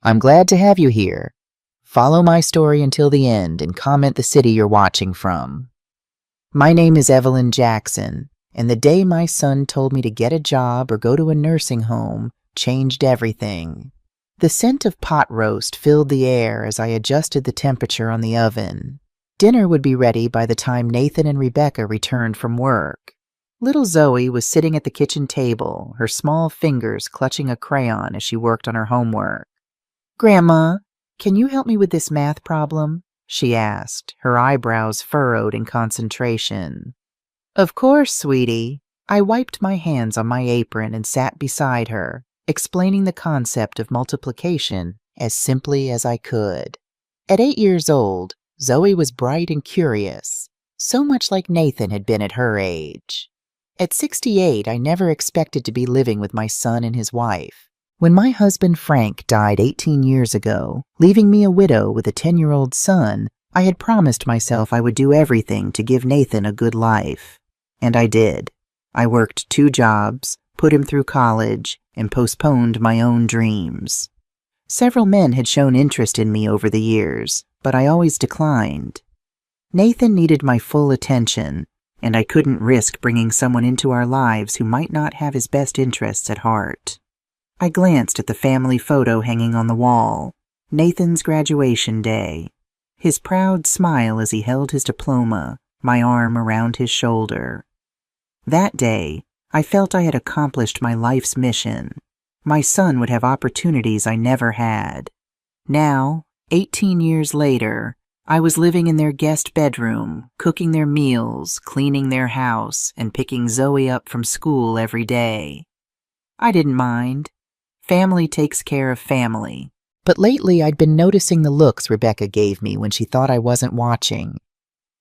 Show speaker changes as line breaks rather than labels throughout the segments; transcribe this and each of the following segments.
I'm glad to have you here. Follow my story until the end and comment the city you're watching from. My name is Evelyn Jackson, and the day my son told me to get a job or go to a nursing home changed everything. The scent of pot roast filled the air as I adjusted the temperature on the oven. Dinner would be ready by the time Nathan and Rebecca returned from work. Little Zoe was sitting at the kitchen table, her small fingers clutching a crayon as she worked on her homework. "Grandma, can you help me with this math problem?" she asked, her eyebrows furrowed in concentration. "Of course, sweetie." I wiped my hands on my apron and sat beside her, explaining the concept of multiplication as simply as I could. At 8 years old, Zoe was bright and curious, so much like Nathan had been at her age. At 68, I never expected to be living with my son and his wife. When my husband Frank died 18 years ago, leaving me a widow with a 10-year-old son, I had promised myself I would do everything to give Nathan a good life. And I did. I worked 2 jobs, put him through college, and postponed my own dreams. Several men had shown interest in me over the years, but I always declined. Nathan needed my full attention, and I couldn't risk bringing someone into our lives who might not have his best interests at heart. I glanced at the family photo hanging on the wall, Nathan's graduation day, his proud smile as he held his diploma, my arm around his shoulder. That day, I felt I had accomplished my life's mission. My son would have opportunities I never had. Now, 18 years later, I was living in their guest bedroom, cooking their meals, cleaning their house, and picking Zoe up from school every day. I didn't mind. Family takes care of family. But lately I'd been noticing the looks Rebecca gave me when she thought I wasn't watching.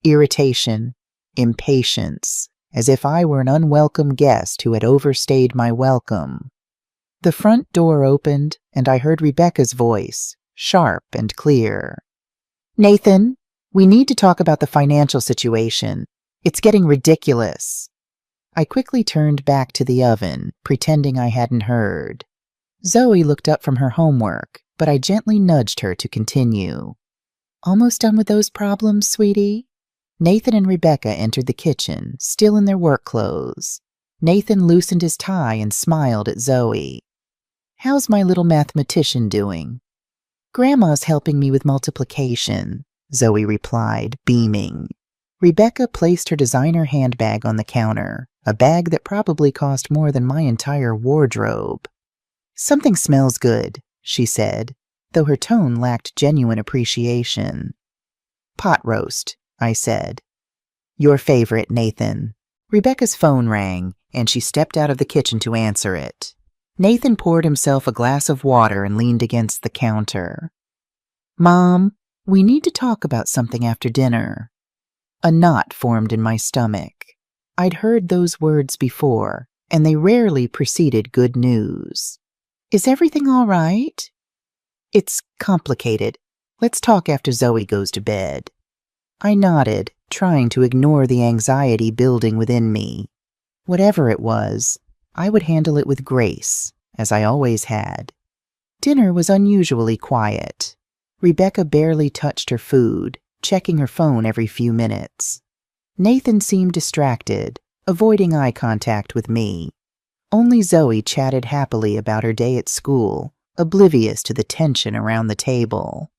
Irritation, impatience, as if I were an unwelcome guest who had overstayed my welcome. The front door opened, and I heard Rebecca's voice, sharp and clear. "Nathan, we need to talk about the financial situation. It's getting ridiculous." I quickly turned back to the oven, pretending I hadn't heard. Zoe looked up from her homework, but I gently nudged her to continue. "Almost done with those problems, sweetie?" Nathan and Rebecca entered the kitchen, still in their work clothes. Nathan loosened his tie and smiled at Zoe. "How's my little mathematician doing?" "Grandma's helping me with multiplication," Zoe replied, beaming. Rebecca placed her designer handbag on the counter, a bag that probably cost more than my entire wardrobe. "Something smells good," she said, though her tone lacked genuine appreciation. "Pot roast," I said. "Your favorite, Nathan." Rebecca's phone rang, and she stepped out of the kitchen to answer it. Nathan poured himself a glass of water and leaned against the counter. "Mom, we need to talk about something after dinner." A knot formed in my stomach. I'd heard those words before, and they rarely preceded good news. "Is everything all right?" "It's complicated. Let's talk after Zoe goes to bed." I nodded, trying to ignore the anxiety building within me. Whatever it was, I would handle it with grace, as I always had. Dinner was unusually quiet. Rebecca barely touched her food, checking her phone every few minutes. Nathan seemed distracted, avoiding eye contact with me. Only Zoe chatted happily about her day at school, oblivious to the tension around the table.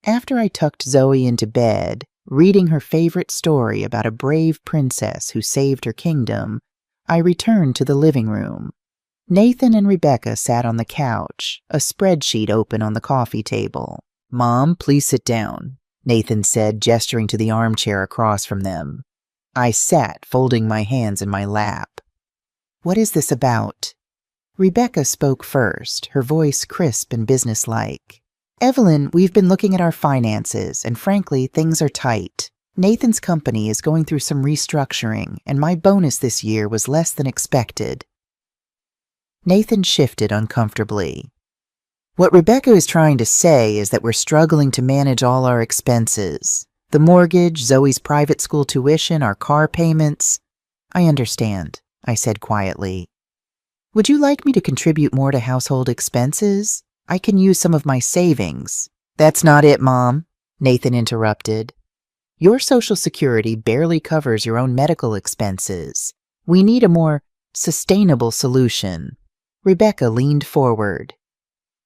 After I tucked Zoe into bed, reading her favorite story about a brave princess who saved her kingdom, I returned to the living room. Nathan and Rebecca sat on the couch, a spreadsheet open on the coffee table. "Mom, please sit down," Nathan said, gesturing to the armchair across from them. I sat, folding my hands in my lap. "What is this about?" Rebecca spoke first, her voice crisp and businesslike. "Evelyn, we've been looking at our finances, and frankly, things are tight. Nathan's company is going through some restructuring, and my bonus this year was less than expected." Nathan shifted uncomfortably. "What Rebecca is trying to say is that we're struggling to manage all our expenses. The mortgage, Zoe's private school tuition, our car payments." "I understand," I said quietly. "Would you like me to contribute more to household expenses?" I can use some of my savings. That's not it, Mom, Nathan interrupted. Your Social Security barely covers your own medical expenses. We need a more sustainable solution. Rebecca leaned forward.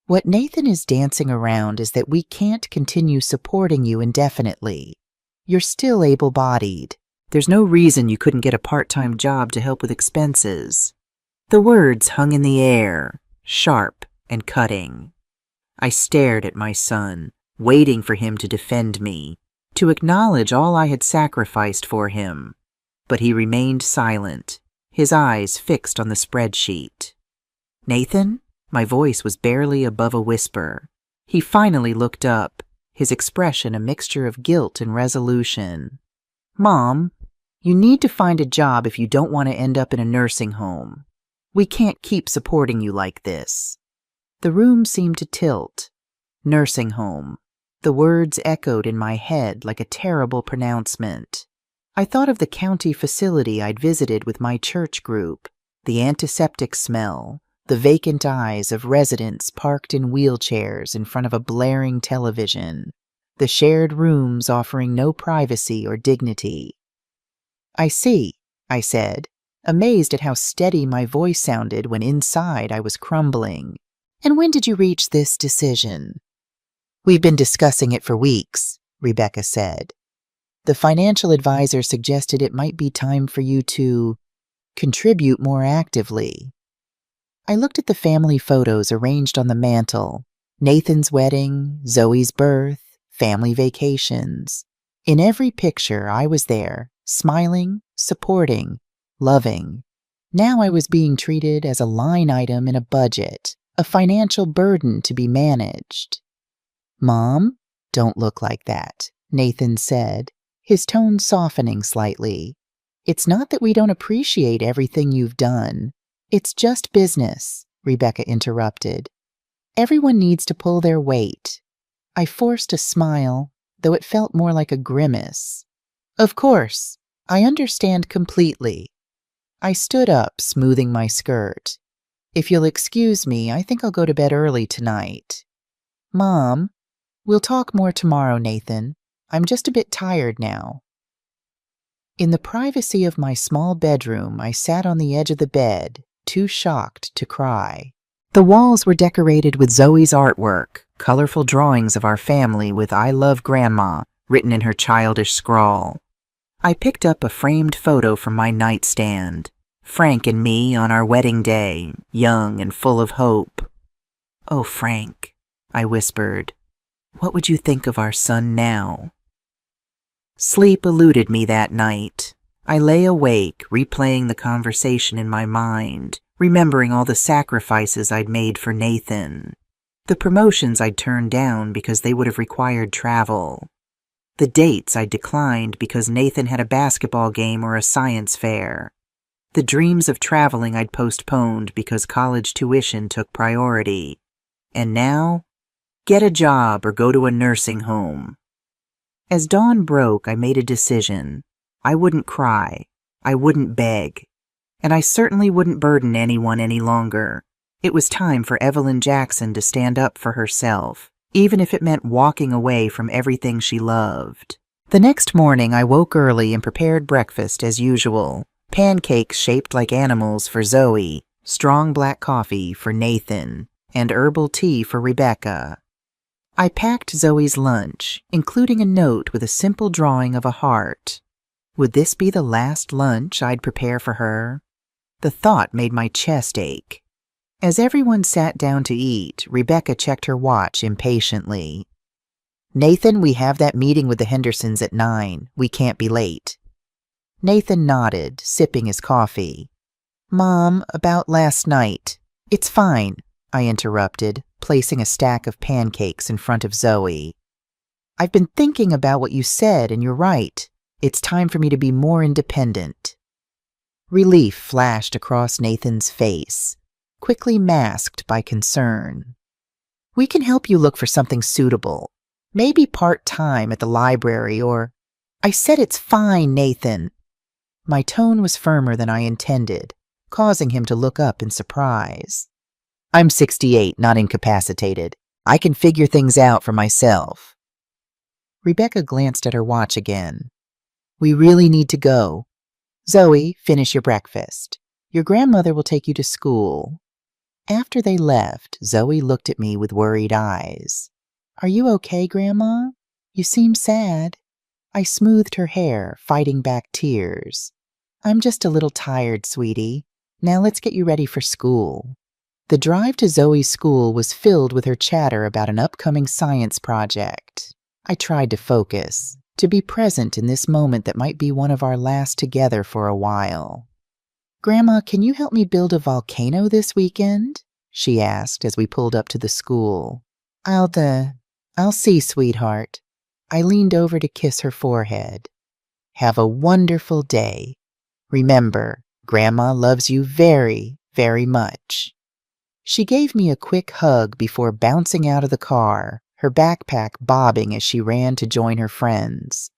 What Nathan is dancing around is that we can't continue supporting you indefinitely. You're still able-bodied. There's no reason you couldn't get a part-time job to help with expenses. The words hung in the air, sharp and cutting. I stared at my son, waiting for him to defend me, to acknowledge all I had sacrificed for him. But he remained silent, his eyes fixed on the spreadsheet. Nathan? My voice was barely above a whisper. He finally looked up, his expression a mixture of guilt and resolution. Mom, you need to find a job if you don't want to end up in a nursing home. We can't keep supporting you like this. The room seemed to tilt. Nursing home. The words echoed in my head like a terrible pronouncement. I thought of the county facility I'd visited with my church group, the antiseptic smell, the vacant eyes of residents parked in wheelchairs in front of a blaring television, the shared rooms offering no privacy or dignity. I see, I said, amazed at how steady my voice sounded when inside I was crumbling. And when did you reach this decision? We've been discussing it for weeks, Rebecca said. The financial advisor suggested it might be time for you to contribute more actively. I looked at the family photos arranged on the mantel. Nathan's wedding, Zoe's birth, family vacations. In every picture, I was there, smiling, supporting, loving. Now I was being treated as a line item in a budget, a financial burden to be managed. Mom, don't look like that, Nathan said, his tone softening slightly. It's not that we don't appreciate everything you've done. It's just business, Rebecca interrupted. Everyone needs to pull their weight. I forced a smile, though it felt more like a grimace. Of course, I understand completely. I stood up, smoothing my skirt. If you'll excuse me, I think I'll go to bed early tonight. Mom, we'll talk more tomorrow, Nathan. I'm just a bit tired now. In the privacy of my small bedroom, I sat on the edge of the bed, too shocked to cry. The walls were decorated with Zoe's artwork, colorful drawings of our family with "I love Grandma" written in her childish scrawl. I picked up a framed photo from my nightstand. Frank and me on our wedding day, young and full of hope. "Oh, Frank," I whispered, "what would you think of our son now?" Sleep eluded me that night. I lay awake, replaying the conversation in my mind, remembering all the sacrifices I'd made for Nathan, the promotions I'd turned down because they would have required travel, the dates I'd declined because Nathan had a basketball game or a science fair, the dreams of traveling I'd postponed because college tuition took priority. And now, get a job or go to a nursing home. As dawn broke, I made a decision. I wouldn't cry. I wouldn't beg. And I certainly wouldn't burden anyone any longer. It was time for Evelyn Jackson to stand up for herself, even if it meant walking away from everything she loved. The next morning, I woke early and prepared breakfast as usual. Pancakes shaped like animals for Zoe, strong black coffee for Nathan, and herbal tea for Rebecca. I packed Zoe's lunch, including a note with a simple drawing of a heart. Would this be the last lunch I'd prepare for her? The thought made my chest ache. As everyone sat down to eat, Rebecca checked her watch impatiently. "Nathan, we have that meeting with the Hendersons at 9. We can't be late." Nathan nodded, sipping his coffee. "Mom, about last night." "It's fine," I interrupted, placing a stack of pancakes in front of Zoe. "I've been thinking about what you said, and you're right. It's time for me to be more independent." Relief flashed across Nathan's face, quickly masked by concern. "We can help you look for something suitable. Maybe part-time at the library or—" "I said it's fine, Nathan." My tone was firmer than I intended, causing him to look up in surprise. "I'm 68, not incapacitated. I can figure things out for myself. Rebecca glanced at her watch again. We really need to go. Zoe, finish your breakfast. Your grandmother will take you to school. After they left, Zoe looked at me with worried eyes. Are you okay, Grandma? You seem sad. I smoothed her hair, fighting back tears. I'm just a little tired, sweetie. Now let's get you ready for school. The drive to Zoe's school was filled with her chatter about an upcoming science project. I tried to focus, to be present in this moment that might be one of our last together for a while. Grandma, can you help me build a volcano this weekend? She asked as we pulled up to the school. I'll see, sweetheart. I leaned over to kiss her forehead. Have a wonderful day. Remember, Grandma loves you very, very much. She gave me a quick hug before bouncing out of the car, her backpack bobbing as she ran to join her friends.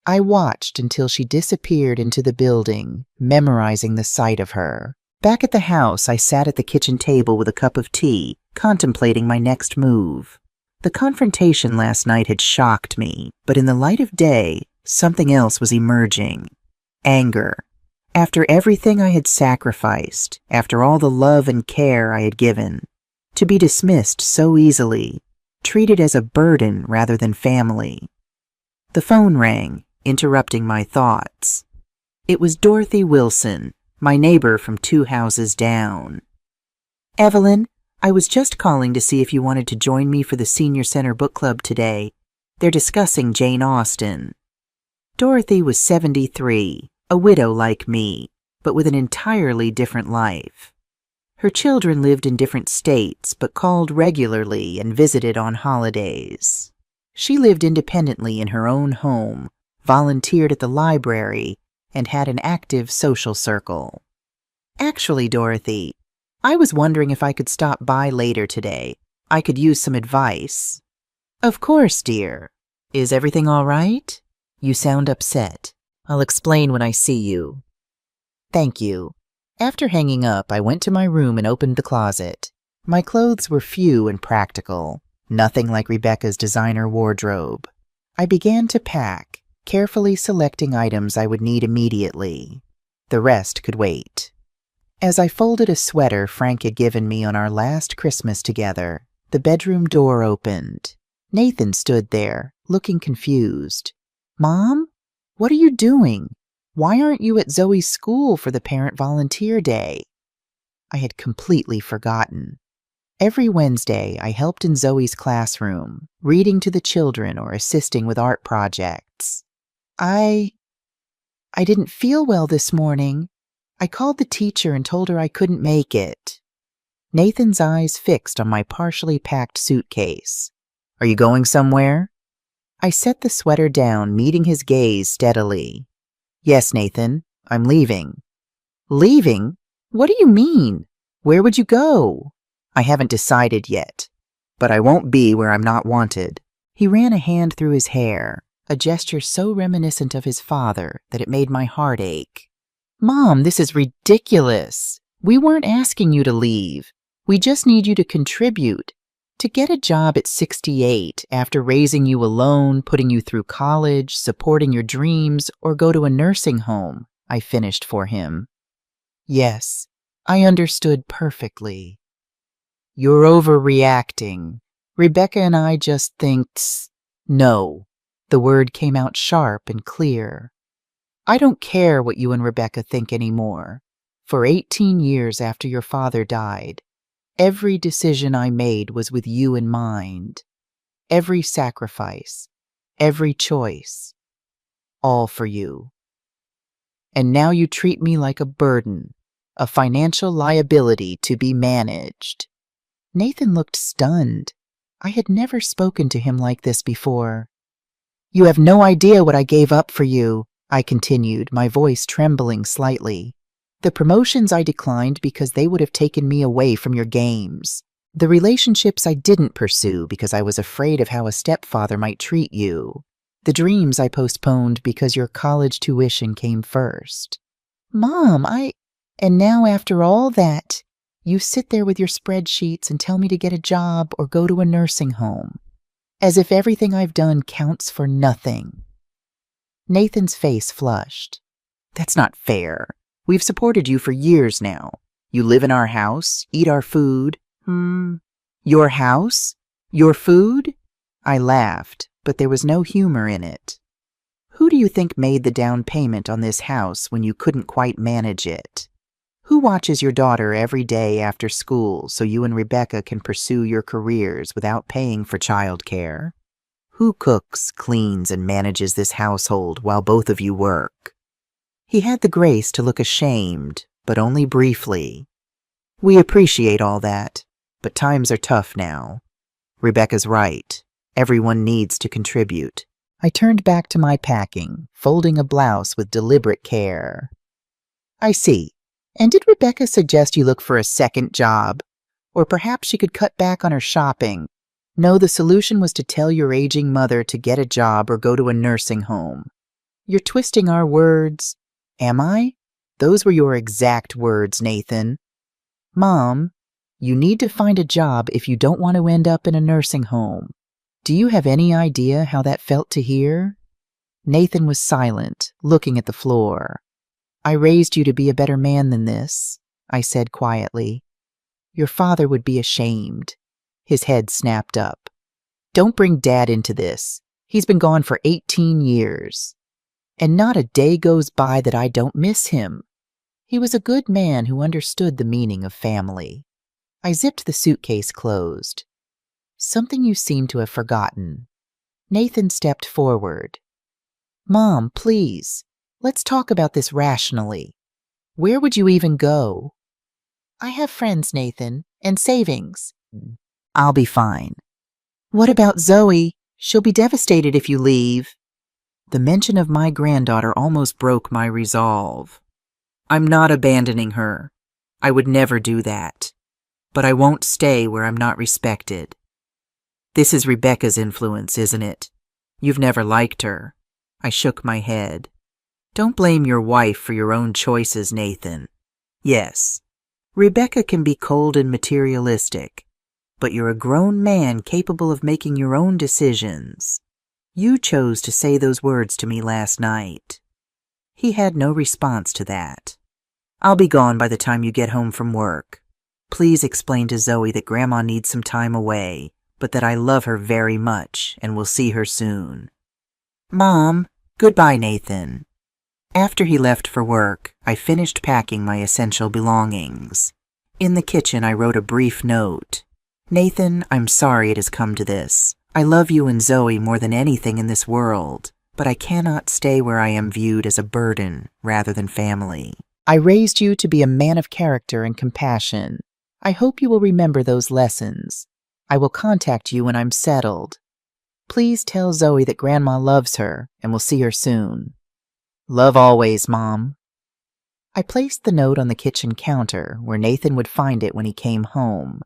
I watched until she disappeared into the building, memorizing the sight of her. Back at the house, I sat at the kitchen table with a cup of tea, contemplating my next move. The confrontation last night had shocked me, but in the light of day, something else was emerging. Anger. After everything I had sacrificed, after all the love and care I had given, to be dismissed so easily, treated as a burden rather than family. The phone rang, interrupting my thoughts. It was Dorothy Wilson, my neighbor from 2 houses down. Evelyn, I was just calling to see if you wanted to join me for the Senior Center Book Club today. They're discussing Jane Austen. Dorothy was 73, a widow like me, but with an entirely different life. Her children lived in different states, but called regularly and visited on holidays. She lived independently in her own home, volunteered at the library, and had an active social circle. Actually, Dorothy, I was wondering if I could stop by later today. I could use some advice. Of course, dear. Is everything all right? You sound upset. I'll explain when I see you. Thank you. After hanging up, I went to my room and opened the closet. My clothes were few and practical, nothing like Rebecca's designer wardrobe. I began to pack, carefully selecting items I would need immediately. The rest could wait. As I folded a sweater Frank had given me on our last Christmas together, the bedroom door opened. Nathan stood there, looking confused. Mom? What are you doing? Why aren't you at Zoe's school for the Parent Volunteer Day? I had completely forgotten. Every Wednesday, I helped in Zoe's classroom, reading to the children or assisting with art projects. I didn't feel well this morning. I called the teacher and told her I couldn't make it. Nathan's eyes fixed on my partially packed suitcase. Are you going somewhere? I set the sweater down, meeting his gaze steadily. Yes, Nathan, I'm leaving. Leaving? What do you mean? Where would you go? I haven't decided yet, but I won't be where I'm not wanted. He ran a hand through his hair, a gesture so reminiscent of his father that it made my heart ache. Mom, this is ridiculous. We weren't asking you to leave. We just need you to contribute. To get a job at 68 after raising you alone, putting you through college, supporting your dreams, or go to a nursing home, I finished for him. Yes, I understood perfectly. You're overreacting. Rebecca and I just think, no. The word came out sharp and clear. I don't care what you and Rebecca think anymore. For 18 years after your father died, every decision I made was with you in mind. Every sacrifice, every choice, all for you. And now you treat me like a burden, a financial liability to be managed. Nathan looked stunned. I had never spoken to him like this before. You have no idea what I gave up for you, I continued, my voice trembling slightly. The promotions I declined because they would have taken me away from your games. The relationships I didn't pursue because I was afraid of how a stepfather might treat you. The dreams I postponed because your college tuition came first. Mom, And now after all that, You sit there with your spreadsheets and tell me to get a job or go to a nursing home, as if everything I've done counts for nothing. Nathan's face flushed. That's not fair. We've supported you for years now. You live in our house, eat our food. Your house? Your food? I laughed, but there was no humor in it. Who do you think made the down payment on this house when you couldn't quite manage it? Who watches your daughter every day after school so you and Rebecca can pursue your careers without paying for childcare? Who cooks, cleans, and manages this household while both of you work? He had the grace to look ashamed, but only briefly. We appreciate all that, but times are tough now. Rebecca's right. Everyone needs to contribute. I turned back to my packing, folding a blouse with deliberate care. I see. And did Rebecca suggest you look for a second job? Or perhaps she could cut back on her shopping? No, the solution was to tell your aging mother to get a job or go to a nursing home. You're twisting our words. Am I? Those were your exact words, Nathan. Mom, you need to find a job if you don't want to end up in a nursing home. Do you have any idea how that felt to hear? Nathan was silent, looking at the floor. I raised you to be a better man than this, I said quietly. Your father would be ashamed. His head snapped up. Don't bring Dad into this. He's been gone for 18 years. And not a day goes by that I don't miss him. He was a good man who understood the meaning of family. I zipped the suitcase closed. Something you seem to have forgotten. Nathan stepped forward. Mom, please, let's talk about this rationally. Where would you even go? I have friends, Nathan, and savings. I'll be fine. What about Zoe? She'll be devastated if you leave. The mention of my granddaughter almost broke my resolve. I'm not abandoning her. I would never do that. But I won't stay where I'm not respected. This is Rebecca's influence, isn't it? You've never liked her. I shook my head. Don't blame your wife for your own choices, Nathan. Yes, Rebecca can be cold and materialistic, but you're a grown man capable of making your own decisions. You chose to say those words to me last night. He had no response to that. I'll be gone by the time you get home from work. Please explain to Zoe that Grandma needs some time away, but that I love her very much and will see her soon. Mom, goodbye, Nathan. After he left for work, I finished packing my essential belongings. In the kitchen, I wrote a brief note. Nathan, I'm sorry it has come to this. I love you and Zoe more than anything in this world, but I cannot stay where I am viewed as a burden rather than family. I raised you to be a man of character and compassion. I hope you will remember those lessons. I will contact you when I'm settled. Please tell Zoe that Grandma loves her and will see her soon. Love always, Mom. I placed the note on the kitchen counter where Nathan would find it when he came home.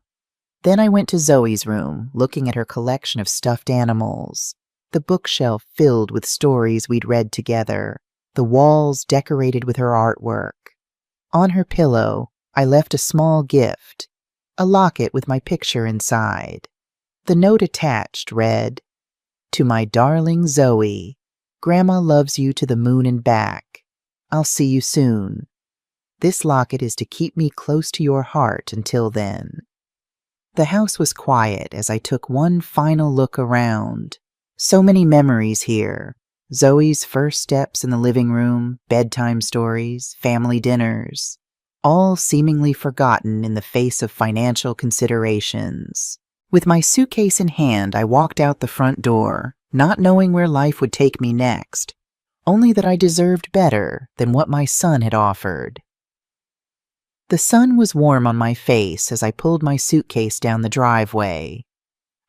Then I went to Zoe's room, looking at her collection of stuffed animals, the bookshelf filled with stories we'd read together, the walls decorated with her artwork. On her pillow, I left a small gift, a locket with my picture inside. The note attached read, To my darling Zoe, Grandma loves you to the moon and back. I'll see you soon. This locket is to keep me close to your heart until then. The house was quiet as I took one final look around. So many memories here. Zoe's first steps in the living room, bedtime stories, family dinners, all seemingly forgotten in the face of financial considerations. With my suitcase in hand, I walked out the front door, not knowing where life would take me next, only that I deserved better than what my son had offered. The sun was warm on my face as I pulled my suitcase down the driveway.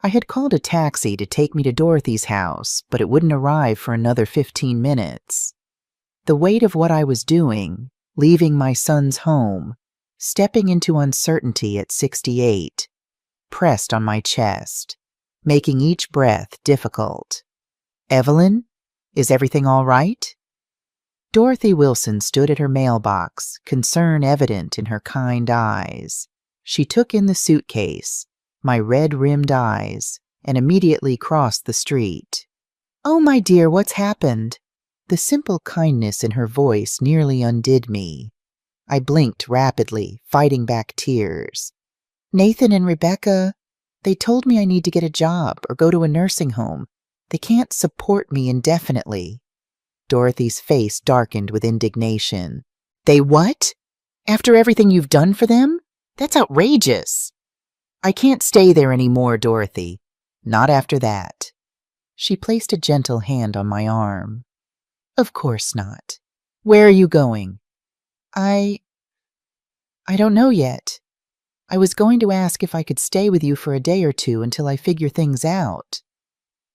I had called a taxi to take me to Dorothy's house, but it wouldn't arrive for another 15 minutes. The weight of what I was doing, leaving my son's home, stepping into uncertainty at 68, pressed on my chest, making each breath difficult. Evelyn, is everything all right? Dorothy Wilson stood at her mailbox, concern evident in her kind eyes. She took in the suitcase, my red-rimmed eyes, and immediately crossed the street. "Oh, my dear, what's happened?" The simple kindness in her voice nearly undid me. I blinked rapidly, fighting back tears. "Nathan and Rebecca, they told me I need to get a job or go to a nursing home. They can't support me indefinitely." Dorothy's face darkened with indignation. "They what? After everything you've done for them? That's outrageous." "I can't stay there anymore, Dorothy. Not after that." She placed a gentle hand on my arm. "Of course not. Where are you going?" I don't know yet. I was going to ask if I could stay with you for a day or two until I figure things out."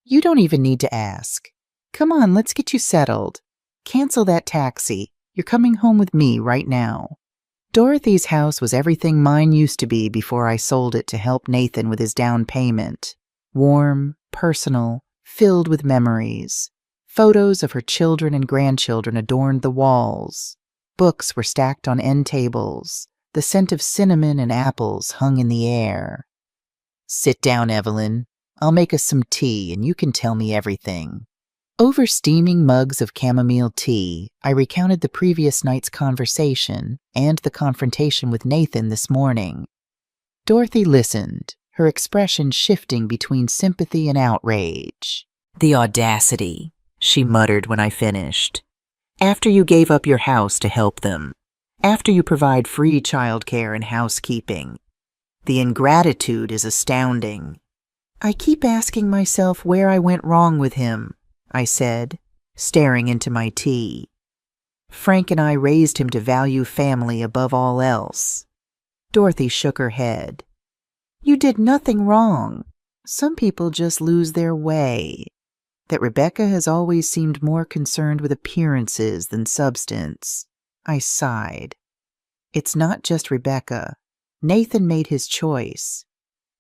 "You don't even need to ask. Come on, let's get you settled. Cancel that taxi. You're coming home with me right now." Dorothy's house was everything mine used to be before I sold it to help Nathan with his down payment. Warm, personal, filled with memories. Photos of her children and grandchildren adorned the walls. Books were stacked on end tables. The scent of cinnamon and apples hung in the air. "Sit down, Evelyn. I'll make us some tea and you can tell me everything." Over steaming mugs of chamomile tea, I recounted the previous night's conversation and the confrontation with Nathan this morning. Dorothy listened, her expression shifting between sympathy and outrage. "The audacity," she muttered when I finished. "After you gave up your house to help them. After you provide free childcare and housekeeping. The ingratitude is astounding." "I keep asking myself where I went wrong with him," I said, staring into my tea. "Frank and I raised him to value family above all else." Dorothy shook her head. "You did nothing wrong. Some people just lose their way. That Rebecca has always seemed more concerned with appearances than substance." I sighed. "It's not just Rebecca. Nathan made his choice.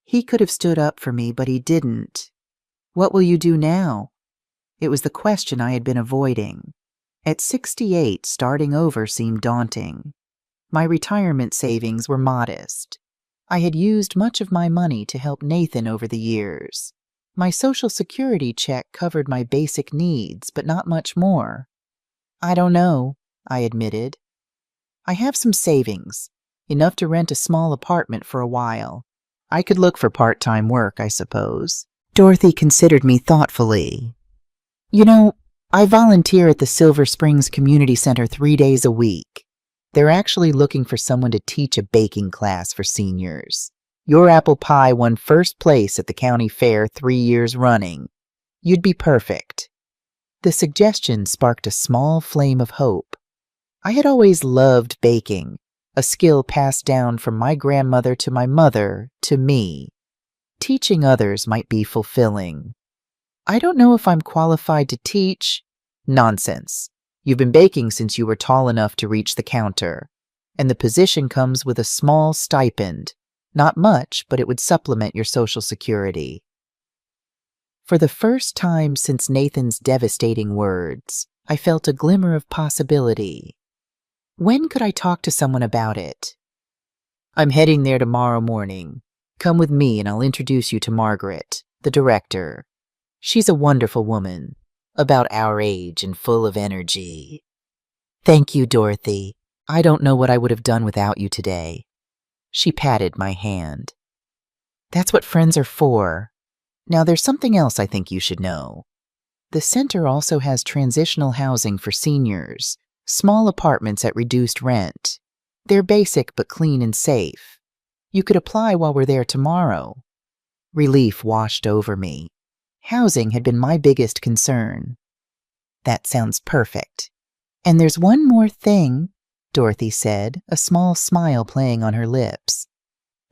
He could have stood up for me, but he didn't. What will you do now?" It was the question I had been avoiding. At 68, starting over seemed daunting. My retirement savings were modest. I had used much of my money to help Nathan over the years. My Social Security check covered my basic needs, but not much more. "I don't know," I admitted. "I have some savings, enough to rent a small apartment for a while. I could look for part-time work, I suppose." Dorothy considered me thoughtfully. "You know, I volunteer at the Silver Springs Community Center 3 days a week. They're actually looking for someone to teach a baking class for seniors. Your apple pie won first place at the county fair 3 years running. You'd be perfect." The suggestion sparked a small flame of hope. I had always loved baking, a skill passed down from my grandmother to my mother to me. Teaching others might be fulfilling. "I don't know if I'm qualified to teach." "Nonsense. You've been baking since you were tall enough to reach the counter, and the position comes with a small stipend. Not much, but it would supplement your Social Security." For the first time since Nathan's devastating words, I felt a glimmer of possibility. When could I talk to someone about it? "I'm heading there tomorrow morning. Come with me and I'll introduce you to Margaret, the director. She's a wonderful woman, about our age and full of energy." "Thank you, Dorothy. I don't know what I would have done without you today." She patted my hand. "That's what friends are for. Now there's something else I think you should know. The center also has transitional housing for seniors, small apartments at reduced rent. They're basic but clean and safe. You could apply while we're there tomorrow." Relief washed over me. Housing had been my biggest concern. "That sounds perfect. And there's one more thing," Dorothy said, a small smile playing on her lips.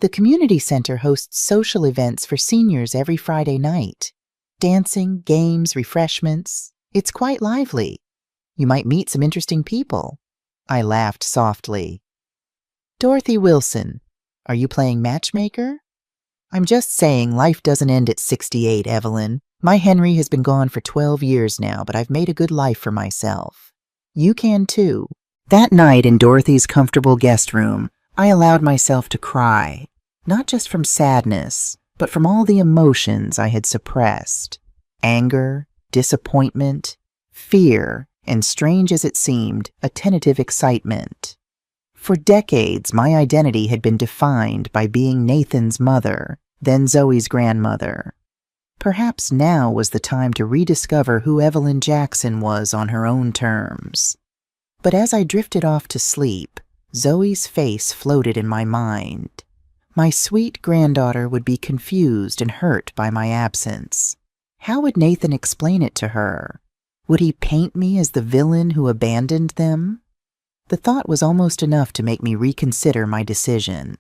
"The community center hosts social events for seniors every Friday night. Dancing, games, refreshments. It's quite lively. You might meet some interesting people." I laughed softly. "Dorothy Wilson, are you playing matchmaker?" "I'm just saying life doesn't end at 68, Evelyn. My Henry has been gone for 12 years now, but I've made a good life for myself. You can too." That night in Dorothy's comfortable guest room, I allowed myself to cry, not just from sadness, but from all the emotions I had suppressed. Anger, disappointment, fear, and strange as it seemed, a tentative excitement. For decades, my identity had been defined by being Nathan's mother, then Zoe's grandmother. Perhaps now was the time to rediscover who Evelyn Jackson was on her own terms. But as I drifted off to sleep, Zoe's face floated in my mind. My sweet granddaughter would be confused and hurt by my absence. How would Nathan explain it to her? Would he paint me as the villain who abandoned them? The thought was almost enough to make me reconsider my decision.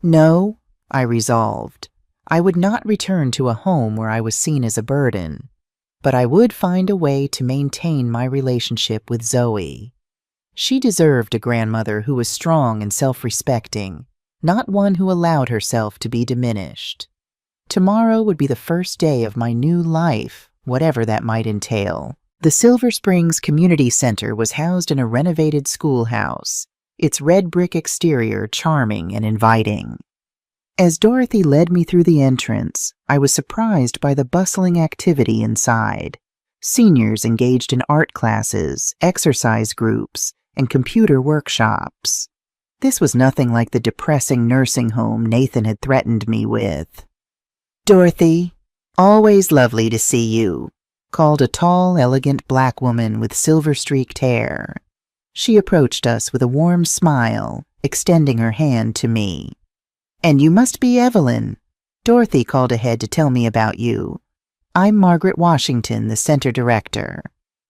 No, I resolved. I would not return to a home where I was seen as a burden, but I would find a way to maintain my relationship with Zoe. She deserved a grandmother who was strong and self-respecting, not one who allowed herself to be diminished. Tomorrow would be the first day of my new life, whatever that might entail. The Silver Springs Community Center was housed in a renovated schoolhouse, its red brick exterior charming and inviting. As Dorothy led me through the entrance, I was surprised by the bustling activity inside. Seniors engaged in art classes, exercise groups, and computer workshops. This was nothing like the depressing nursing home Nathan had threatened me with. "Dorothy, always lovely to see you," called a tall, elegant black woman with silver-streaked hair. She approached us with a warm smile, extending her hand to me. "And you must be Evelyn. Dorothy called ahead to tell me about you. I'm Margaret Washington, the center director."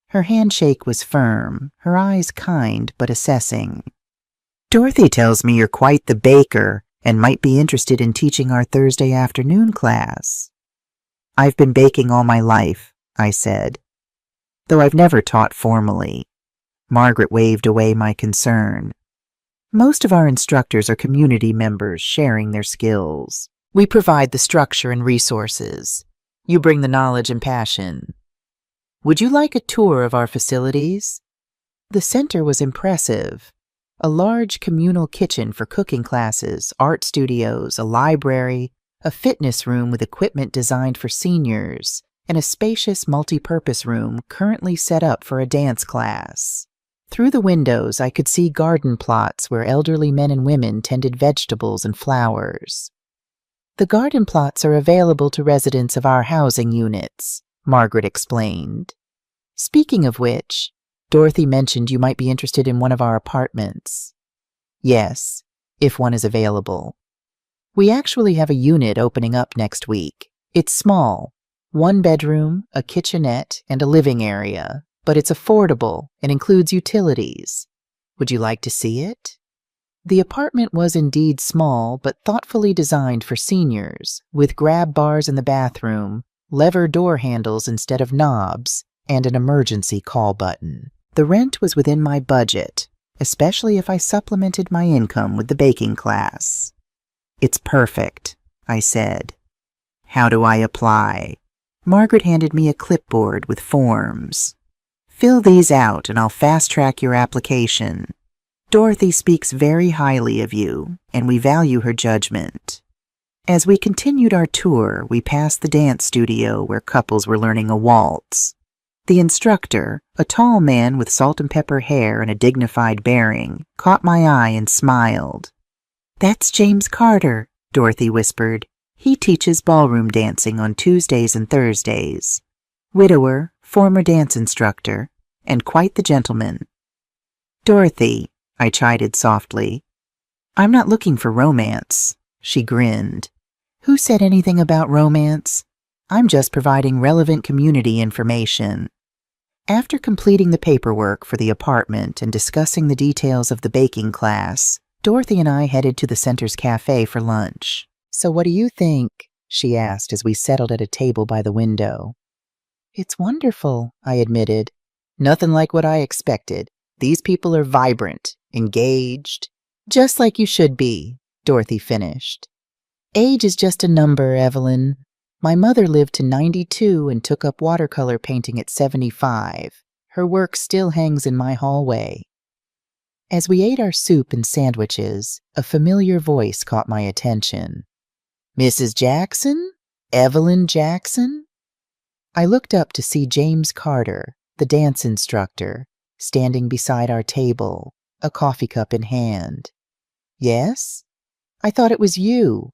Her handshake was firm, her eyes kind but assessing. "Dorothy tells me you're quite the baker and might be interested in teaching our Thursday afternoon class." "I've been baking all my life," I said, "though I've never taught formally." Margaret waved away my concern. "Most of our instructors are community members sharing their skills. We provide the structure and resources. You bring the knowledge and passion. Would you like a tour of our facilities?" The center was impressive. A large communal kitchen for cooking classes, art studios, a library, a fitness room with equipment designed for seniors, and a spacious multi-purpose room currently set up for a dance class. Through the windows, I could see garden plots where elderly men and women tended vegetables and flowers. "The garden plots are available to residents of our housing units," Margaret explained. "Speaking of which, Dorothy mentioned you might be interested in one of our apartments." "Yes, if one is available. We actually have a unit opening up next week. It's small, 1 bedroom, a kitchenette, and a living area, but it's affordable and includes utilities. Would you like to see it?" The apartment was indeed small, but thoughtfully designed for seniors, with grab bars in the bathroom, lever door handles instead of knobs, and an emergency call button. The rent was within my budget, especially if I supplemented my income with the baking class. "It's perfect," I said. "How do I apply?" Margaret handed me a clipboard with forms. "Fill these out and I'll fast-track your application. Dorothy speaks very highly of you, and we value her judgment." As we continued our tour, we passed the dance studio where couples were learning a waltz. The instructor, a tall man with salt and pepper hair and a dignified bearing, caught my eye and smiled. "That's James Carter," Dorothy whispered. "He teaches ballroom dancing on Tuesdays and Thursdays. Widower, former dance instructor, and quite the gentleman." "Dorothy," I chided softly, "I'm not looking for romance." She grinned. "Who said anything about romance? I'm just providing relevant community information." After completing the paperwork for the apartment and discussing the details of the baking class, Dorothy and I headed to the center's cafe for lunch. "So what do you think?" she asked as we settled at a table by the window. "It's wonderful," I admitted. "Nothing like what I expected. These people are vibrant, engaged." "Just like you should be," Dorothy finished. "Age is just a number, Evelyn. My mother lived to 92 and took up watercolor painting at 75. Her work still hangs in my hallway." As we ate our soup and sandwiches, a familiar voice caught my attention. "Mrs. Jackson? Evelyn Jackson?" I looked up to see James Carter, the dance instructor, standing beside our table, a coffee cup in hand. "Yes? I thought it was you.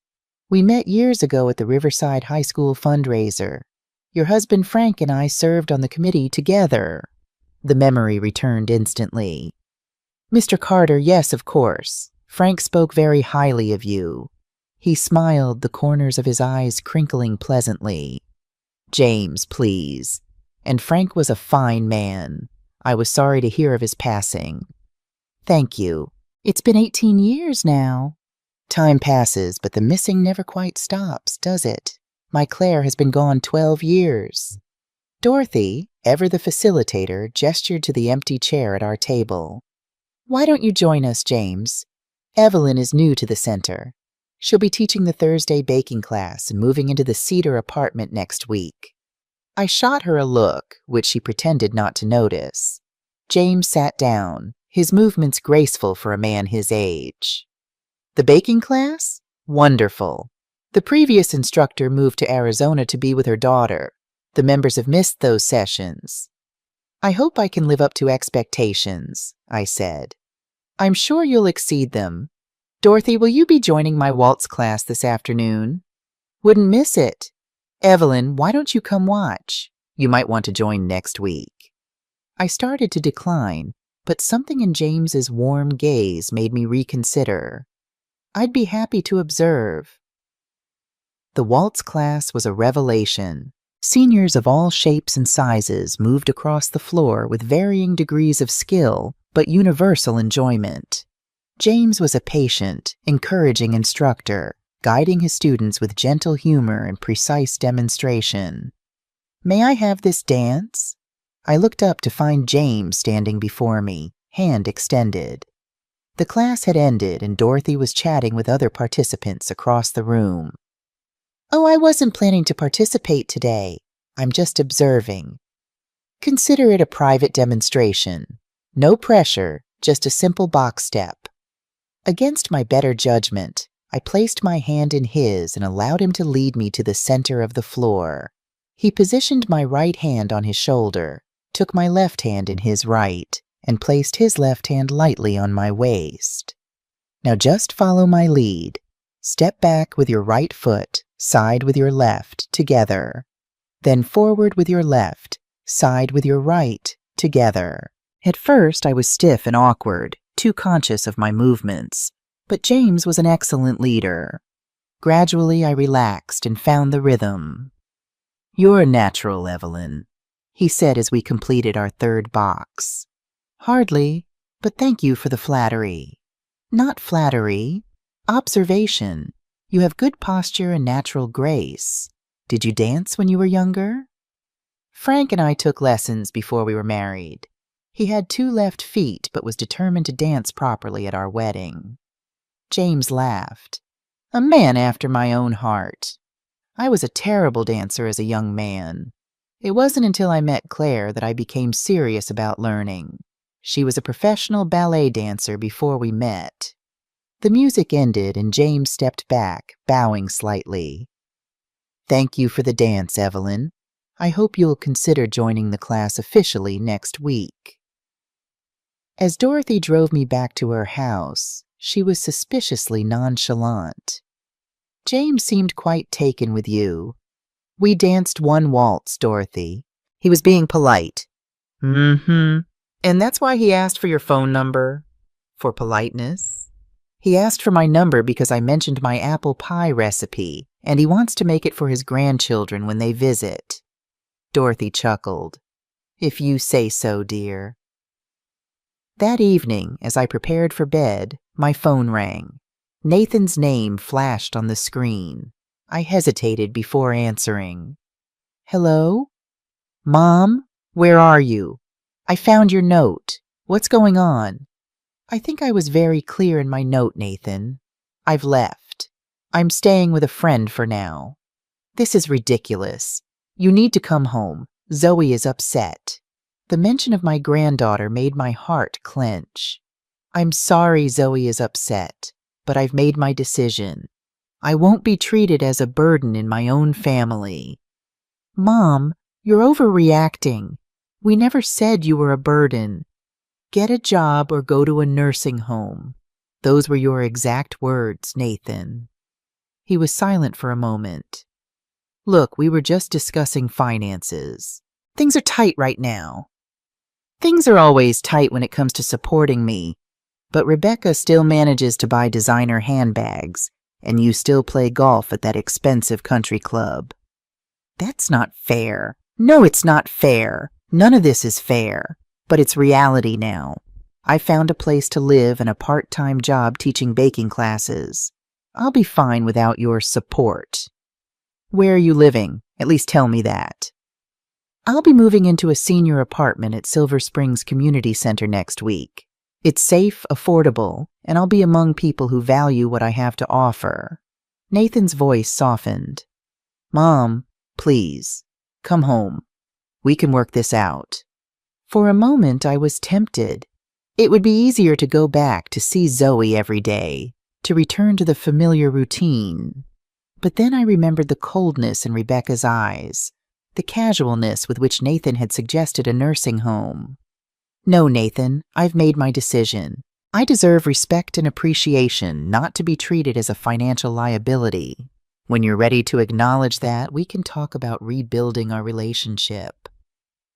We met years ago at the Riverside High School fundraiser. Your husband Frank and I served on the committee together." The memory returned instantly. "Mr. Carter, yes, of course. Frank spoke very highly of you." He smiled, the corners of his eyes crinkling pleasantly. "James, please. And Frank was a fine man. I was sorry to hear of his passing." "Thank you. It's been 18 years now." "Time passes, but the missing never quite stops, does it? My Claire has been gone 12 years. Dorothy, ever the facilitator, gestured to the empty chair at our table. "Why don't you join us, James? Evelyn is new to the center. She'll be teaching the Thursday baking class and moving into the Cedar apartment next week." I shot her a look, which she pretended not to notice. James sat down, his movements graceful for a man his age. "The baking class? Wonderful. The previous instructor moved to Arizona to be with her daughter. The members have missed those sessions." "I hope I can live up to expectations," I said. "I'm sure you'll exceed them. Dorothy, will you be joining my waltz class this afternoon?" "Wouldn't miss it. Evelyn, why don't you come watch? You might want to join next week." I started to decline, but something in James's warm gaze made me reconsider. "I'd be happy to observe." The waltz class was a revelation. Seniors of all shapes and sizes moved across the floor with varying degrees of skill, but universal enjoyment. James was a patient, encouraging instructor, guiding his students with gentle humor and precise demonstration. "May I have this dance?" I looked up to find James standing before me, hand extended. The class had ended and Dorothy was chatting with other participants across the room. "Oh, I wasn't planning to participate today. I'm just observing." "Consider it a private demonstration. No pressure, just a simple box step." Against my better judgment, I placed my hand in his and allowed him to lead me to the center of the floor. He positioned my right hand on his shoulder, took my left hand in his right, and placed his left hand lightly on my waist. "Now just follow my lead. Step back with your right foot, side with your left, together. Then forward with your left, side with your right, together." At first I was stiff and awkward, too conscious of my movements, but James was an excellent leader. Gradually I relaxed and found the rhythm. "You're natural, Evelyn," he said as we completed our third box. "Hardly, but thank you for the flattery." "Not flattery, observation. You have good posture and natural grace. Did you dance when you were younger?" "Frank and I took lessons before we were married. He had 2 left feet but was determined to dance properly at our wedding." James laughed. "A man after my own heart. I was a terrible dancer as a young man. It wasn't until I met Claire that I became serious about learning. She was a professional ballet dancer before we met." The music ended and James stepped back, bowing slightly. "Thank you for the dance, Evelyn. I hope you'll consider joining the class officially next week." As Dorothy drove me back to her house, she was suspiciously nonchalant. "James seemed quite taken with you." "We danced one waltz, Dorothy. He was being polite." "Mm-hmm. And that's why he asked for your phone number?" "For politeness." "He asked for my number because I mentioned my apple pie recipe, and he wants to make it for his grandchildren when they visit." Dorothy chuckled. "If you say so, dear." That evening, as I prepared for bed, my phone rang. Nathan's name flashed on the screen. I hesitated before answering. "Hello? Mom, where are you? I found your note. What's going on?" "I think I was very clear in my note, Nathan. I've left. I'm staying with a friend for now." "This is ridiculous. You need to come home. Zoe is upset." The mention of my granddaughter made my heart clench. I'm sorry Zoe is upset, but I've made my decision. I won't be treated as a burden in my own family. Mom, you're overreacting. We never said you were a burden. Get a job or go to a nursing home. Those were your exact words, Nathan. He was silent for a moment. Look, we were just discussing finances. Things are tight right now. Things are always tight when it comes to supporting me, but Rebecca still manages to buy designer handbags, and you still play golf at that expensive country club. That's not fair. No, it's not fair. None of this is fair, but it's reality now. I found a place to live and a part-time job teaching baking classes. I'll be fine without your support. Where are you living? At least tell me that. I'll be moving into a senior apartment at Silver Springs Community Center next week. It's safe, affordable, and I'll be among people who value what I have to offer. Nathan's voice softened. Mom, please, come home. We can work this out. For a moment, I was tempted. It would be easier to go back to see Zoe every day, to return to the familiar routine. But then I remembered the coldness in Rebecca's eyes, the casualness with which Nathan had suggested a nursing home. No, Nathan, I've made my decision. I deserve respect and appreciation, not to be treated as a financial liability. When you're ready to acknowledge that, we can talk about rebuilding our relationship.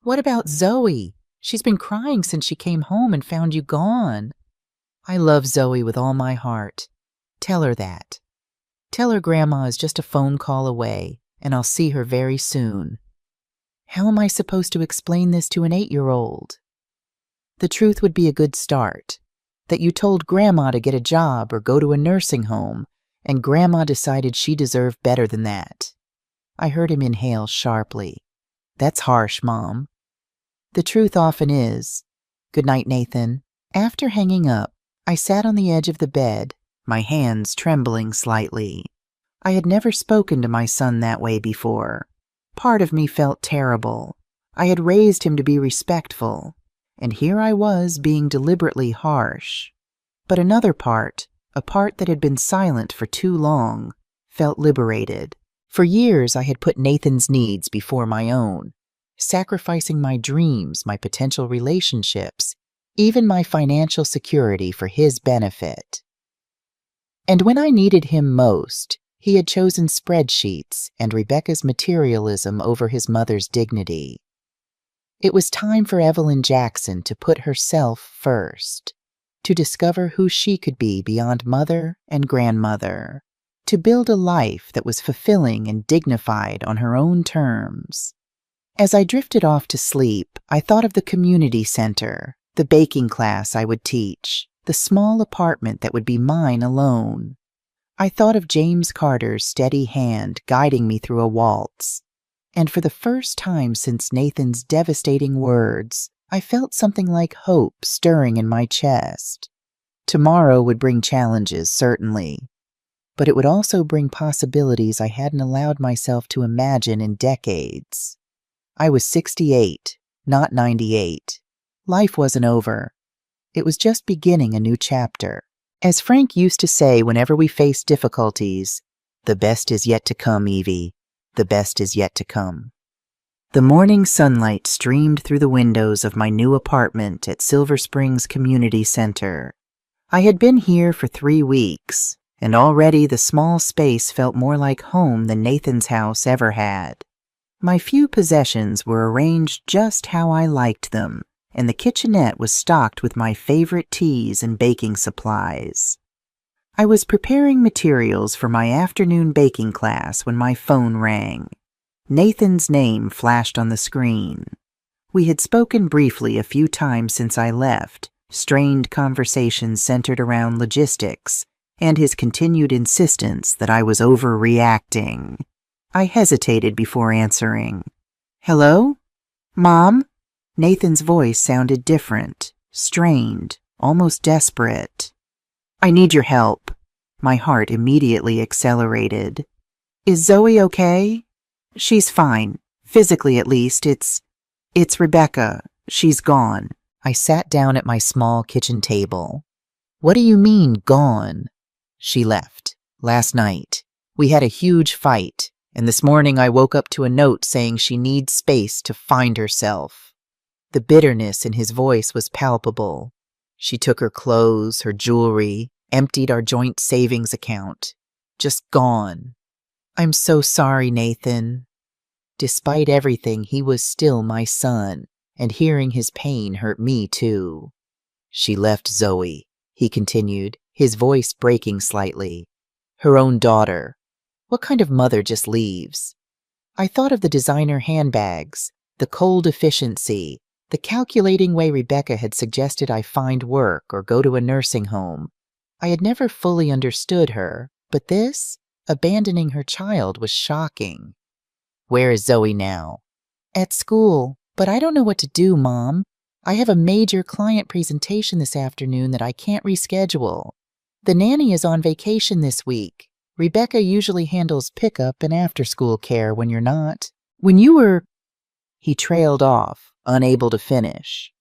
What about Zoe? She's been crying since she came home and found you gone. I love Zoe with all my heart. Tell her that. Tell her Grandma is just a phone call away, and I'll see her very soon. How am I supposed to explain this to an 8-year-old? The truth would be a good start, that you told Grandma to get a job or go to a nursing home, and Grandma decided she deserved better than that. I heard him inhale sharply. That's harsh, Mom. The truth often is. Good night, Nathan. After hanging up, I sat on the edge of the bed, my hands trembling slightly. I had never spoken to my son that way before. Part of me felt terrible. I had raised him to be respectful, and here I was being deliberately harsh. But another part, a part that had been silent for too long, felt liberated. For years I had put Nathan's needs before my own, sacrificing my dreams, my potential relationships, even my financial security for his benefit. And when I needed him most, he had chosen spreadsheets and Rebecca's materialism over his mother's dignity. It was time for Evelyn Jackson to put herself first, to discover who she could be beyond mother and grandmother, to build a life that was fulfilling and dignified on her own terms. As I drifted off to sleep, I thought of the community center, the baking class I would teach, the small apartment that would be mine alone. I thought of James Carter's steady hand guiding me through a waltz, and for the first time since Nathan's devastating words, I felt something like hope stirring in my chest. Tomorrow would bring challenges, certainly, but it would also bring possibilities I hadn't allowed myself to imagine in decades. I was 68, not 98. Life wasn't over. It was just beginning a new chapter. As Frank used to say whenever we faced difficulties, the best is yet to come, Evie. The best is yet to come. The morning sunlight streamed through the windows of my new apartment at Silver Springs Community Center. I had been here for 3 weeks, and already the small space felt more like home than Nathan's house ever had. My few possessions were arranged just how I liked them, and the kitchenette was stocked with my favorite teas and baking supplies. I was preparing materials for my afternoon baking class when my phone rang. Nathan's name flashed on the screen. We had spoken briefly a few times since I left, strained conversations centered around logistics, and his continued insistence that I was overreacting. I hesitated before answering. Hello? Mom? Nathan's voice sounded different, strained, almost desperate. I need your help. My heart immediately accelerated. Is Zoe okay? She's fine. Physically, at least. It's Rebecca. She's gone. I sat down at my small kitchen table. What do you mean, gone? She left. Last night. We had a huge fight, and this morning I woke up to a note saying she needs space to find herself. The bitterness in his voice was palpable. She took her clothes, her jewelry, emptied our joint savings account. Just gone. I'm so sorry, Nathan. Despite everything, he was still my son, and hearing his pain hurt me too. She left Zoe, he continued, his voice breaking slightly. Her own daughter. What kind of mother just leaves? I thought of the designer handbags, the cold efficiency, the calculating way Rebecca had suggested I find work or go to a nursing home. I had never fully understood her, but this, abandoning her child, was shocking. Where is Zoe now? At school, but I don't know what to do, Mom. I have a major client presentation this afternoon that I can't reschedule. The nanny is on vacation this week. Rebecca usually handles pickup and after-school care when you're not. When you were... He trailed off, unable to finish.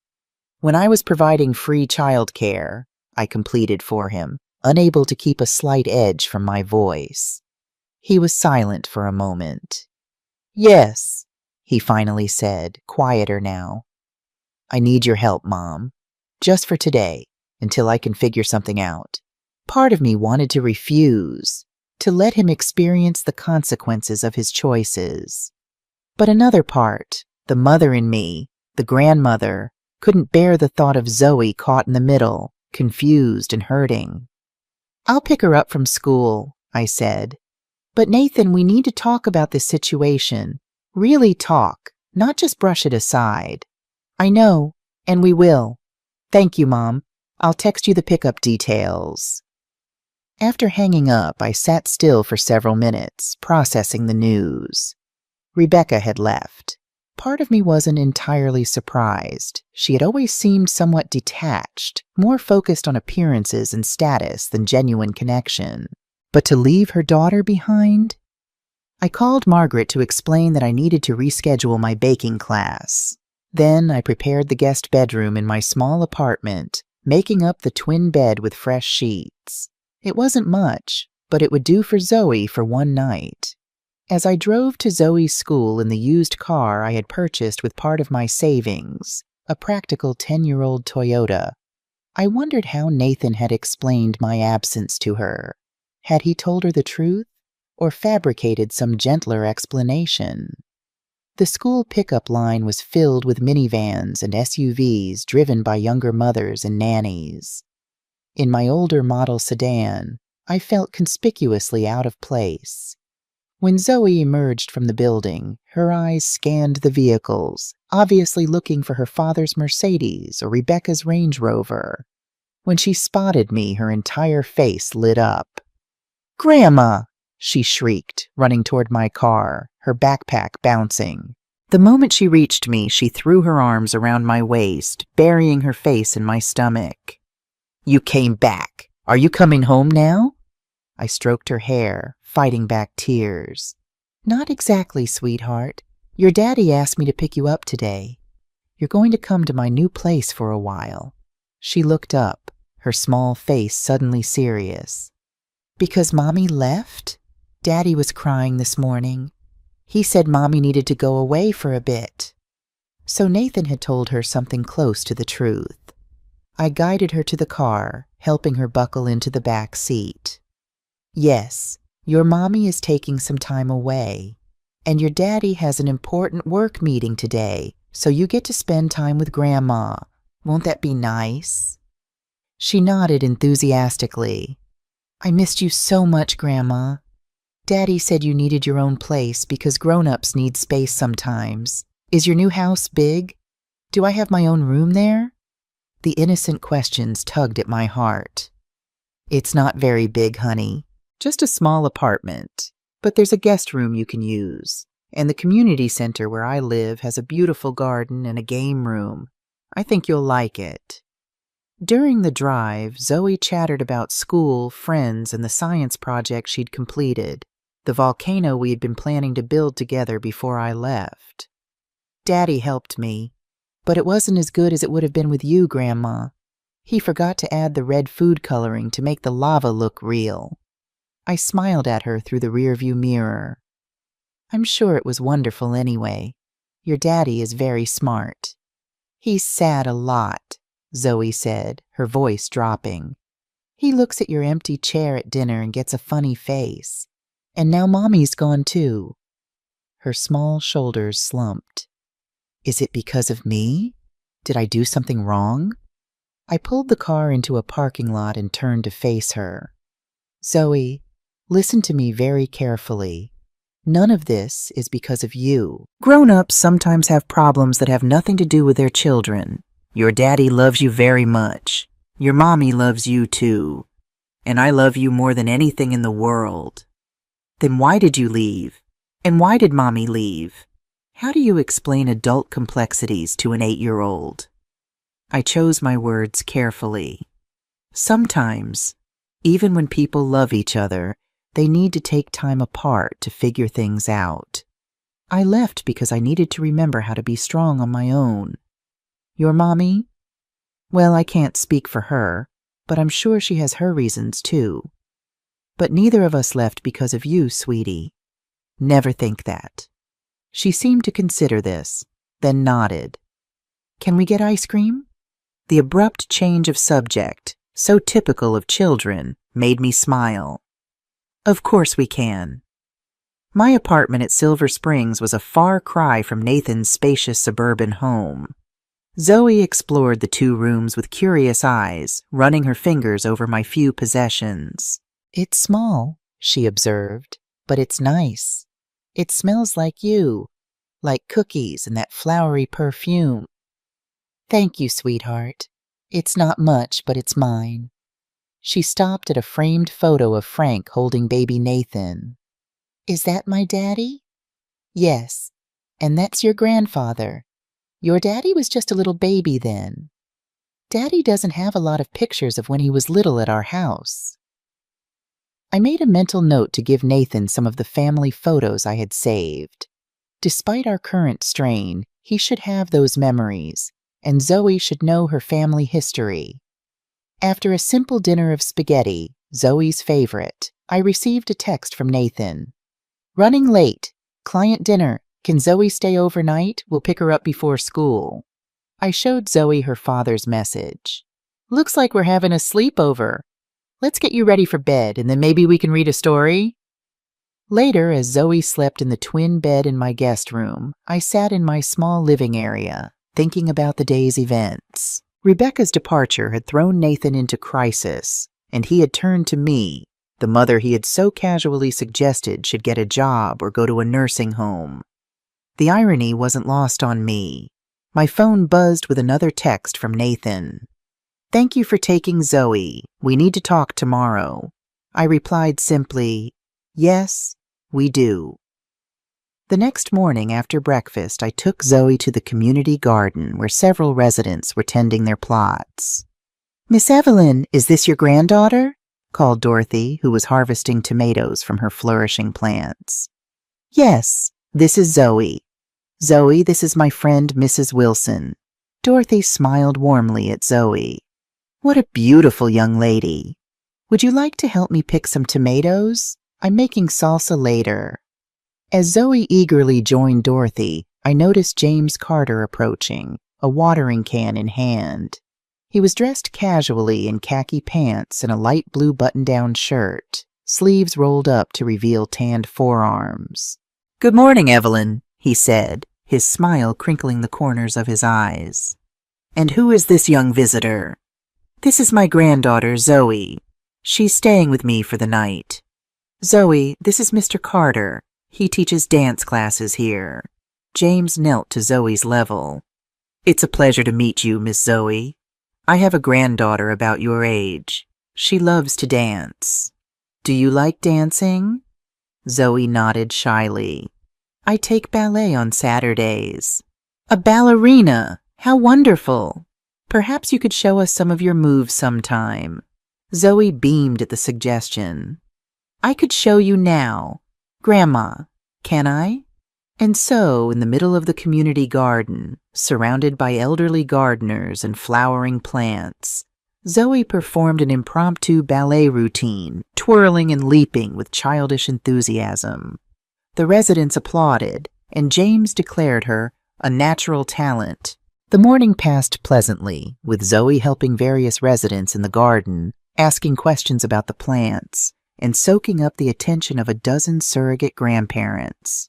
When I was providing free childcare, I completed for him, unable to keep a slight edge from my voice. He was silent for a moment. Yes, he finally said, quieter now. I need your help, Mom. Just for today, until I can figure something out. Part of me wanted to refuse, to let him experience the consequences of his choices. But another part, the mother in me, the grandmother, couldn't bear the thought of Zoe caught in the middle, confused and hurting. I'll pick her up from school, I said. But Nathan, we need to talk about this situation. Really talk, not just brush it aside. I know, and we will. Thank you, Mom. I'll text you the pickup details. After hanging up, I sat still for several minutes, processing the news. Rebecca had left. Part of me wasn't entirely surprised. She had always seemed somewhat detached, more focused on appearances and status than genuine connection. But to leave her daughter behind? I called Margaret to explain that I needed to reschedule my baking class. Then I prepared the guest bedroom in my small apartment, making up the twin bed with fresh sheets. It wasn't much, but it would do for Zoe for one night. As I drove to Zoe's school in the used car I had purchased with part of my savings, a practical 10-year-old Toyota, I wondered how Nathan had explained my absence to her. Had he told her the truth, or fabricated some gentler explanation? The school pickup line was filled with minivans and SUVs driven by younger mothers and nannies. In my older model sedan, I felt conspicuously out of place. When Zoe emerged from the building, her eyes scanned the vehicles, obviously looking for her father's Mercedes or Rebecca's Range Rover. When she spotted me, her entire face lit up. "Grandma!" she shrieked, running toward my car, her backpack bouncing. The moment she reached me, she threw her arms around my waist, burying her face in my stomach. "You came back. Are you coming home now?" I stroked her hair, fighting back tears. "Not exactly, sweetheart. Your daddy asked me to pick you up today. You're going to come to my new place for a while." She looked up, her small face suddenly serious. "Because Mommy left? Daddy was crying this morning. He said Mommy needed to go away for a bit." So Nathan had told her something close to the truth. I guided her to the car, helping her buckle into the back seat. "Yes, your Mommy is taking some time away, and your daddy has an important work meeting today, so you get to spend time with Grandma. Won't that be nice?" She nodded enthusiastically. "I missed you so much, Grandma. Daddy said you needed your own place because grown-ups need space sometimes. Is your new house big? Do I have my own room there?" The innocent questions tugged at my heart. "It's not very big, honey. Just a small apartment. But there's a guest room you can use. And the community center where I live has a beautiful garden and a game room. I think you'll like it." During the drive, Zoe chattered about school, friends, and the science project she'd completed, the volcano we had been planning to build together before I left. "Daddy helped me, but it wasn't as good as it would have been with you, Grandma. He forgot to add the red food coloring to make the lava look real. I smiled at her through the rearview mirror. I'm sure it was wonderful anyway. Your daddy is very smart. He's sad a lot, Zoe said, her voice dropping. He looks at your empty chair at dinner and gets a funny face. And now Mommy's gone too. Her small shoulders slumped. Is it because of me? Did I do something wrong? I pulled the car into a parking lot and turned to face her. Zoe, listen to me very carefully. None of this is because of you. Grown-ups sometimes have problems that have nothing to do with their children. Your daddy loves you very much. Your mommy loves you too. And I love you more than anything in the world. Then why did you leave? And why did Mommy leave? How do you explain adult complexities to an 8-year-old? I chose my words carefully. Sometimes, even when people love each other, they need to take time apart to figure things out. I left because I needed to remember how to be strong on my own. Your mommy? Well, I can't speak for her, but I'm sure she has her reasons too. But neither of us left because of you, sweetie. Never think that. She seemed to consider this, then nodded. Can we get ice cream? The abrupt change of subject, so typical of children, made me smile. Of course we can. My apartment at Silver Springs was a far cry from Nathan's spacious suburban home. Zoe explored the 2 rooms with curious eyes, running her fingers over my few possessions. It's small, she observed, but it's nice. It smells like you, like cookies and that flowery perfume. Thank you, sweetheart. It's not much, but it's mine. She stopped at a framed photo of Frank holding baby Nathan. Is that my daddy? Yes, and that's your grandfather. Your daddy was just a little baby then. Daddy doesn't have a lot of pictures of when he was little at our house. I made a mental note to give Nathan some of the family photos I had saved. Despite our current strain, he should have those memories, and Zoe should know her family history. After a simple dinner of spaghetti, Zoe's favorite, I received a text from Nathan. Running late. Client dinner. Can Zoe stay overnight? We'll pick her up before school. I showed Zoe her father's message. Looks like we're having a sleepover. Let's get you ready for bed, and then maybe we can read a story. Later, as Zoe slept in the twin bed in my guest room, I sat in my small living area, thinking about the day's events. Rebecca's departure had thrown Nathan into crisis, and he had turned to me, the mother he had so casually suggested should get a job or go to a nursing home. The irony wasn't lost on me. My phone buzzed with another text from Nathan. Thank you for taking Zoe. We need to talk tomorrow. I replied simply, yes, we do. The next morning after breakfast, I took Zoe to the community garden where several residents were tending their plots. Miss Evelyn, is this your granddaughter? Called Dorothy, who was harvesting tomatoes from her flourishing plants. Yes, this is Zoe. Zoe, this is my friend Mrs. Wilson. Dorothy smiled warmly at Zoe. What a beautiful young lady. Would you like to help me pick some tomatoes? I'm making salsa later. As Zoe eagerly joined Dorothy, I noticed James Carter approaching, a watering can in hand. He was dressed casually in khaki pants and a light blue button-down shirt, sleeves rolled up to reveal tanned forearms. Good morning, Evelyn, he said, his smile crinkling the corners of his eyes. And who is this young visitor? This is my granddaughter, Zoe. She's staying with me for the night. Zoe, this is Mr. Carter. He teaches dance classes here. James knelt to Zoe's level. It's a pleasure to meet you, Miss Zoe. I have a granddaughter about your age. She loves to dance. Do you like dancing? Zoe nodded shyly. I take ballet on Saturdays. A ballerina! How wonderful! Perhaps you could show us some of your moves sometime. Zoe beamed at the suggestion. I could show you now. Grandma, can I? And so, in the middle of the community garden, surrounded by elderly gardeners and flowering plants, Zoe performed an impromptu ballet routine, twirling and leaping with childish enthusiasm. The residents applauded, and James declared her a natural talent. The morning passed pleasantly, with Zoe helping various residents in the garden, asking questions about the plants, and soaking up the attention of a dozen surrogate grandparents.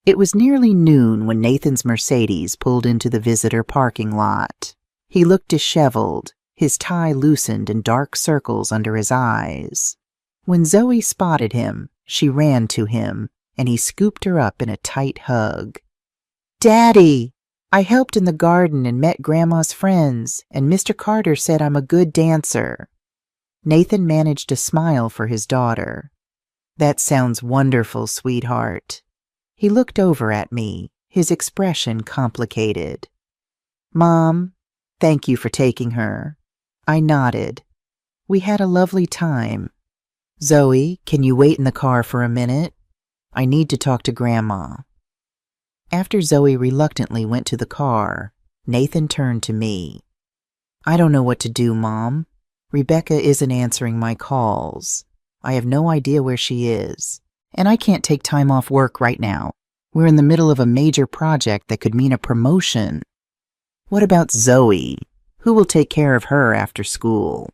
It was nearly noon when Nathan's Mercedes pulled into the visitor parking lot. He looked disheveled, his tie loosened and dark circles under his eyes. When Zoe spotted him, she ran to him, and he scooped her up in a tight hug. "Daddy! I helped in the garden and met Grandma's friends, and Mr. Carter said I'm a good dancer." Nathan managed a smile for his daughter. "That sounds wonderful, sweetheart." He looked over at me, his expression complicated. "Mom, thank you for taking her." I nodded. "We had a lovely time." "Zoe, can you wait in the car for a minute? I need to talk to Grandma." After Zoe reluctantly went to the car, Nathan turned to me. "I don't know what to do, Mom. Rebecca isn't answering my calls. I have no idea where she is. And I can't take time off work right now. We're in the middle of a major project that could mean a promotion. What about Zoe? Who will take care of her after school?"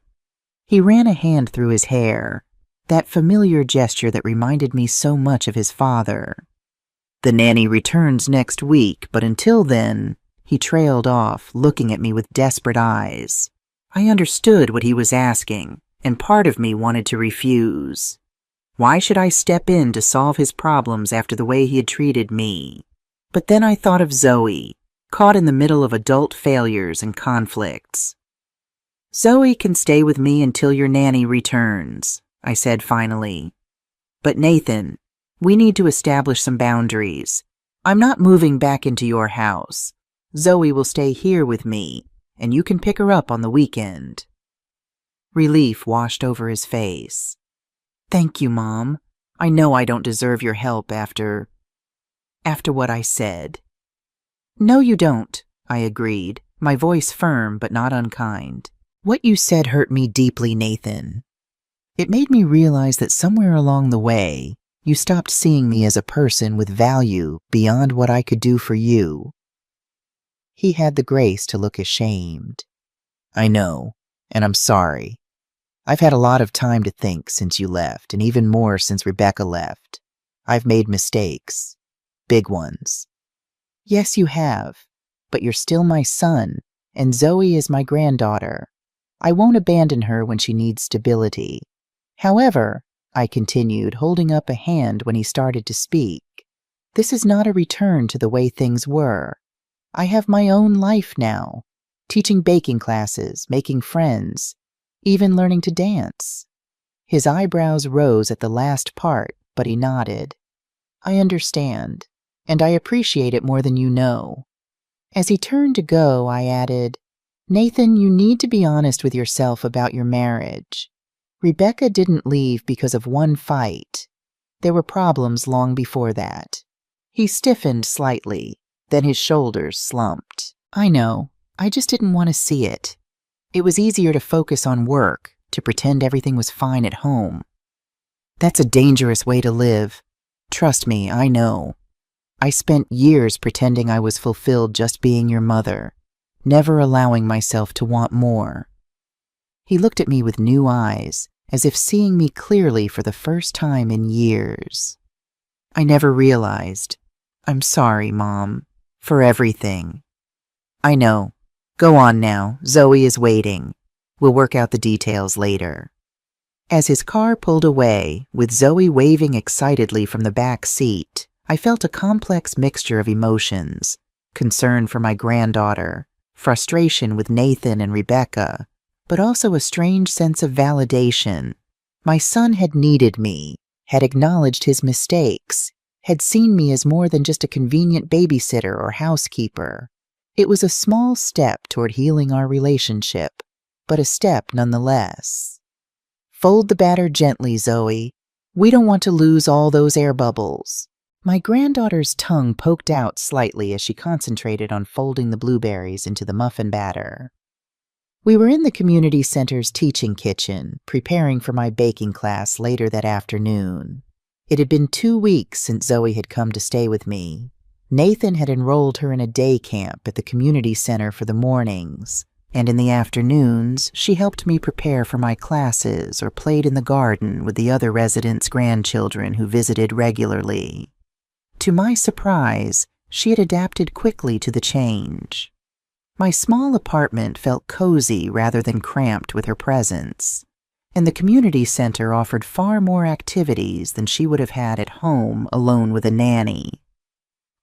He ran a hand through his hair, that familiar gesture that reminded me so much of his father. "The nanny returns next week, but until then," he trailed off, looking at me with desperate eyes. I understood what he was asking, and part of me wanted to refuse. Why should I step in to solve his problems after the way he had treated me? But then I thought of Zoe, caught in the middle of adult failures and conflicts. "Zoe can stay with me until your nanny returns," I said finally. "But Nathan, we need to establish some boundaries. I'm not moving back into your house. Zoe will stay here with me, and you can pick her up on the weekend." Relief washed over his face. "Thank you, Mom. I know I don't deserve your help after what I said." "No, you don't," I agreed, my voice firm but not unkind. "What you said hurt me deeply, Nathan. It made me realize that somewhere along the way, you stopped seeing me as a person with value beyond what I could do for you." He had the grace to look ashamed. "I know, and I'm sorry. I've had a lot of time to think since you left, and even more since Rebecca left. I've made mistakes. Big ones." "Yes, you have, but you're still my son, and Zoe is my granddaughter. I won't abandon her when she needs stability. However," I continued, holding up a hand when he started to speak, "this is not a return to the way things were. I have my own life now, teaching baking classes, making friends, even learning to dance." His eyebrows rose at the last part, but he nodded. "I understand, and I appreciate it more than you know." As he turned to go, I added, "Nathan, you need to be honest with yourself about your marriage. Rebecca didn't leave because of one fight. There were problems long before that." He stiffened slightly, then his shoulders slumped. "I know. I just didn't want to see it. It was easier to focus on work, to pretend everything was fine at home. That's a dangerous way to live. Trust me, I know. I spent years pretending I was fulfilled just being your mother, never allowing myself to want more." He looked at me with new eyes, as if seeing me clearly for the first time in years. "I never realized. I'm sorry, Mom, for everything." "I know. Go on now. Zoe is waiting. We'll work out the details later." As his car pulled away, with Zoe waving excitedly from the back seat, I felt a complex mixture of emotions: concern for my granddaughter, frustration with Nathan and Rebecca, but also a strange sense of validation. My son had needed me, had acknowledged his mistakes, had seen me as more than just a convenient babysitter or housekeeper. It was a small step toward healing our relationship, but a step nonetheless. "Fold the batter gently, Zoe. We don't want to lose all those air bubbles." My granddaughter's tongue poked out slightly as she concentrated on folding the blueberries into the muffin batter. We were in the community center's teaching kitchen, preparing for my baking class later that afternoon. It had been 2 weeks since Zoe had come to stay with me. Nathan had enrolled her in a day camp at the community center for the mornings, and in the afternoons, she helped me prepare for my classes or played in the garden with the other residents' grandchildren who visited regularly. To my surprise, she had adapted quickly to the change. My small apartment felt cozy rather than cramped with her presence, and the community center offered far more activities than she would have had at home alone with a nanny.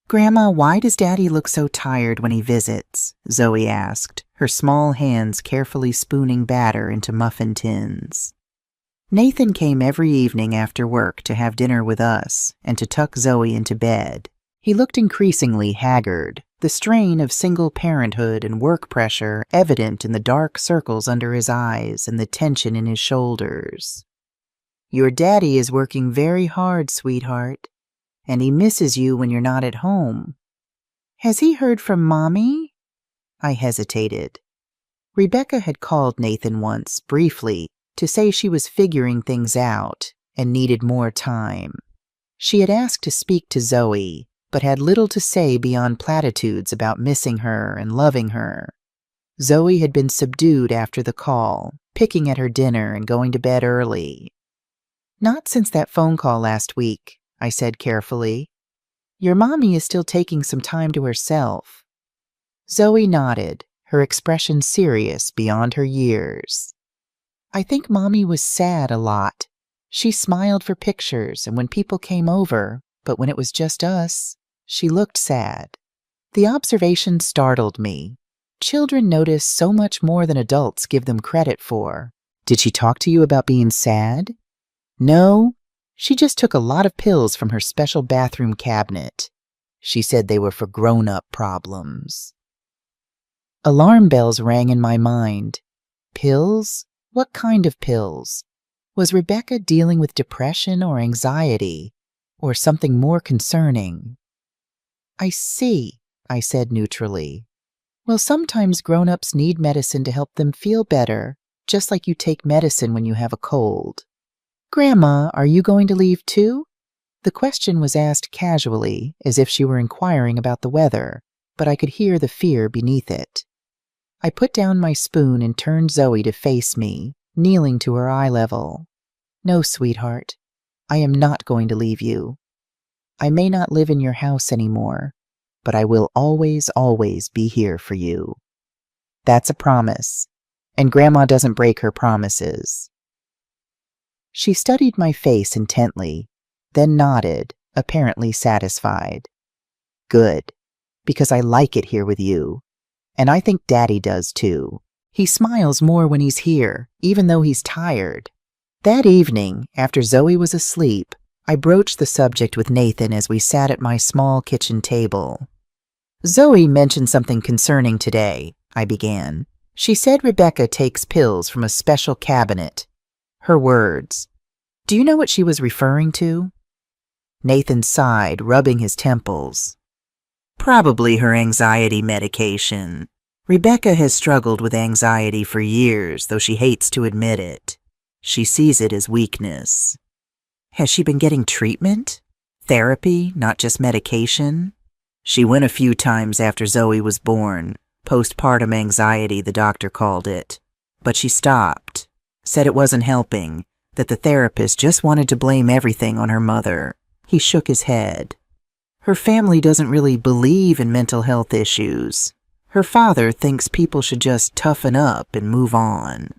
"Grandma, why does Daddy look so tired when he visits?" Zoe asked, her small hands carefully spooning batter into muffin tins. Nathan came every evening after work to have dinner with us and to tuck Zoe into bed. He looked increasingly haggard, the strain of single parenthood and work pressure evident in the dark circles under his eyes and the tension in his shoulders. "Your daddy is working very hard, sweetheart, and he misses you when you're not at home. Has he heard from Mommy?" I hesitated. Rebecca had called Nathan once, briefly, to say she was figuring things out and needed more time. She had asked to speak to Zoe, but had little to say beyond platitudes about missing her and loving her. Zoe had been subdued after the call, picking at her dinner and going to bed early. "Not since that phone call last week," I said carefully. "Your mommy is still taking some time to herself." Zoe nodded, her expression serious beyond her years. "I think Mommy was sad a lot. She smiled for pictures and when people came over, but when it was just us, she looked sad." The observation startled me. Children notice so much more than adults give them credit for. "Did she talk to you about being sad?" "No, she just took a lot of pills from her special bathroom cabinet. She said they were for grown-up problems." Alarm bells rang in my mind. Pills? What kind of pills? Was Rebecca dealing with depression or anxiety, or something more concerning? "I see," I said neutrally. "Well, sometimes grown-ups need medicine to help them feel better, just like you take medicine when you have a cold." "Grandma, are you going to leave too?" The question was asked casually, as if she were inquiring about the weather, but I could hear the fear beneath it. I put down my spoon and turned Zoe to face me, kneeling to her eye level. "No, sweetheart, I am not going to leave you. I may not live in your house anymore, but I will always, always be here for you. That's a promise, and Grandma doesn't break her promises." She studied my face intently, then nodded, apparently satisfied. "Good, because I like it here with you, and I think Daddy does too. He smiles more when he's here, even though he's tired." That evening, after Zoe was asleep, I broached the subject with Nathan as we sat at my small kitchen table. "Zoe mentioned something concerning today," I began. "She said Rebecca takes pills from a special cabinet." Her words. "Do you know what she was referring to?" Nathan sighed, rubbing his temples. "Probably her anxiety medication. Rebecca has struggled with anxiety for years, though she hates to admit it. She sees it as weakness." "Has she been getting treatment? Therapy, not just medication?" "She went a few times after Zoe was born. Postpartum anxiety, the doctor called it. But she stopped. Said it wasn't helping, that the therapist just wanted to blame everything on her mother." He shook his head. "Her family doesn't really believe in mental health issues. Her father thinks people should just toughen up and move on."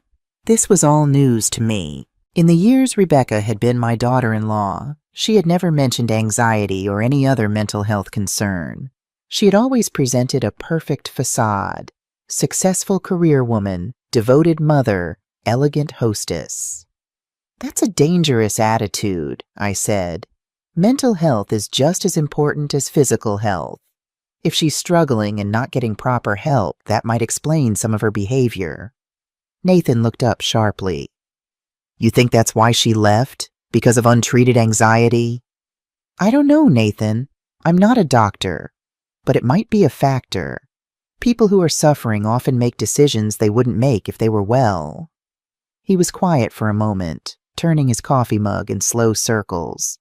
This was all news to me. In the years Rebecca had been my daughter-in-law, she had never mentioned anxiety or any other mental health concern. She had always presented a perfect facade: successful career woman, devoted mother, elegant hostess. "That's a dangerous attitude," I said. "Mental health is just as important as physical health. If she's struggling and not getting proper help, that might explain some of her behavior." Nathan looked up sharply. "You think that's why she left? Because of untreated anxiety?" "I don't know, Nathan. I'm not a doctor, but it might be a factor. People who are suffering often make decisions they wouldn't make if they were well. He was quiet for a moment, turning his coffee mug in slow circles.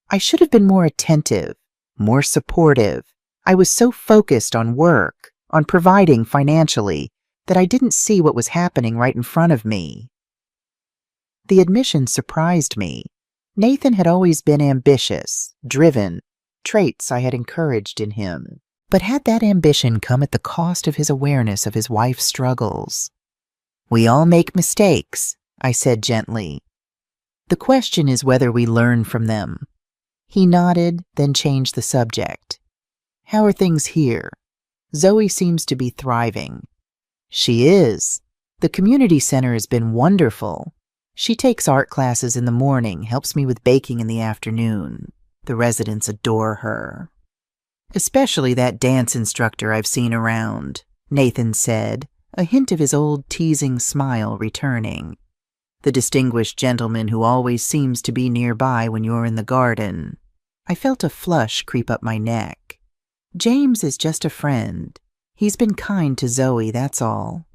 I should have been more attentive, more supportive. I was so focused on work, on providing financially, that I didn't see what was happening right in front of me. The admission surprised me. Nathan had always been ambitious, driven, traits I had encouraged in him. But had that ambition come at the cost of his awareness of his wife's struggles? "We all make mistakes," I said gently. "The question is whether we learn from them." He nodded, then changed the subject. "How are things here? Zoe seems to be thriving." "She is. The community center has been wonderful. She takes art classes in the morning, helps me with baking in the afternoon. The residents adore her." "Especially that dance instructor I've seen around," Nathan said, a hint of his old teasing smile returning. "The distinguished gentleman who always seems to be nearby when you're in the garden." I felt a flush creep up my neck. "James is just a friend. He's been kind to Zoe, that's all."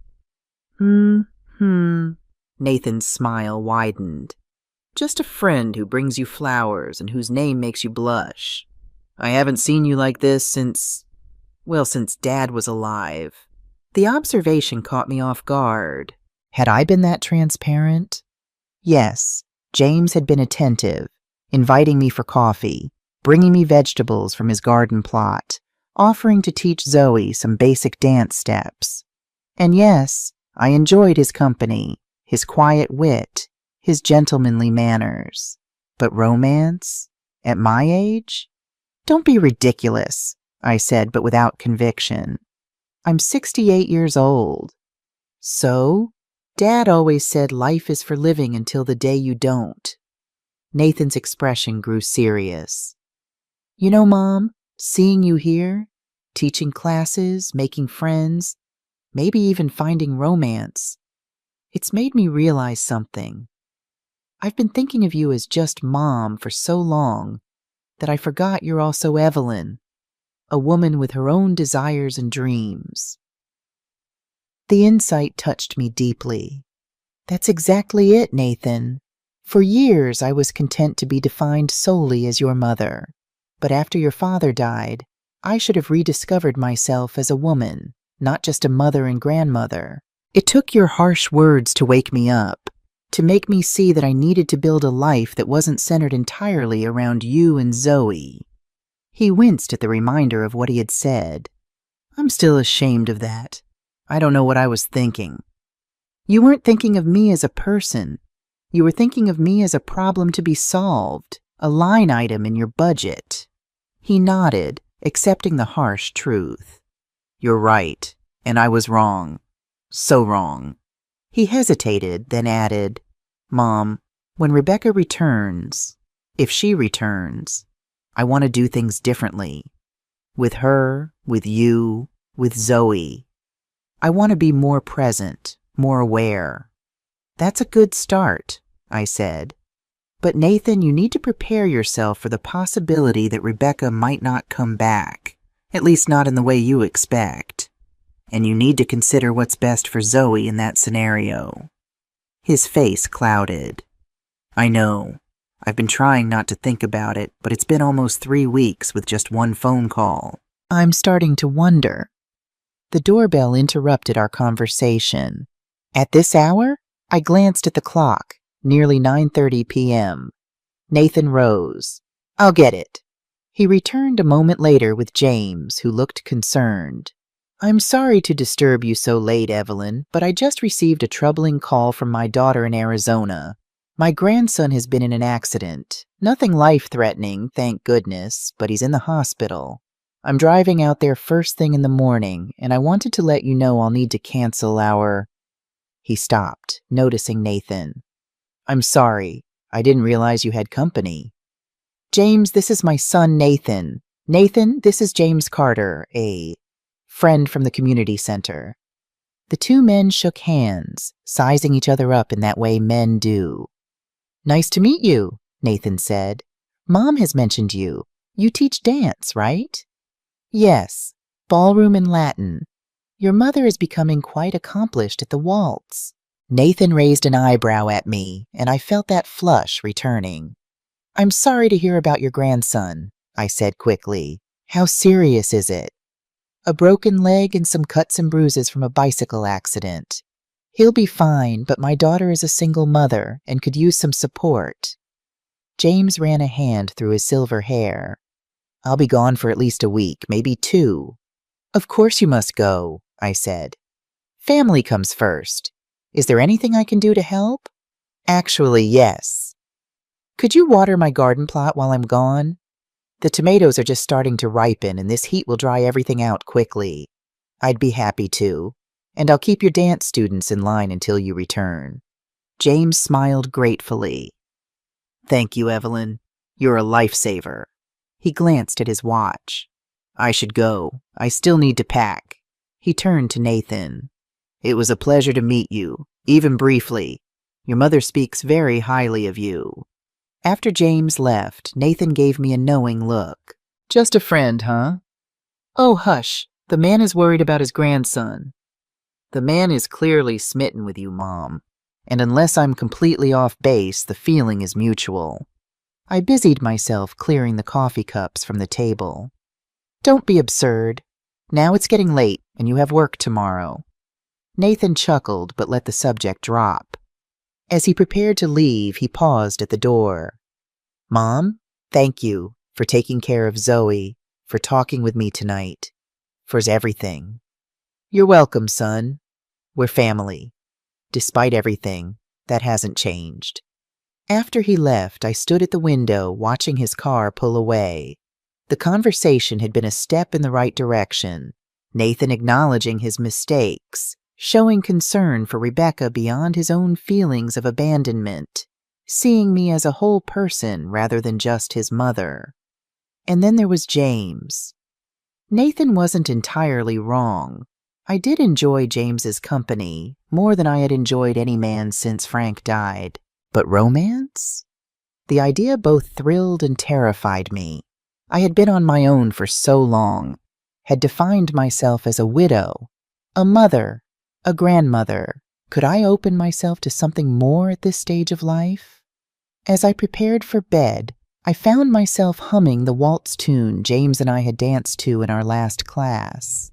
Nathan's smile widened. "Just a friend who brings you flowers and whose name makes you blush. I haven't seen you like this since Dad was alive." The observation caught me off guard. Had I been that transparent? Yes, James had been attentive, inviting me for coffee, bringing me vegetables from his garden plot, offering to teach Zoe some basic dance steps. And yes, I enjoyed his company, his quiet wit, his gentlemanly manners. But romance? At my age? "Don't be ridiculous," I said, but without conviction. "I'm 68 years old." "So? Dad always said life is for living until the day you don't." Nathan's expression grew serious. "You know, Mom, seeing you here, teaching classes, making friends, maybe even finding romance, it's made me realize something. I've been thinking of you as just Mom for so long that I forgot you're also Evelyn, a woman with her own desires and dreams." The insight touched me deeply. "That's exactly it, Nathan. For years I was content to be defined solely as your mother. But after your father died, I should have rediscovered myself as a woman, not just a mother and grandmother. It took your harsh words to wake me up, to make me see that I needed to build a life that wasn't centered entirely around you and Zoe." He winced at the reminder of what he had said. "I'm still ashamed of that. I don't know what I was thinking." "You weren't thinking of me as a person. You were thinking of me as a problem to be solved, a line item in your budget." He nodded, accepting the harsh truth. "You're right, and I was wrong. So wrong." He hesitated, then added, "Mom, when Rebecca returns, if she returns, I want to do things differently. With her, with you, with Zoe. I want to be more present, more aware." "That's a good start," I said. "But Nathan, you need to prepare yourself for the possibility that Rebecca might not come back, at least not in the way you expect. And you need to consider what's best for Zoe in that scenario." His face clouded. "I know. I've been trying not to think about it, but it's been almost 3 weeks with just one phone call." I'm starting to wonder. The doorbell interrupted our conversation. At this hour? I glanced at the clock, nearly 9:30 p.m. Nathan rose. "I'll get it." He returned a moment later with James, who looked concerned. "I'm sorry to disturb you so late, Evelyn, but I just received a troubling call from my daughter in Arizona. My grandson has been in an accident. Nothing life-threatening, thank goodness, but he's in the hospital. I'm driving out there first thing in the morning, and I wanted to let you know I'll need to cancel our—" He stopped, noticing Nathan. "I'm sorry. I didn't realize you had company." "James, this is my son, Nathan. Nathan, this is James Carter, a friend from the community center." The two men shook hands, sizing each other up in that way men do. "Nice to meet you," Nathan said. "Mom has mentioned you. You teach dance, right?" "Yes, ballroom and Latin. Your mother is becoming quite accomplished at the waltz." Nathan raised an eyebrow at me, and I felt that flush returning. "I'm sorry to hear about your grandson," I said quickly. "How serious is it?" "A broken leg and some cuts and bruises from a bicycle accident. He'll be fine, but my daughter is a single mother and could use some support." James ran a hand through his silver hair. "I'll be gone for at least a week, maybe 2. "Of course you must go," I said. "Family comes first. Is there anything I can do to help?" "Actually, yes. Could you water my garden plot while I'm gone? The tomatoes are just starting to ripen, and this heat will dry everything out quickly." "I'd be happy to, and I'll keep your dance students in line until you return." James smiled gratefully. "Thank you, Evelyn. You're a lifesaver." He glanced at his watch. "I should go. I still need to pack." He turned to Nathan. "It was a pleasure to meet you, even briefly. Your mother speaks very highly of you." After James left, Nathan gave me a knowing look. "Just a friend, huh?" "Oh, hush. The man is worried about his grandson." "The man is clearly smitten with you, Mom. And unless I'm completely off base, the feeling is mutual." I busied myself clearing the coffee cups from the table. "Don't be absurd. Now it's getting late, and you have work tomorrow." Nathan chuckled, but let the subject drop. As he prepared to leave, he paused at the door. "Mom, thank you for taking care of Zoe, for talking with me tonight, for everything." "You're welcome, son. We're family. Despite everything, that hasn't changed." After he left, I stood at the window watching his car pull away. The conversation had been a step in the right direction, Nathan acknowledging his mistakes, showing concern for Rebecca beyond his own feelings of abandonment, seeing me as a whole person rather than just his mother. And then there was James. Nathan wasn't entirely wrong. I did enjoy James's company, more than I had enjoyed any man since Frank died. But romance? The idea both thrilled and terrified me. I had been on my own for so long, had defined myself as a widow, a mother, a grandmother. Could I open myself to something more at this stage of life? As I prepared for bed, I found myself humming the waltz tune James and I had danced to in our last class.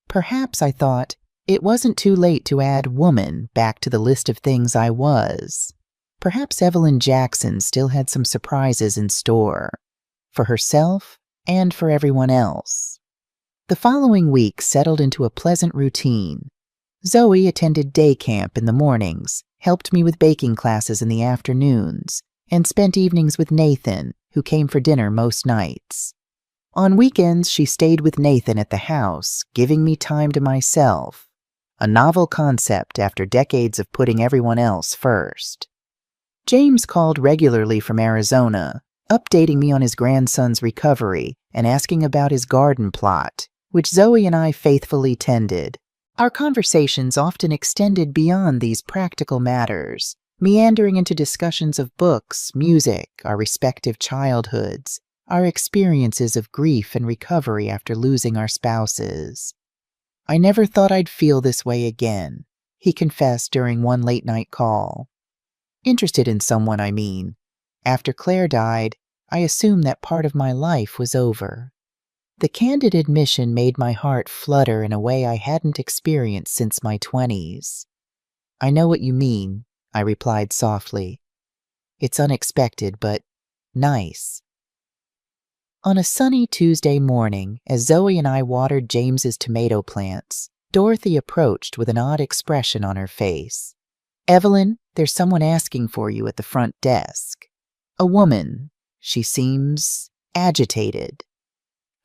Perhaps, I thought, it wasn't too late to add woman back to the list of things I was. Perhaps Evelyn Jackson still had some surprises in store, for herself and for everyone else. The following week settled into a pleasant routine. Zoe attended day camp in the mornings, helped me with baking classes in the afternoons, and spent evenings with Nathan, who came for dinner most nights. On weekends, she stayed with Nathan at the house, giving me time to myself, a novel concept after decades of putting everyone else first. James called regularly from Arizona, updating me on his grandson's recovery and asking about his garden plot, which Zoe and I faithfully tended. Our conversations often extended beyond these practical matters, meandering into discussions of books, music, our respective childhoods, our experiences of grief and recovery after losing our spouses. "I never thought I'd feel this way again," he confessed during one late-night call. Interested in someone, I mean. After Claire died, I assumed that part of my life was over. The candid admission made my heart flutter in a way I hadn't experienced since my 20s. "I know what you mean," I replied softly. "It's unexpected, but nice." On a sunny Tuesday morning, as Zoe and I watered James's tomato plants, Dorothy approached with an odd expression on her face. "Evelyn, there's someone asking for you at the front desk." A woman. She seems agitated.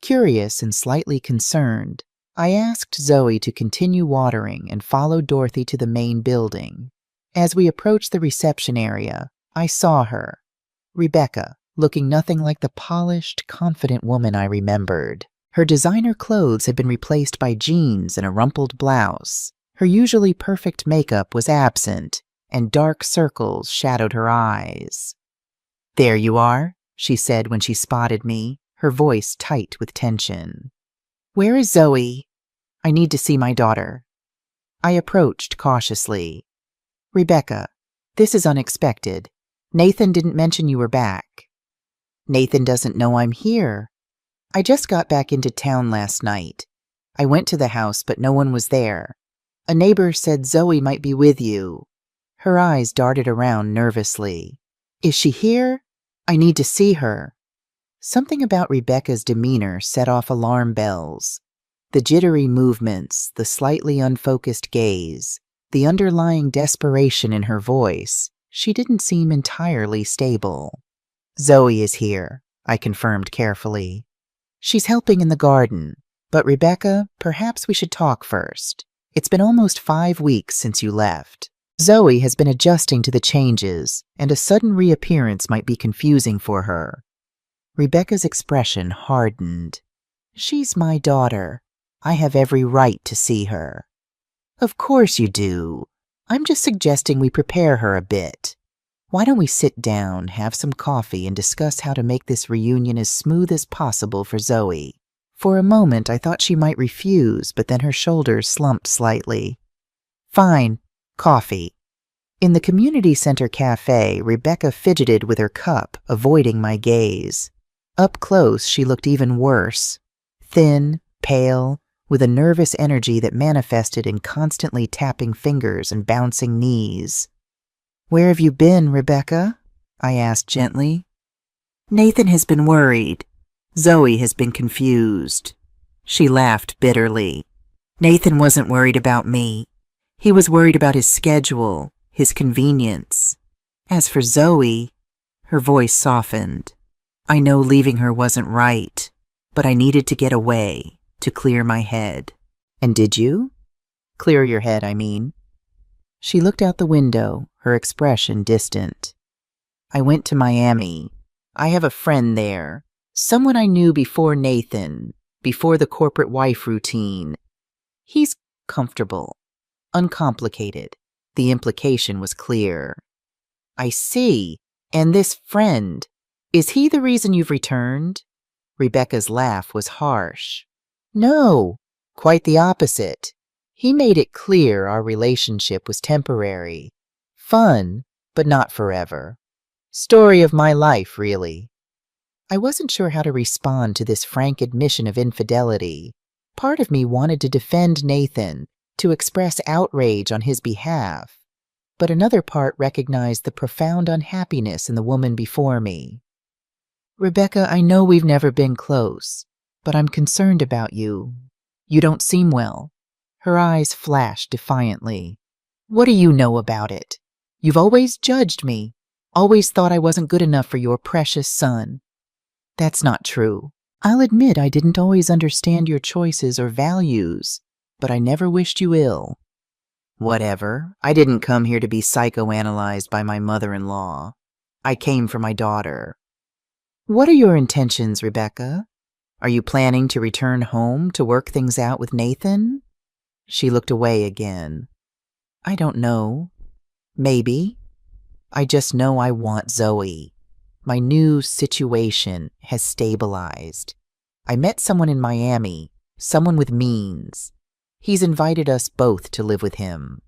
Curious and slightly concerned, I asked Zoe to continue watering and followed Dorothy to the main building. As we approached the reception area, I saw her, Rebecca, looking nothing like the polished, confident woman I remembered. Her designer clothes had been replaced by jeans and a rumpled blouse. Her usually perfect makeup was absent, and dark circles shadowed her eyes. "There you are," she said when she spotted me, her voice tight with tension. "Where is Zoe?" "I need to see my daughter." I approached cautiously. Rebecca, this is unexpected. Nathan didn't mention you were back. Nathan doesn't know I'm here. I just got back into town last night. I went to the house, but no one was there. A neighbor said Zoe might be with you. Her eyes darted around nervously. Is she here? I need to see her. Something about Rebecca's demeanor set off alarm bells. The jittery movements, the slightly unfocused gaze, the underlying desperation in her voice. She didn't seem entirely stable. Zoe is here, I confirmed carefully. She's helping in the garden. But Rebecca, perhaps we should talk first. It's been almost 5 weeks since you left. Zoe has been adjusting to the changes, and a sudden reappearance might be confusing for her. Rebecca's expression hardened. She's my daughter. I have every right to see her. Of course you do. I'm just suggesting we prepare her a bit. Why don't we sit down, have some coffee, and discuss how to make this reunion as smooth as possible for Zoe? For a moment, I thought she might refuse, but then her shoulders slumped slightly. Fine, coffee. In the community center cafe, Rebecca fidgeted with her cup, avoiding my gaze. Up close, she looked even worse. Thin, pale, with a nervous energy that manifested in constantly tapping fingers and bouncing knees. Where have you been, Rebecca? I asked gently. Nathan has been worried. Zoe has been confused. She laughed bitterly. Nathan wasn't worried about me. He was worried about his schedule, his convenience. As for Zoe, her voice softened. I know leaving her wasn't right, but I needed to get away, to clear my head. And did you? Clear your head, I mean. She looked out the window, her expression distant. I went to Miami. I have a friend there. Someone I knew before Nathan, before the corporate wife routine. He's comfortable, uncomplicated. The implication was clear. I see. And this friend, is he the reason you've returned? Rebecca's laugh was harsh. No, quite the opposite. He made it clear our relationship was temporary. Fun, but not forever. Story of my life, really. I wasn't sure how to respond to this frank admission of infidelity. Part of me wanted to defend Nathan, to express outrage on his behalf, but another part recognized the profound unhappiness in the woman before me. Rebecca, I know we've never been close, but I'm concerned about you. You don't seem well. Her eyes flashed defiantly. What do you know about it? You've always judged me, always thought I wasn't good enough for your precious son. That's not true. I'll admit I didn't always understand your choices or values, but I never wished you ill. Whatever. I didn't come here to be psychoanalyzed by my mother-in-law. I came for my daughter. What are your intentions, Rebecca? Are you planning to return home to work things out with Nathan? She looked away again. I don't know. Maybe. I just know I want Zoe. My new situation has stabilized. I met someone in Miami, someone with means. He's invited us both to live with him.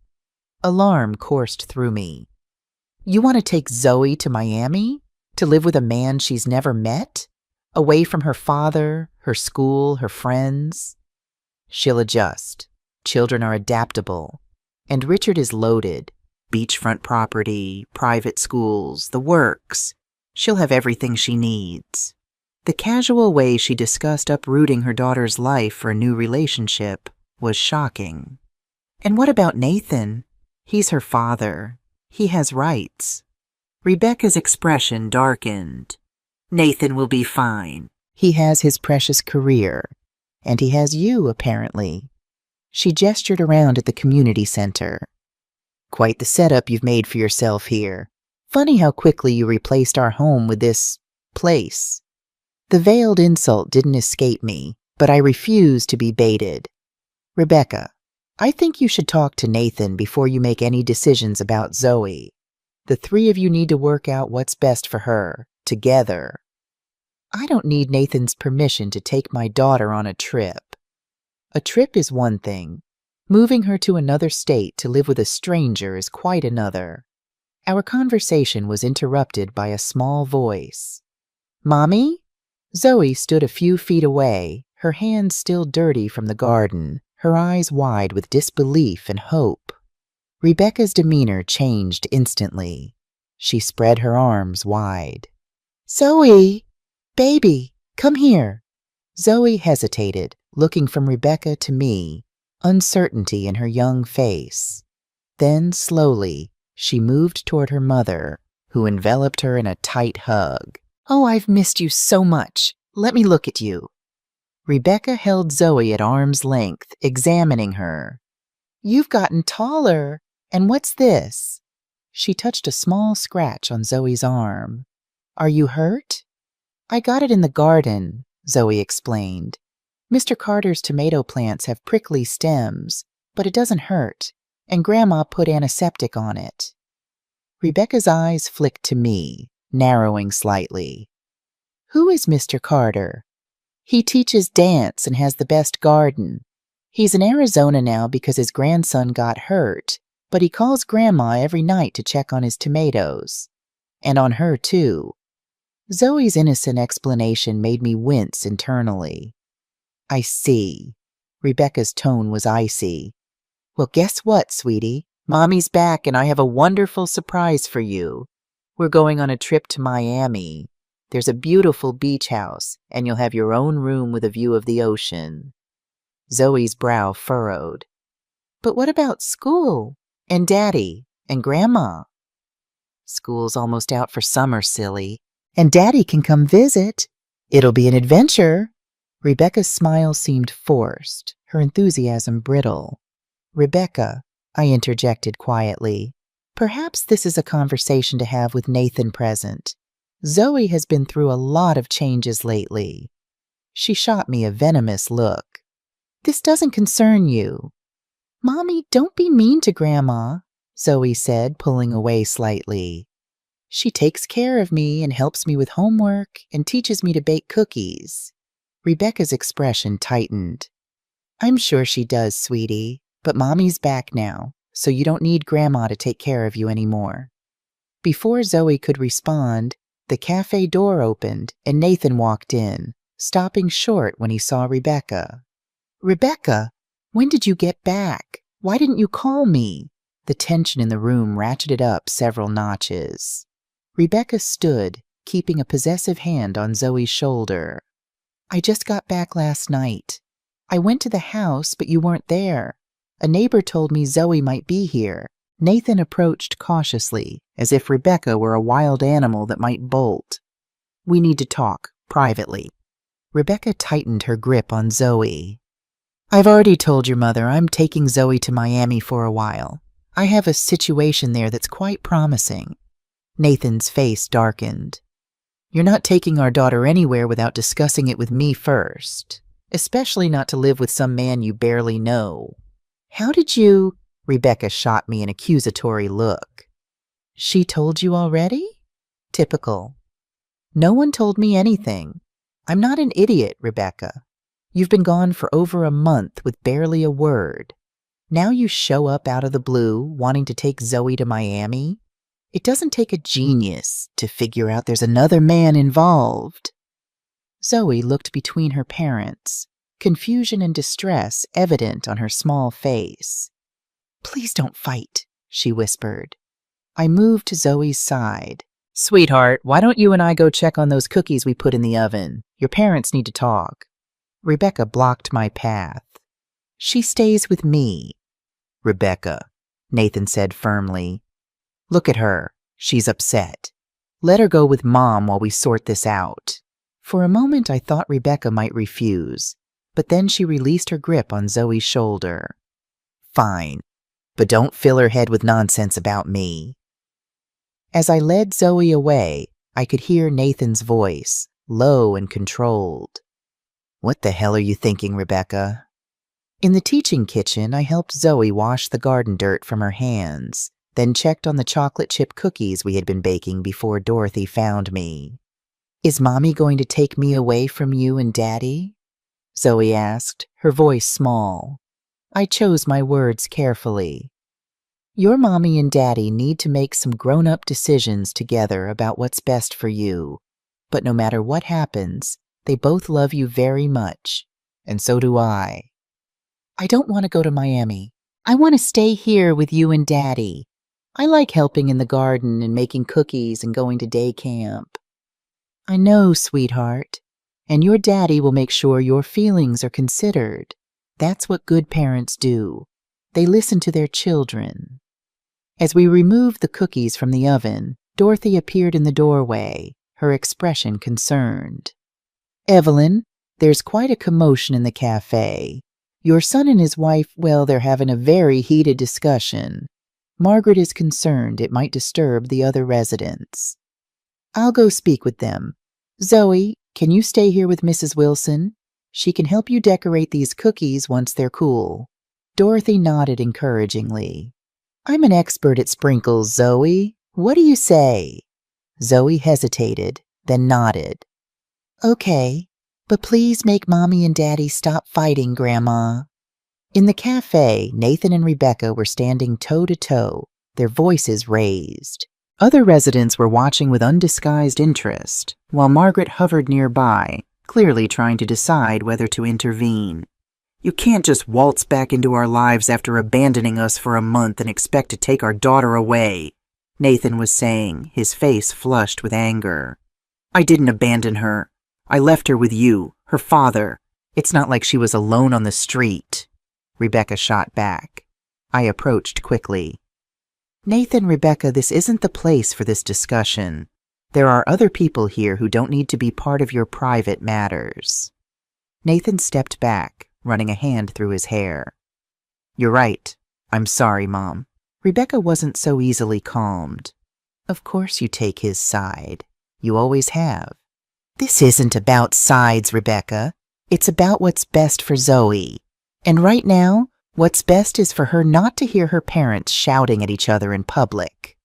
Alarm coursed through me. You want to take Zoe to Miami? To live with a man she's never met? Away from her father, her school, her friends? She'll adjust. Children are adaptable. And Richard is loaded. Beachfront property, private schools, the works. She'll have everything she needs. The casual way she discussed uprooting her daughter's life for a new relationship was shocking. And what about Nathan? He's her father. He has rights. Rebecca's expression darkened. Nathan will be fine. He has his precious career. And he has you, apparently. She gestured around at the community center. Quite the setup you've made for yourself here. Funny how quickly you replaced our home with this place. The veiled insult didn't escape me, but I refused to be baited. Rebecca, I think you should talk to Nathan before you make any decisions about Zoe. The three of you need to work out what's best for her, together. I don't need Nathan's permission to take my daughter on a trip. A trip is one thing. Moving her to another state to live with a stranger is quite another. Our conversation was interrupted by a small voice. "Mommy?" Zoe stood a few feet away, her hands still dirty from the garden, her eyes wide with disbelief and hope. Rebecca's demeanor changed instantly. She spread her arms wide. "Zoe! Baby, come here!" Zoe hesitated, looking from Rebecca to me, uncertainty in her young face. Then, slowly, she moved toward her mother, who enveloped her in a tight hug. "Oh, I've missed you so much. Let me look at you." Rebecca held Zoe at arm's length, examining her. "You've gotten taller. And what's this?" She touched a small scratch on Zoe's arm. "Are you hurt?" "I got it in the garden," Zoe explained. "Mr. Carter's tomato plants have prickly stems, but it doesn't hurt, and Grandma put antiseptic on it." Rebecca's eyes flicked to me, narrowing slightly. "Who is Mr. Carter?" "He teaches dance and has the best garden. He's in Arizona now because his grandson got hurt, but he calls Grandma every night to check on his tomatoes. And on her, too." Zoe's innocent explanation made me wince internally. "I see." Rebecca's tone was icy. "Well, guess what, sweetie? Mommy's back and I have a wonderful surprise for you. We're going on a trip to Miami. There's a beautiful beach house, and you'll have your own room with a view of the ocean." Zoe's brow furrowed. "But what about school? And Daddy? And Grandma?" "School's almost out for summer, silly. And Daddy can come visit. It'll be an adventure." Rebecca's smile seemed forced, her enthusiasm brittle. "Rebecca," I interjected quietly, "perhaps this is a conversation to have with Nathan present. Zoe has been through a lot of changes lately." She shot me a venomous look. "This doesn't concern you." "Mommy, don't be mean to Grandma," Zoe said, pulling away slightly. "She takes care of me and helps me with homework and teaches me to bake cookies." Rebecca's expression tightened. "I'm sure she does, sweetie, but Mommy's back now, so you don't need Grandma to take care of you anymore." Before Zoe could respond, the cafe door opened and Nathan walked in, stopping short when he saw Rebecca. "Rebecca, when did you get back? Why didn't you call me?" The tension in the room ratcheted up several notches. Rebecca stood, keeping a possessive hand on Zoe's shoulder. "I just got back last night. I went to the house, but you weren't there. A neighbor told me Zoe might be here." Nathan approached cautiously, as if Rebecca were a wild animal that might bolt. "We need to talk, privately." Rebecca tightened her grip on Zoe. "I've already told your mother I'm taking Zoe to Miami for a while. I have a situation there that's quite promising." Nathan's face darkened. "You're not taking our daughter anywhere without discussing it with me first, especially not to live with some man you barely know." "How did you—" Rebecca shot me an accusatory look. "She told you already?" Typical. "No one told me anything. I'm not an idiot, Rebecca. You've been gone for over a month with barely a word. Now you show up out of the blue, wanting to take Zoe to Miami? It doesn't take a genius to figure out there's another man involved." Zoe looked between her parents, confusion and distress evident on her small face. "Please don't fight," she whispered. I moved to Zoe's side. "Sweetheart, why don't you and I go check on those cookies we put in the oven? Your parents need to talk." Rebecca blocked my path. "She stays with me." "Rebecca," Nathan said firmly. "Look at her. She's upset. Let her go with Mom while we sort this out." For a moment I thought Rebecca might refuse, but then she released her grip on Zoe's shoulder. "Fine, but don't fill her head with nonsense about me." As I led Zoe away, I could hear Nathan's voice, low and controlled. "What the hell are you thinking, Rebecca?" In the teaching kitchen, I helped Zoe wash the garden dirt from her hands, then checked on the chocolate chip cookies we had been baking before Dorothy found me. "Is Mommy going to take me away from you and Daddy?" Zoe asked, her voice small. I chose my words carefully. Your mommy and daddy need to make some grown-up decisions together about what's best for you. But no matter what happens, they both love you very much, and so do I. I don't want to go to Miami. I want to stay here with you and Daddy. I like helping in the garden and making cookies and going to day camp. I know, sweetheart, and your daddy will make sure your feelings are considered. That's what good parents do. They listen to their children. As we removed the cookies from the oven, Dorothy appeared in the doorway, her expression concerned. Evelyn, there's quite a commotion in the cafe. Your son and his wife, well, they're having a very heated discussion. Margaret is concerned it might disturb the other residents. I'll go speak with them. Zoe, can you stay here with Mrs. Wilson? She can help you decorate these cookies once they're cool. Dorothy nodded encouragingly. I'm an expert at sprinkles, Zoe. What do you say? Zoe hesitated, then nodded. Okay, but please make Mommy and Daddy stop fighting, Grandma. In the cafe, Nathan and Rebecca were standing toe-to-toe, their voices raised. Other residents were watching with undisguised interest, while Margaret hovered nearby, clearly trying to decide whether to intervene. You can't just waltz back into our lives after abandoning us for a month and expect to take our daughter away, Nathan was saying, his face flushed with anger. I didn't abandon her. I left her with you, her father. It's not like she was alone on the street. Rebecca shot back. I approached quickly. Nathan, Rebecca, this isn't the place for this discussion. There are other people here who don't need to be part of your private matters. Nathan stepped back, running a hand through his hair. You're right. I'm sorry, Mom. Rebecca wasn't so easily calmed. Of course you take his side. You always have. This isn't about sides, Rebecca. It's about what's best for Zoe. And right now, what's best is for her not to hear her parents shouting at each other in public.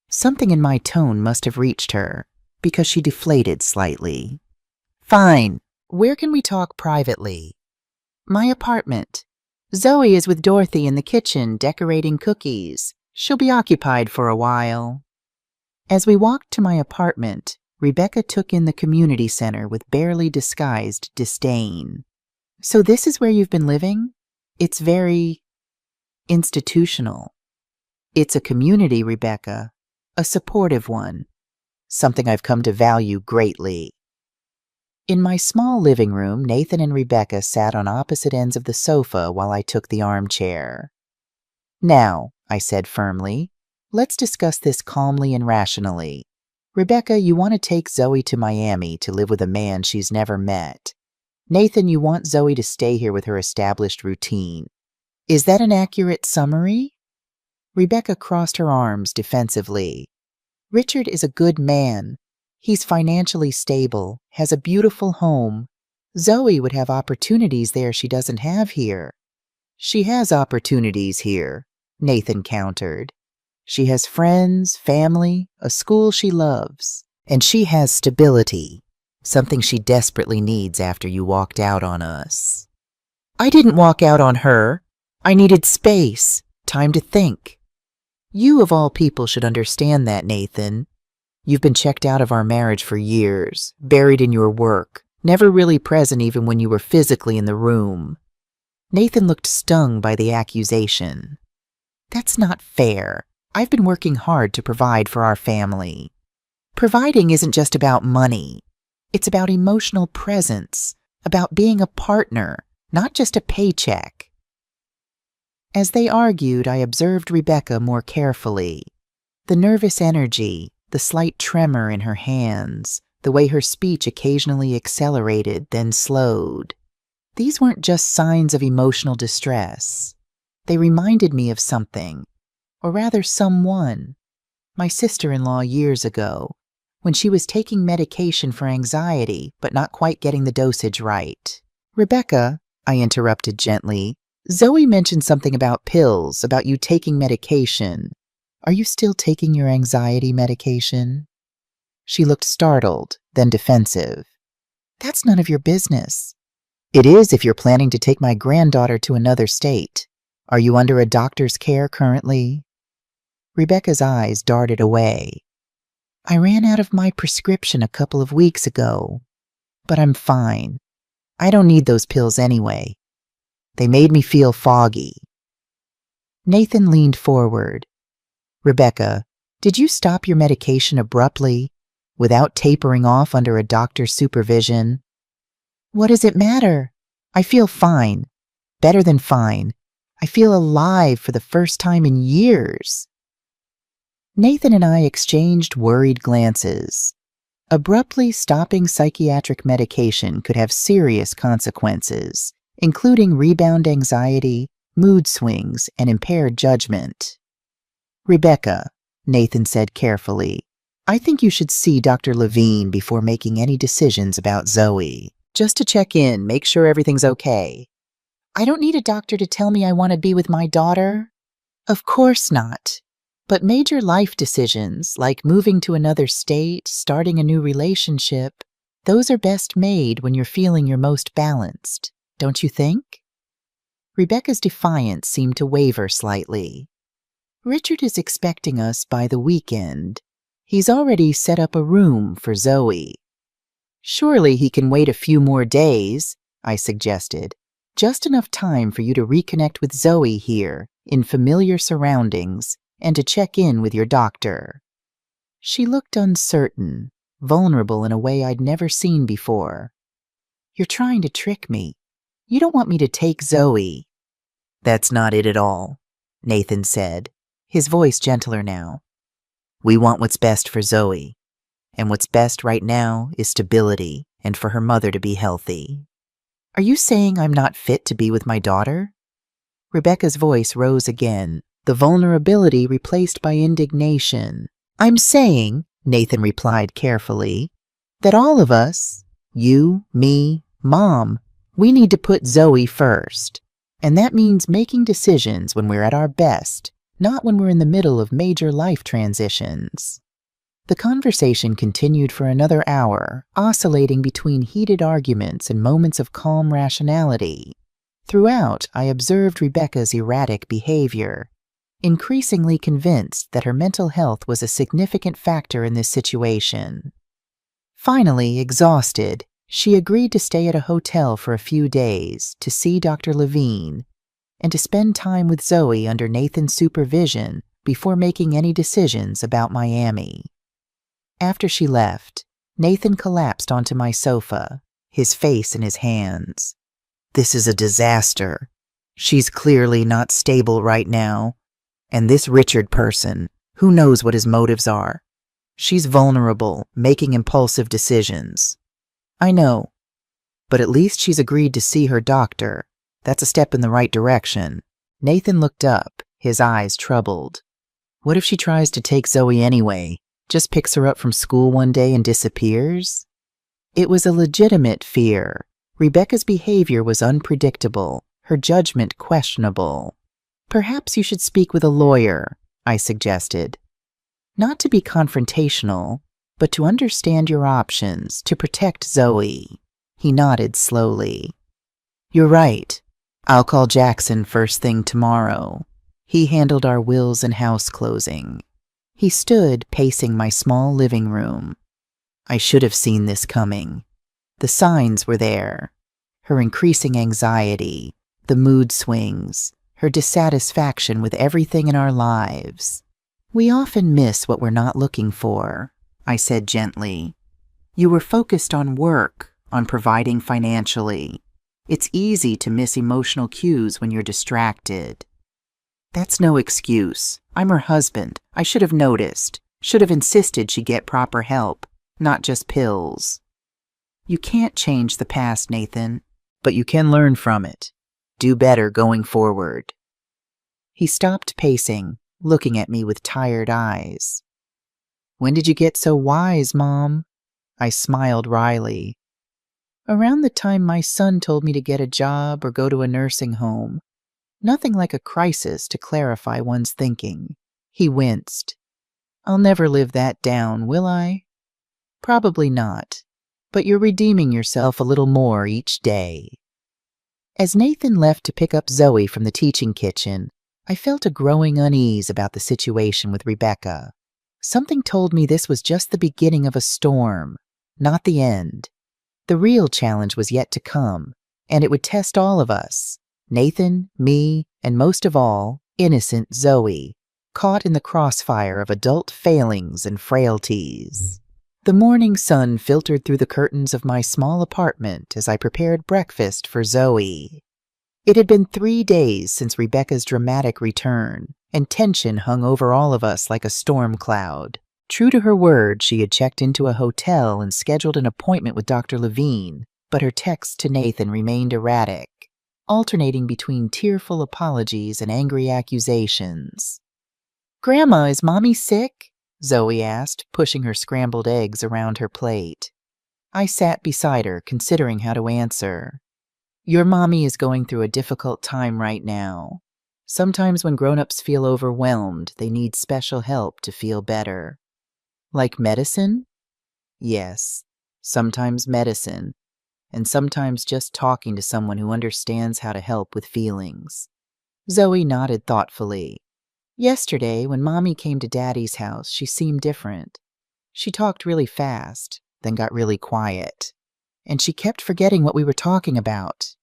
Something in my tone must have reached her, because she deflated slightly. Fine. Where can we talk privately? My apartment. Zoe is with Dorothy in the kitchen decorating cookies. She'll be occupied for a while. As we walked to my apartment, Rebecca took in the community center with barely disguised disdain. So this is where you've been living? It's very institutional. It's a community, Rebecca, a supportive one, something I've come to value greatly. In my small living room, Nathan and Rebecca sat on opposite ends of the sofa while I took the armchair. Now, I said firmly, let's discuss this calmly and rationally. Rebecca, you want to take Zoe to Miami to live with a man she's never met. Nathan, you want Zoe to stay here with her established routine. Is that an accurate summary? Rebecca crossed her arms defensively. Richard is a good man. He's financially stable, has a beautiful home. Zoe would have opportunities there she doesn't have here. She has opportunities here, Nathan countered. She has friends, family, a school she loves, and she has stability, something she desperately needs after you walked out on us. I didn't walk out on her. I needed space, time to think. You of all people should understand that, Nathan. You've been checked out of our marriage for years, buried in your work, never really present even when you were physically in the room. Nathan looked stung by the accusation. That's not fair. I've been working hard to provide for our family. Providing isn't just about money. It's about emotional presence, about being a partner, not just a paycheck. As they argued, I observed Rebecca more carefully. The nervous energy, the slight tremor in her hands, the way her speech occasionally accelerated, then slowed. These weren't just signs of emotional distress. They reminded me of something, or rather someone, my sister-in-law years ago, when she was taking medication for anxiety but not quite getting the dosage right. Rebecca, I interrupted gently, Zoe mentioned something about pills, about you taking medication. Are you still taking your anxiety medication? She looked startled, then defensive. That's none of your business. It is if you're planning to take my granddaughter to another state. Are you under a doctor's care currently? Rebecca's eyes darted away. I ran out of my prescription a couple of weeks ago, but I'm fine. I don't need those pills anyway. They made me feel foggy. Nathan leaned forward. Rebecca, did you stop your medication abruptly, without tapering off under a doctor's supervision? What does it matter? I feel fine. Better than fine. I feel alive for the first time in years. Nathan and I exchanged worried glances. Abruptly stopping psychiatric medication could have serious consequences, including rebound anxiety, mood swings, and impaired judgment. Rebecca, Nathan said carefully, I think you should see Dr. Levine before making any decisions about Zoe. Just to check in, make sure everything's okay. I don't need a doctor to tell me I want to be with my daughter. Of course not. But major life decisions, like moving to another state, starting a new relationship, those are best made when you're feeling your most balanced, don't you think? Rebecca's defiance seemed to waver slightly. Richard is expecting us by the weekend. He's already set up a room for Zoe. Surely he can wait a few more days, I suggested. Just enough time for you to reconnect with Zoe here, in familiar surroundings, and to check in with your doctor. She looked uncertain, vulnerable in a way I'd never seen before. You're trying to trick me. You don't want me to take Zoe. That's not it at all, Nathan said, his voice gentler now. We want what's best for Zoe, and what's best right now is stability and for her mother to be healthy. Are you saying I'm not fit to be with my daughter? Rebecca's voice rose again, the vulnerability replaced by indignation. I'm saying, Nathan replied carefully, that all of us, you, me, Mom, we need to put Zoe first. And that means making decisions when we're at our best, not when we're in the middle of major life transitions. The conversation continued for another hour, oscillating between heated arguments and moments of calm rationality. Throughout, I observed Rebecca's erratic behavior, increasingly convinced that her mental health was a significant factor in this situation. Finally, exhausted, she agreed to stay at a hotel for a few days to see Dr. Levine and to spend time with Zoe under Nathan's supervision before making any decisions about Miami. After she left, Nathan collapsed onto my sofa, his face in his hands. This is a disaster. She's clearly not stable right now. And this Richard person, who knows what his motives are? She's vulnerable, making impulsive decisions. I know. But at least she's agreed to see her doctor. That's a step in the right direction. Nathan looked up, his eyes troubled. What if she tries to take Zoe anyway? Just picks her up from school one day and disappears? It was a legitimate fear. Rebecca's behavior was unpredictable, her judgment questionable. Perhaps you should speak with a lawyer, I suggested. Not to be confrontational, but to understand your options, to protect Zoe. He nodded slowly. You're right. I'll call Jackson first thing tomorrow. He handled our wills and house closing. He stood pacing my small living room. I should have seen this coming. The signs were there. Her increasing anxiety, the mood swings, her dissatisfaction with everything in our lives. We often miss what we're not looking for, I said gently. You were focused on work, on providing financially. It's easy to miss emotional cues when you're distracted. That's no excuse. I'm her husband. I should have noticed. Should have insisted she get proper help, not just pills. You can't change the past, Nathan, but you can learn from it. Do better going forward. He stopped pacing, looking at me with tired eyes. When did you get so wise, Mom? I smiled wryly. Around the time my son told me to get a job or go to a nursing home. Nothing like a crisis to clarify one's thinking. He winced. I'll never live that down, will I? Probably not, but you're redeeming yourself a little more each day. As Nathan left to pick up Zoe from the teaching kitchen, I felt a growing unease about the situation with Rebecca. Something told me this was just the beginning of a storm, not the end. The real challenge was yet to come, and it would test all of us, Nathan, me, and most of all, innocent Zoe, caught in the crossfire of adult failings and frailties. The morning sun filtered through the curtains of my small apartment as I prepared breakfast for Zoe. It had been 3 days since Rebecca's dramatic return, and tension hung over all of us like a storm cloud. True to her word, she had checked into a hotel and scheduled an appointment with Dr. Levine, but her texts to Nathan remained erratic, alternating between tearful apologies and angry accusations. "Grandma, is Mommy sick?" Zoe asked, pushing her scrambled eggs around her plate. I sat beside her, considering how to answer. "Your mommy is going through a difficult time right now. Sometimes when grown-ups feel overwhelmed, they need special help to feel better." "Like medicine?" "Yes, sometimes medicine, and sometimes just talking to someone who understands how to help with feelings." Zoe nodded thoughtfully. "Yesterday, when Mommy came to Daddy's house, she seemed different. She talked really fast, then got really quiet, and she kept forgetting what we were talking about."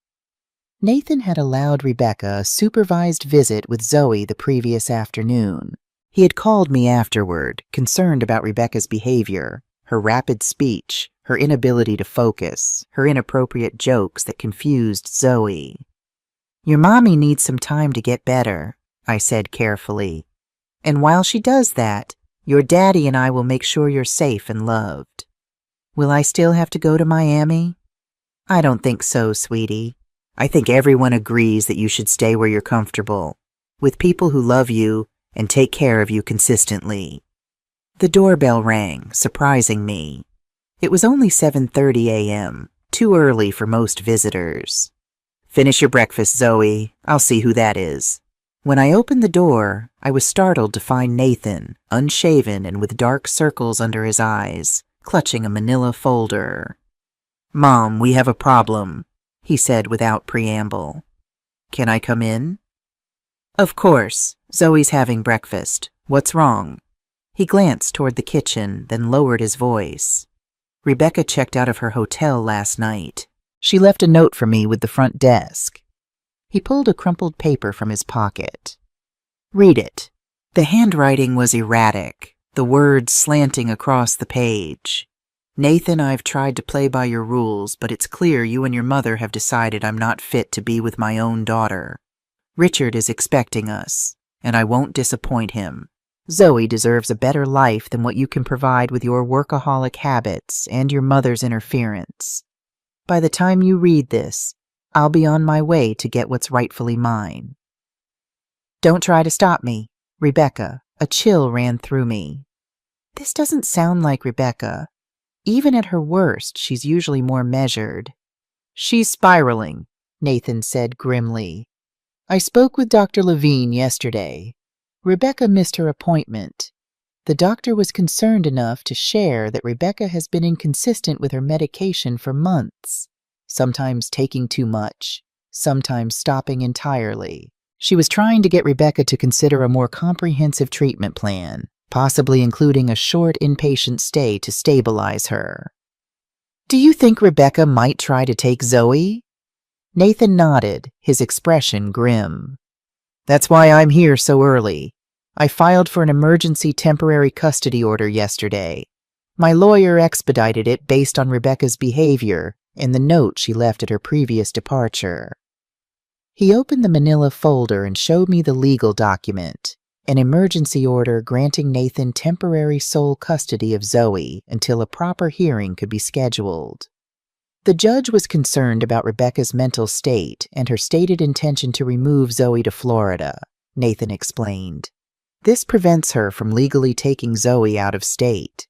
Nathan had allowed Rebecca a supervised visit with Zoe the previous afternoon. He had called me afterward, concerned about Rebecca's behavior, her rapid speech, her inability to focus, her inappropriate jokes that confused Zoe. "Your mommy needs some time to get better," I said carefully. "And while she does that, your daddy and I will make sure you're safe and loved." "Will I still have to go to Miami?" "I don't think so, sweetie. I think everyone agrees that you should stay where you're comfortable, with people who love you and take care of you consistently." The doorbell rang, surprising me. It was only 7:30 a.m., too early for most visitors. "Finish your breakfast, Zoe. I'll see who that is." When I opened the door, I was startled to find Nathan, unshaven and with dark circles under his eyes, clutching a manila folder. "Mom, we have a problem," he said without preamble. "Can I come in?" "Of course. Zoe's having breakfast. What's wrong?" He glanced toward the kitchen, then lowered his voice. "Rebecca checked out of her hotel last night. She left a note for me with the front desk." He pulled a crumpled paper from his pocket. "Read it." The handwriting was erratic, the words slanting across the page. "Nathan, I've tried to play by your rules, but it's clear you and your mother have decided I'm not fit to be with my own daughter. Richard is expecting us, and I won't disappoint him. Zoe deserves a better life than what you can provide with your workaholic habits and your mother's interference. By the time you read this, I'll be on my way to get what's rightfully mine. Don't try to stop me, Rebecca." A chill ran through me. This doesn't sound like Rebecca. Even at her worst, she's usually more measured. "She's spiraling," Nathan said grimly. "I spoke with Dr. Levine yesterday. Rebecca missed her appointment. The doctor was concerned enough to share that Rebecca has been inconsistent with her medication for months, sometimes taking too much, sometimes stopping entirely. She was trying to get Rebecca to consider a more comprehensive treatment plan, possibly including a short inpatient stay to stabilize her." "Do you think Rebecca might try to take Zoe?" Nathan nodded, his expression grim. "That's why I'm here so early. I filed for an emergency temporary custody order yesterday. My lawyer expedited it based on Rebecca's behavior and the note she left at her previous departure." He opened the manila folder and showed me the legal document, an emergency order granting Nathan temporary sole custody of Zoe until a proper hearing could be scheduled. The judge was concerned about Rebecca's mental state and her stated intention to remove Zoe to Florida, Nathan explained. "This prevents her from legally taking Zoe out of state."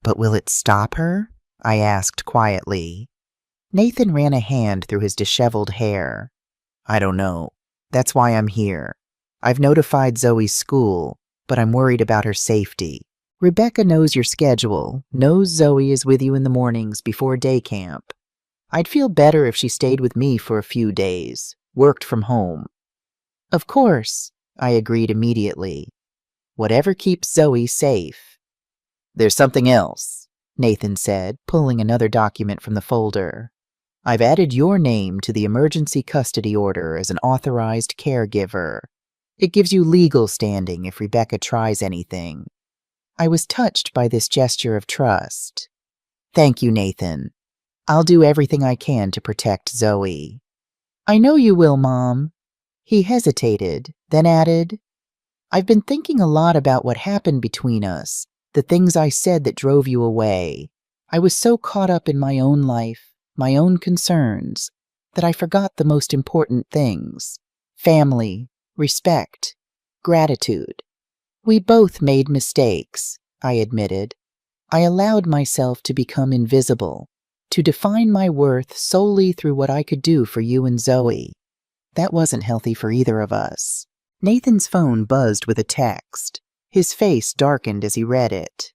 "But will it stop her?" I asked quietly. Nathan ran a hand through his disheveled hair. "I don't know. That's why I'm here. I've notified Zoe's school, but I'm worried about her safety. Rebecca knows your schedule, knows Zoe is with you in the mornings before day camp. I'd feel better if she stayed with me for a few days, worked from home. Of course, I agreed immediately. Whatever keeps Zoe safe. There's something else, Nathan said, pulling another document from the folder. I've added your name to the emergency custody order as an authorized caregiver. It gives you legal standing if Rebecca tries anything. I was touched by this gesture of trust. Thank you, Nathan. I'll do everything I can to protect Zoe. I know you will, Mom. He hesitated, then added, I've been thinking a lot about what happened between us, the things I said that drove you away. I was so caught up in my own life, my own concerns, that I forgot the most important things. Family, respect, gratitude. We both made mistakes, I admitted. I allowed myself to become invisible, to define my worth solely through what I could do for you and Zoe. That wasn't healthy for either of us. Nathan's phone buzzed with a text. His face darkened as he read it.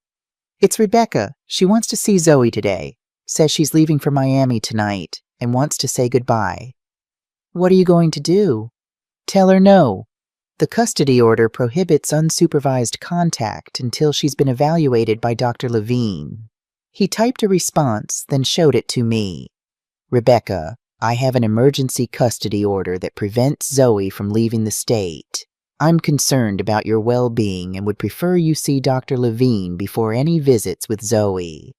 It's Rebecca. She wants to see Zoe today. Says she's leaving for Miami tonight and wants to say goodbye. What are you going to do? Tell her no. The custody order prohibits unsupervised contact until she's been evaluated by Dr. Levine. He typed a response, then showed it to me. Rebecca, I have an emergency custody order that prevents Zoe from leaving the state. I'm concerned about your well-being and would prefer you see Dr. Levine before any visits with Zoe.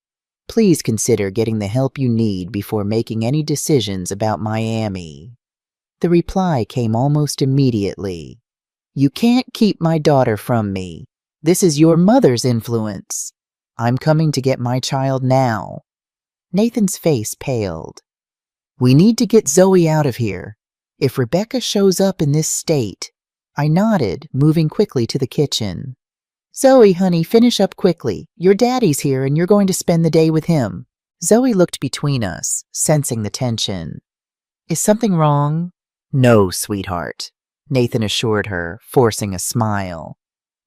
Please consider getting the help you need before making any decisions about Miami. The reply came almost immediately. You can't keep my daughter from me. This is your mother's influence. I'm coming to get my child now. Nathan's face paled. We need to get Zoe out of here. If Rebecca shows up in this state. I nodded, moving quickly to the kitchen. Zoe, honey, finish up quickly. Your daddy's here and you're going to spend the day with him. Zoe looked between us, sensing the tension. Is something wrong? No, sweetheart, Nathan assured her, forcing a smile.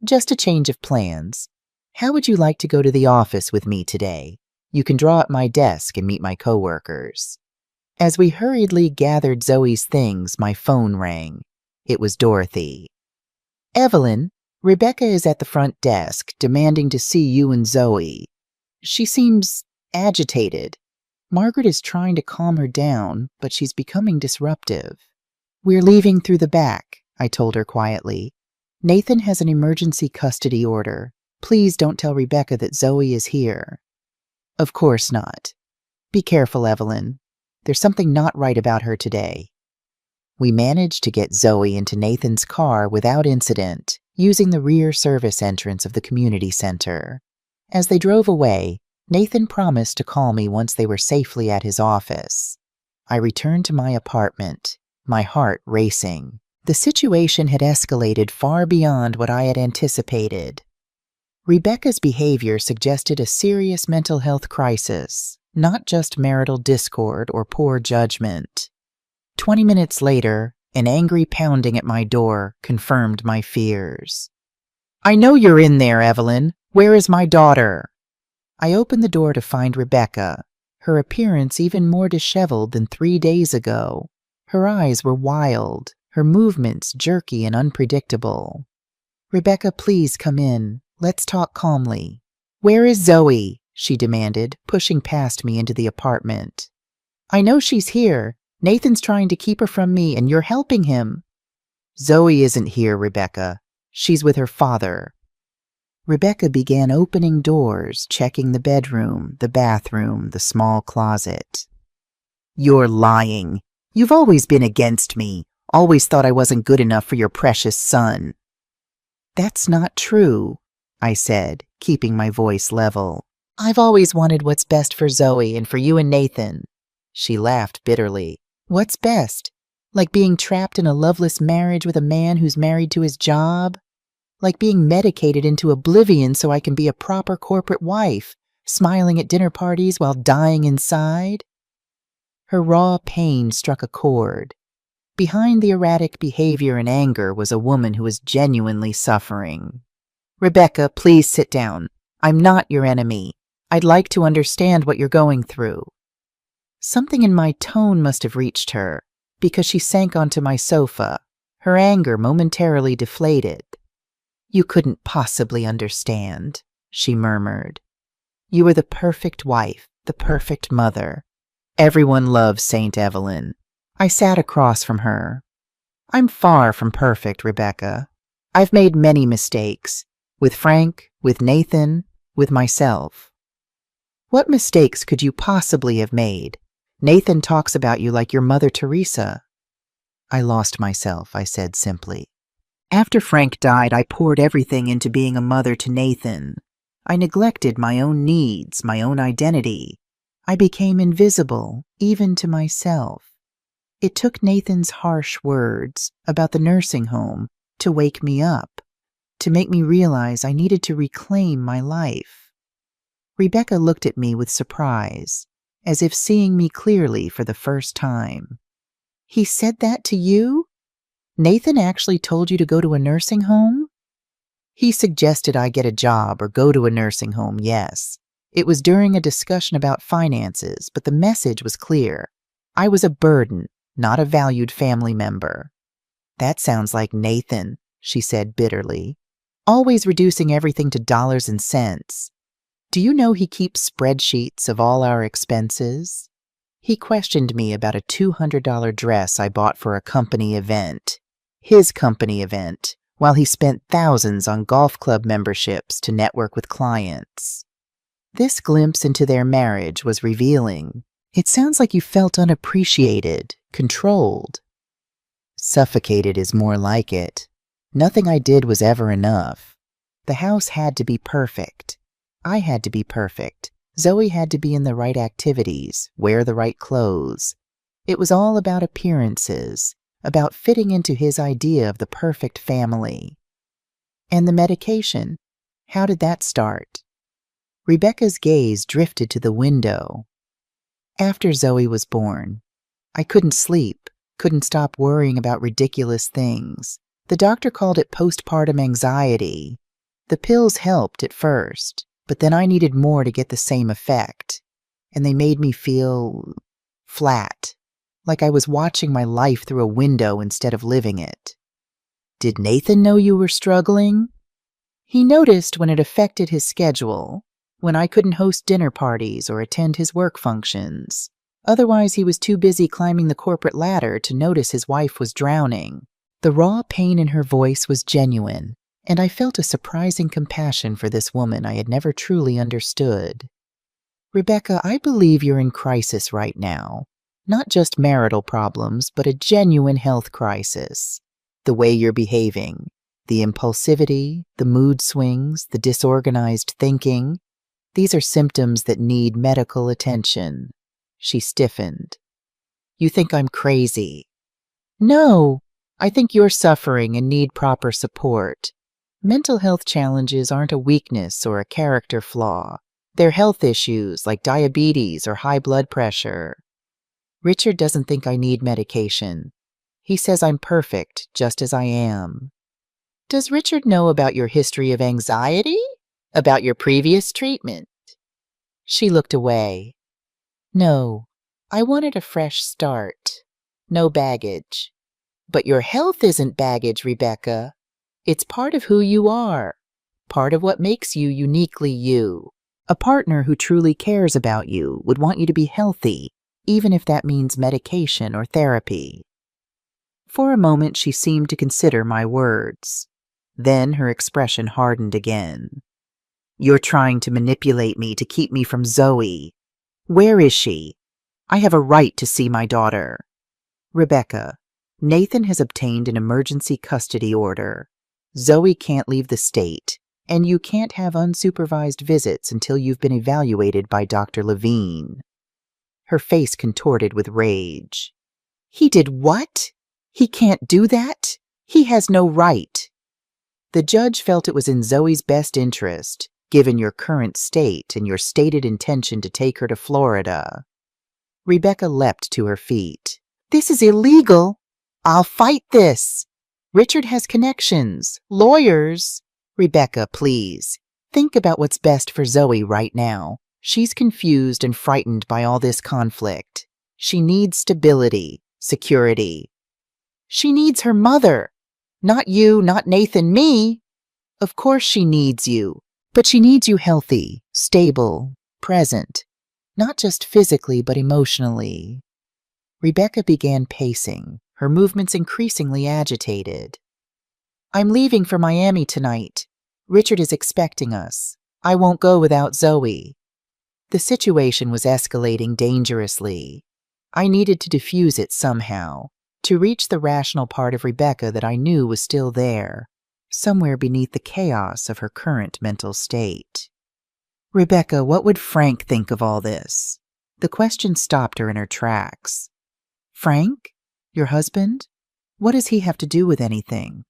Just a change of plans. How would you like to go to the office with me today? You can draw at my desk and meet my coworkers. As we hurriedly gathered Zoe's things, my phone rang. It was Dorothy. Evelyn, Rebecca is at the front desk, demanding to see you and Zoe. She seems agitated. Margaret is trying to calm her down, but she's becoming disruptive. We're leaving through the back, I told her quietly. Nathan has an emergency custody order. Please don't tell Rebecca that Zoe is here. Of course not. Be careful, Evelyn. There's something not right about her today. We managed to get Zoe into Nathan's car without incident, using the rear service entrance of the community center. As they drove away, Nathan promised to call me once they were safely at his office. I returned to my apartment, my heart racing. The situation had escalated far beyond what I had anticipated. Rebecca's behavior suggested a serious mental health crisis, not just marital discord or poor judgment. 20 minutes later, an angry pounding at my door confirmed my fears. I know you're in there, Evelyn. Where is my daughter? I opened the door to find Rebecca, her appearance even more disheveled than 3 days ago. Her eyes were wild, her movements jerky and unpredictable. Rebecca, please come in. Let's talk calmly. Where is Zoe? She demanded, pushing past me into the apartment. I know she's here. Nathan's trying to keep her from me, and you're helping him. Zoe isn't here, Rebecca. She's with her father. Rebecca began opening doors, checking the bedroom, the bathroom, the small closet. You're lying. You've always been against me. Always thought I wasn't good enough for your precious son. That's not true, I said, keeping my voice level. I've always wanted what's best for Zoe and for you and Nathan. She laughed bitterly. What's best? Like being trapped in a loveless marriage with a man who's married to his job? Like being medicated into oblivion so I can be a proper corporate wife, smiling at dinner parties while dying inside? Her raw pain struck a chord. Behind the erratic behavior and anger was a woman who was genuinely suffering. Rebecca, please sit down. I'm not your enemy. I'd like to understand what you're going through. Something in my tone must have reached her, because she sank onto my sofa, her anger momentarily deflated. "You couldn't possibly understand," she murmured. "You were the perfect wife, the perfect mother. Everyone loves Saint Evelyn." I sat across from her. "I'm far from perfect, Rebecca. I've made many mistakes, with Frank, with Nathan, with myself." "What mistakes could you possibly have made? Nathan talks about you like your Mother Teresa." "I lost myself," I said simply. "After Frank died, I poured everything into being a mother to Nathan. I neglected my own needs, my own identity. I became invisible, even to myself. It took Nathan's harsh words about the nursing home to wake me up, to make me realize I needed to reclaim my life." Rebecca looked at me with surprise, as if seeing me clearly for the first time. "He said that to you? Nathan actually told you to go to a nursing home?" "He suggested I get a job or go to a nursing home, yes. It was during a discussion about finances, but the message was clear. I was a burden, not a valued family member." "That sounds like Nathan," she said bitterly. "Always reducing everything to dollars and cents. Do you know he keeps spreadsheets of all our expenses? He questioned me about a $200 dress I bought for a company event, his company event, while he spent thousands on golf club memberships to network with clients." This glimpse into their marriage was revealing. "It sounds like you felt unappreciated, controlled." "Suffocated is more like it. Nothing I did was ever enough. The house had to be perfect. I had to be perfect. Zoe had to be in the right activities, wear the right clothes. It was all about appearances, about fitting into his idea of the perfect family." "And the medication? How did that start?" Rebecca's gaze drifted to the window. "After Zoe was born, I couldn't sleep, couldn't stop worrying about ridiculous things. The doctor called it postpartum anxiety. The pills helped at first, but then I needed more to get the same effect. And they made me feel flat, like I was watching my life through a window instead of living it." "Did Nathan know you were struggling?" "He noticed when it affected his schedule, when I couldn't host dinner parties or attend his work functions. Otherwise, he was too busy climbing the corporate ladder to notice his wife was drowning." The raw pain in her voice was genuine, and I felt a surprising compassion for this woman I had never truly understood. "Rebecca, I believe you're in crisis right now. Not just marital problems, but a genuine health crisis. The way you're behaving, the impulsivity, the mood swings, the disorganized thinking, these are symptoms that need medical attention." She stiffened. "You think I'm crazy?" "No, I think you're suffering and need proper support. Mental health challenges aren't a weakness or a character flaw. They're health issues like diabetes or high blood pressure. Richard doesn't think I need medication. He says I'm perfect, just as I am." "Does Richard know about your history of anxiety? About your previous treatment?" She looked away. "No, I wanted a fresh start. No baggage." "But your health isn't baggage, Rebecca. It's part of who you are, part of what makes you uniquely you. A partner who truly cares about you would want you to be healthy, even if that means medication or therapy." For a moment she seemed to consider my words. Then her expression hardened again. "You're trying to manipulate me to keep me from Zoe. Where is she? I have a right to see my daughter." "Rebecca, Nathan has obtained an emergency custody order. Zoe can't leave the state, and you can't have unsupervised visits until you've been evaluated by Dr. Levine." Her face contorted with rage. "He did what? He can't do that. He has no right." "The judge felt it was in Zoe's best interest, given your current state and your stated intention to take her to Florida." Rebecca leapt to her feet. "This is illegal. I'll fight this. Richard has connections, lawyers." "Rebecca, please. Think about what's best for Zoe right now. She's confused and frightened by all this conflict. She needs stability, security. She needs her mother. Not you, not Nathan, me. Of course she needs you, but she needs you healthy, stable, present, not just physically but emotionally. Rebecca began pacing, her movements increasingly agitated. I'm leaving for Miami tonight. Richard is expecting us. I won't go without Zoe. The situation was escalating dangerously. I needed to diffuse it somehow, to reach the rational part of Rebecca that I knew was still there, somewhere beneath the chaos of her current mental state. Rebecca, what would Frank think of all this? The question stopped her in her tracks. Frank? Your husband? What does he have to do with anything?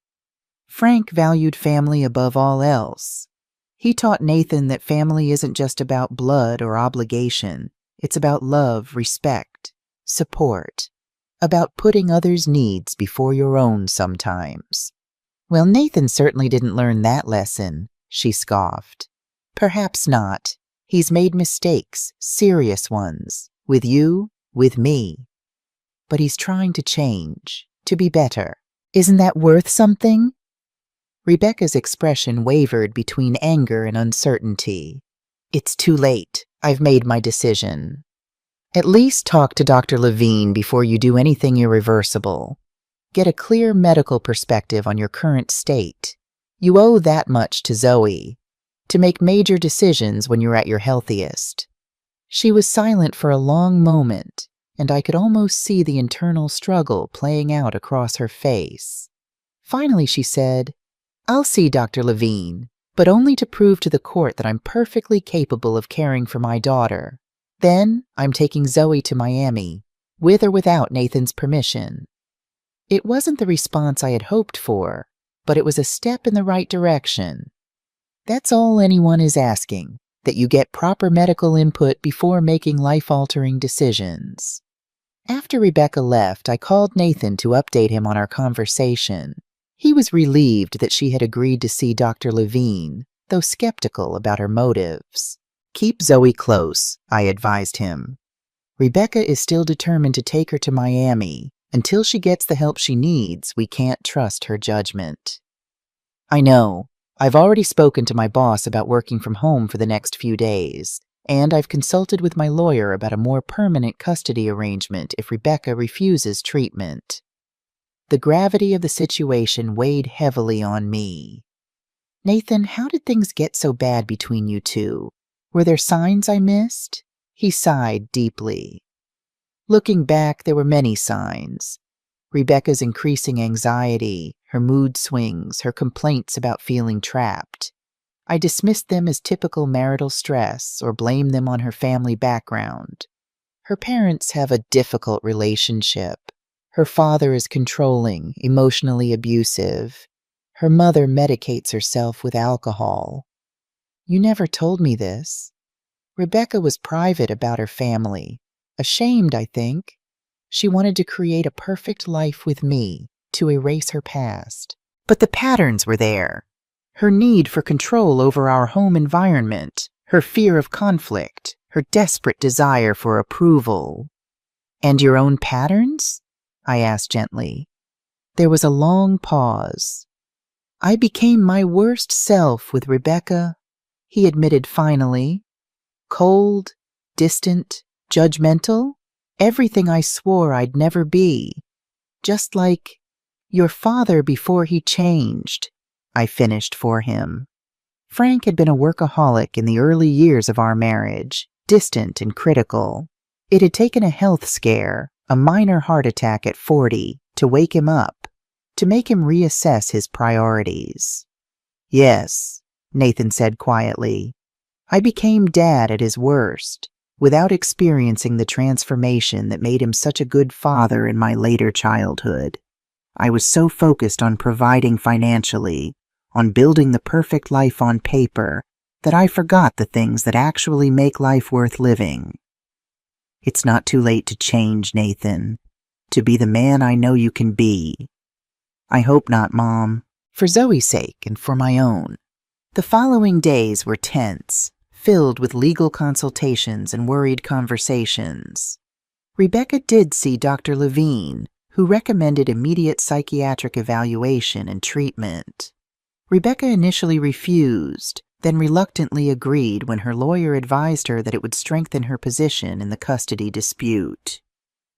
Frank valued family above all else. He taught Nathan that family isn't just about blood or obligation. It's about love, respect, support, about putting others' needs before your own sometimes. Well, Nathan certainly didn't learn that lesson, she scoffed. Perhaps not. He's made mistakes, serious ones, with you, with me. But he's trying to change, to be better. Isn't that worth something? Rebecca's expression wavered between anger and uncertainty. It's too late. I've made my decision. At least talk to Dr. Levine before you do anything irreversible. Get a clear medical perspective on your current state. You owe that much to Zoe, to make major decisions when you're at your healthiest. She was silent for a long moment, and I could almost see the internal struggle playing out across her face. Finally, she said, I'll see Dr. Levine, but only to prove to the court that I'm perfectly capable of caring for my daughter. Then I'm taking Zoe to Miami, with or without Nathan's permission. It wasn't the response I had hoped for, but it was a step in the right direction. That's all anyone is asking, that you get proper medical input before making life-altering decisions. After Rebecca left, I called Nathan to update him on our conversation. He was relieved that she had agreed to see Dr. Levine, though skeptical about her motives. Keep Zoe close, I advised him. Rebecca is still determined to take her to Miami. Until she gets the help she needs, we can't trust her judgment. I know. I've already spoken to my boss about working from home for the next few days, and I've consulted with my lawyer about a more permanent custody arrangement if Rebecca refuses treatment. The gravity of the situation weighed heavily on me. Nathan, how did things get so bad between you two? Were there signs I missed? He sighed deeply. Looking back, there were many signs. Rebecca's increasing anxiety, her mood swings, her complaints about feeling trapped. I dismissed them as typical marital stress or blamed them on her family background. Her parents have a difficult relationship. Her father is controlling, emotionally abusive. Her mother medicates herself with alcohol. You never told me this. Rebecca was private about her family. Ashamed, I think. She wanted to create a perfect life with me, to erase her past. But the patterns were there. Her need for control over our home environment, her fear of conflict, her desperate desire for approval. And your own patterns? I asked gently. There was a long pause. I became my worst self with Rebecca, he admitted finally. Cold, distant, judgmental, everything I swore I'd never be. Just like your father before he changed, I finished for him. Frank had been a workaholic in the early years of our marriage, distant and critical. It had taken a health scare, a minor heart attack at 40, to wake him up, to make him reassess his priorities. Yes, Nathan said quietly. I became Dad at his worst, without experiencing the transformation that made him such a good father in my later childhood. I was so focused on providing financially, on building the perfect life on paper, that I forgot the things that actually make life worth living. It's not too late to change, Nathan, to be the man I know you can be. I hope not, Mom, for Zoe's sake and for my own. The following days were tense, filled with legal consultations and worried conversations. Rebecca did see Dr. Levine, who recommended immediate psychiatric evaluation and treatment. Rebecca initially refused, then reluctantly agreed when her lawyer advised her that it would strengthen her position in the custody dispute.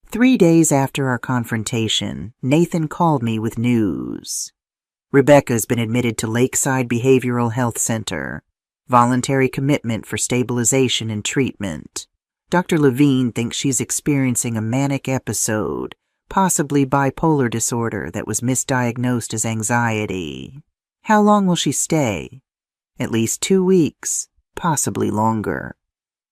3 days after our confrontation, Nathan called me with news. Rebecca's been admitted to Lakeside Behavioral Health Center. Voluntary commitment for stabilization and treatment. Dr. Levine thinks she's experiencing a manic episode, possibly bipolar disorder that was misdiagnosed as anxiety. How long will she stay? At least 2 weeks, possibly longer.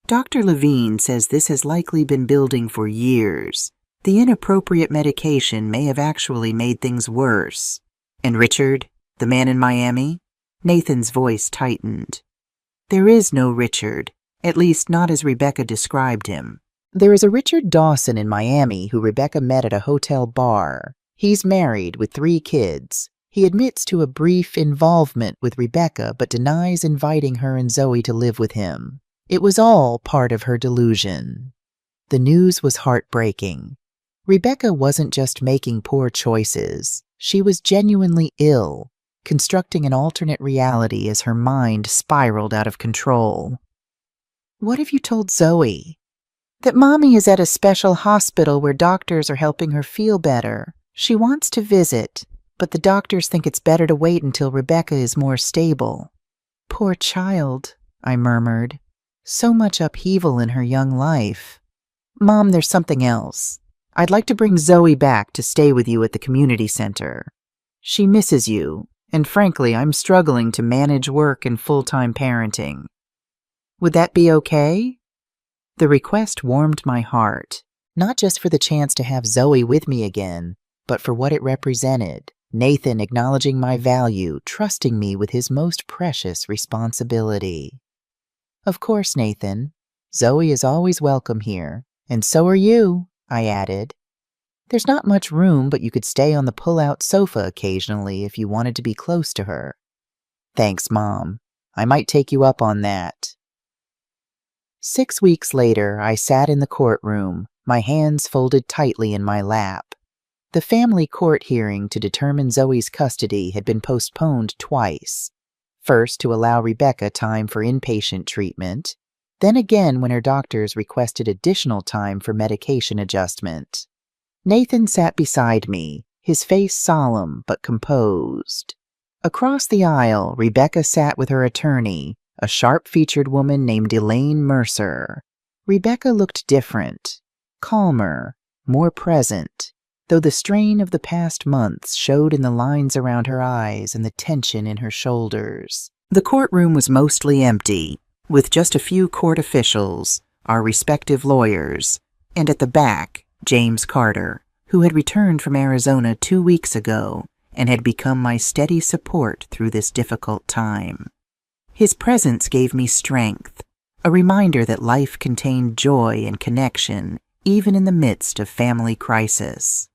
Dr. Levine says this has likely been building for years. The inappropriate medication may have actually made things worse. And Richard, the man in Miami? Nathan's voice tightened. There is no Richard, at least not as Rebecca described him. There is a Richard Dawson in Miami who Rebecca met at a hotel bar. He's married with 3 kids. He admits to a brief involvement with Rebecca but denies inviting her and Zoe to live with him. It was all part of her delusion. The news was heartbreaking. Rebecca wasn't just making poor choices. She was genuinely ill, constructing an alternate reality as her mind spiraled out of control. What have you told Zoe? That Mommy is at a special hospital where doctors are helping her feel better. She wants to visit, but the doctors think it's better to wait until Rebecca is more stable. Poor child, I murmured. So much upheaval in her young life. Mom, there's something else. I'd like to bring Zoe back to stay with you at the community center. She misses you, and frankly, I'm struggling to manage work and full-time parenting. Would that be okay? The request warmed my heart, not just for the chance to have Zoe with me again, but for what it represented. Nathan acknowledging my value, trusting me with his most precious responsibility. Of course, Nathan. Zoe is always welcome here, and so are you, I added. There's not much room, but you could stay on the pull-out sofa occasionally if you wanted to be close to her. Thanks, Mom. I might take you up on that. 6 weeks later, I sat in the courtroom, my hands folded tightly in my lap. The family court hearing to determine Zoe's custody had been postponed twice. First to allow Rebecca time for inpatient treatment, then again when her doctors requested additional time for medication adjustment. Nathan sat beside me, his face solemn but composed. Across the aisle, Rebecca sat with her attorney, a sharp-featured woman named Elaine Mercer. Rebecca looked different, calmer, more present, though the strain of the past months showed in the lines around her eyes and the tension in her shoulders. The courtroom was mostly empty, with just a few court officials, our respective lawyers, and at the back, James Carter, who had returned from Arizona 2 weeks ago and had become my steady support through this difficult time. His presence gave me strength, a reminder that life contained joy and connection even in the midst of family crisis.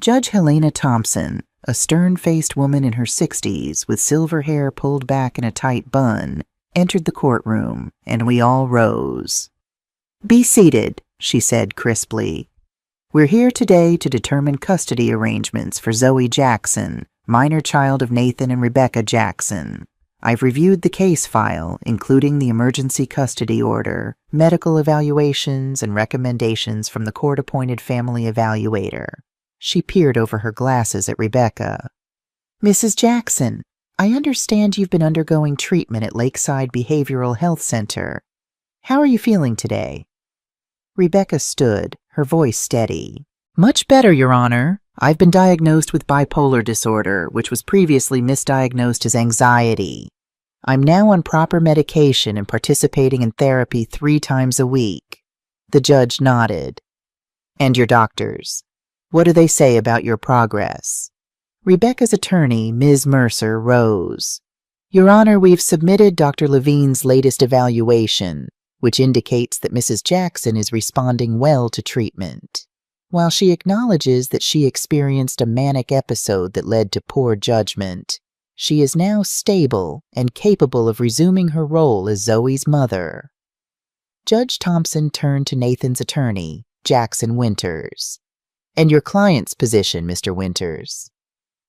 Judge Helena Thompson, a stern-faced woman in her 60s with silver hair pulled back in a tight bun, entered the courtroom, and we all rose. "Be seated," she said crisply. "We're here today to determine custody arrangements for Zoe Jackson, minor child of Nathan and Rebecca Jackson. I've reviewed the case file, including the emergency custody order, medical evaluations, and recommendations from the court-appointed family evaluator." She peered over her glasses at Rebecca. "Mrs. Jackson, I understand you've been undergoing treatment at Lakeside Behavioral Health Center. How are you feeling today?" Rebecca stood, her voice steady. "Much better, Your Honor. I've been diagnosed with bipolar disorder, which was previously misdiagnosed as anxiety. I'm now on proper medication and participating in therapy 3 times a week." The judge nodded. "And your doctors? What do they say about your progress?" Rebecca's attorney, Ms. Mercer, rose. "Your Honor, we've submitted Dr. Levine's latest evaluation, which indicates that Mrs. Jackson is responding well to treatment. While she acknowledges that she experienced a manic episode that led to poor judgment, she is now stable and capable of resuming her role as Zoe's mother." Judge Thompson turned to Nathan's attorney, Jackson Winters. And your client's position, Mr. Winters.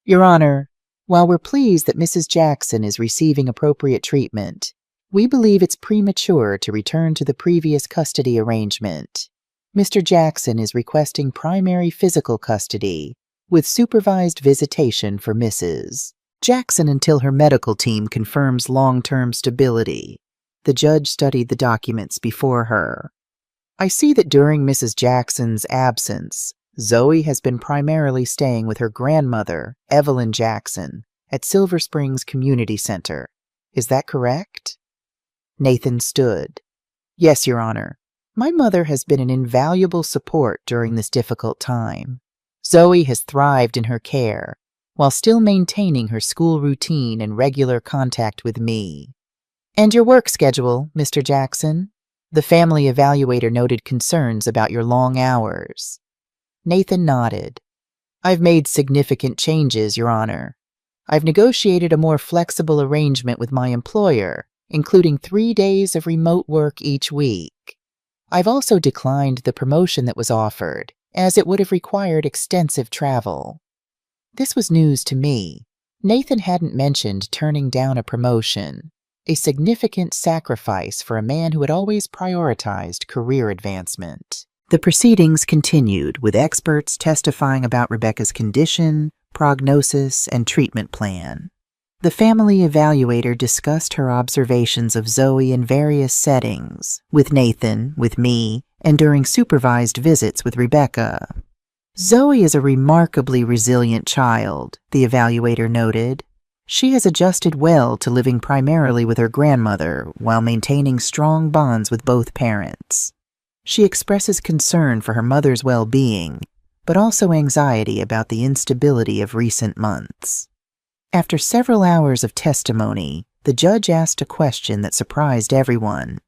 Your Honor, while we're pleased that Mrs. Jackson is receiving appropriate treatment, we believe it's premature to return to the previous custody arrangement. Mr. Jackson is requesting primary physical custody with supervised visitation for Mrs. Jackson until her medical team confirms long-term stability. The judge studied the documents before her. I see that during Mrs. Jackson's absence, Zoe has been primarily staying with her grandmother, Evelyn Jackson, at Silver Springs Community Center. Is that correct? Nathan stood. Yes, Your Honor. My mother has been an invaluable support during this difficult time. Zoe has thrived in her care, while still maintaining her school routine and regular contact with me. And your work schedule, Mr. Jackson? The family evaluator noted concerns about your long hours. Nathan nodded. I've made significant changes, Your Honor. I've negotiated a more flexible arrangement with my employer, including 3 days of remote work each week. I've also declined the promotion that was offered, as it would have required extensive travel. This was news to me. Nathan hadn't mentioned turning down a promotion, a significant sacrifice for a man who had always prioritized career advancement. The proceedings continued, with experts testifying about Rebecca's condition, prognosis, and treatment plan. The family evaluator discussed her observations of Zoe in various settings, with Nathan, with me, and during supervised visits with Rebecca. Zoe is a remarkably resilient child, the evaluator noted. She has adjusted well to living primarily with her grandmother while maintaining strong bonds with both parents. She expresses concern for her mother's well-being, but also anxiety about the instability of recent months. After several hours of testimony, the judge asked a question that surprised everyone.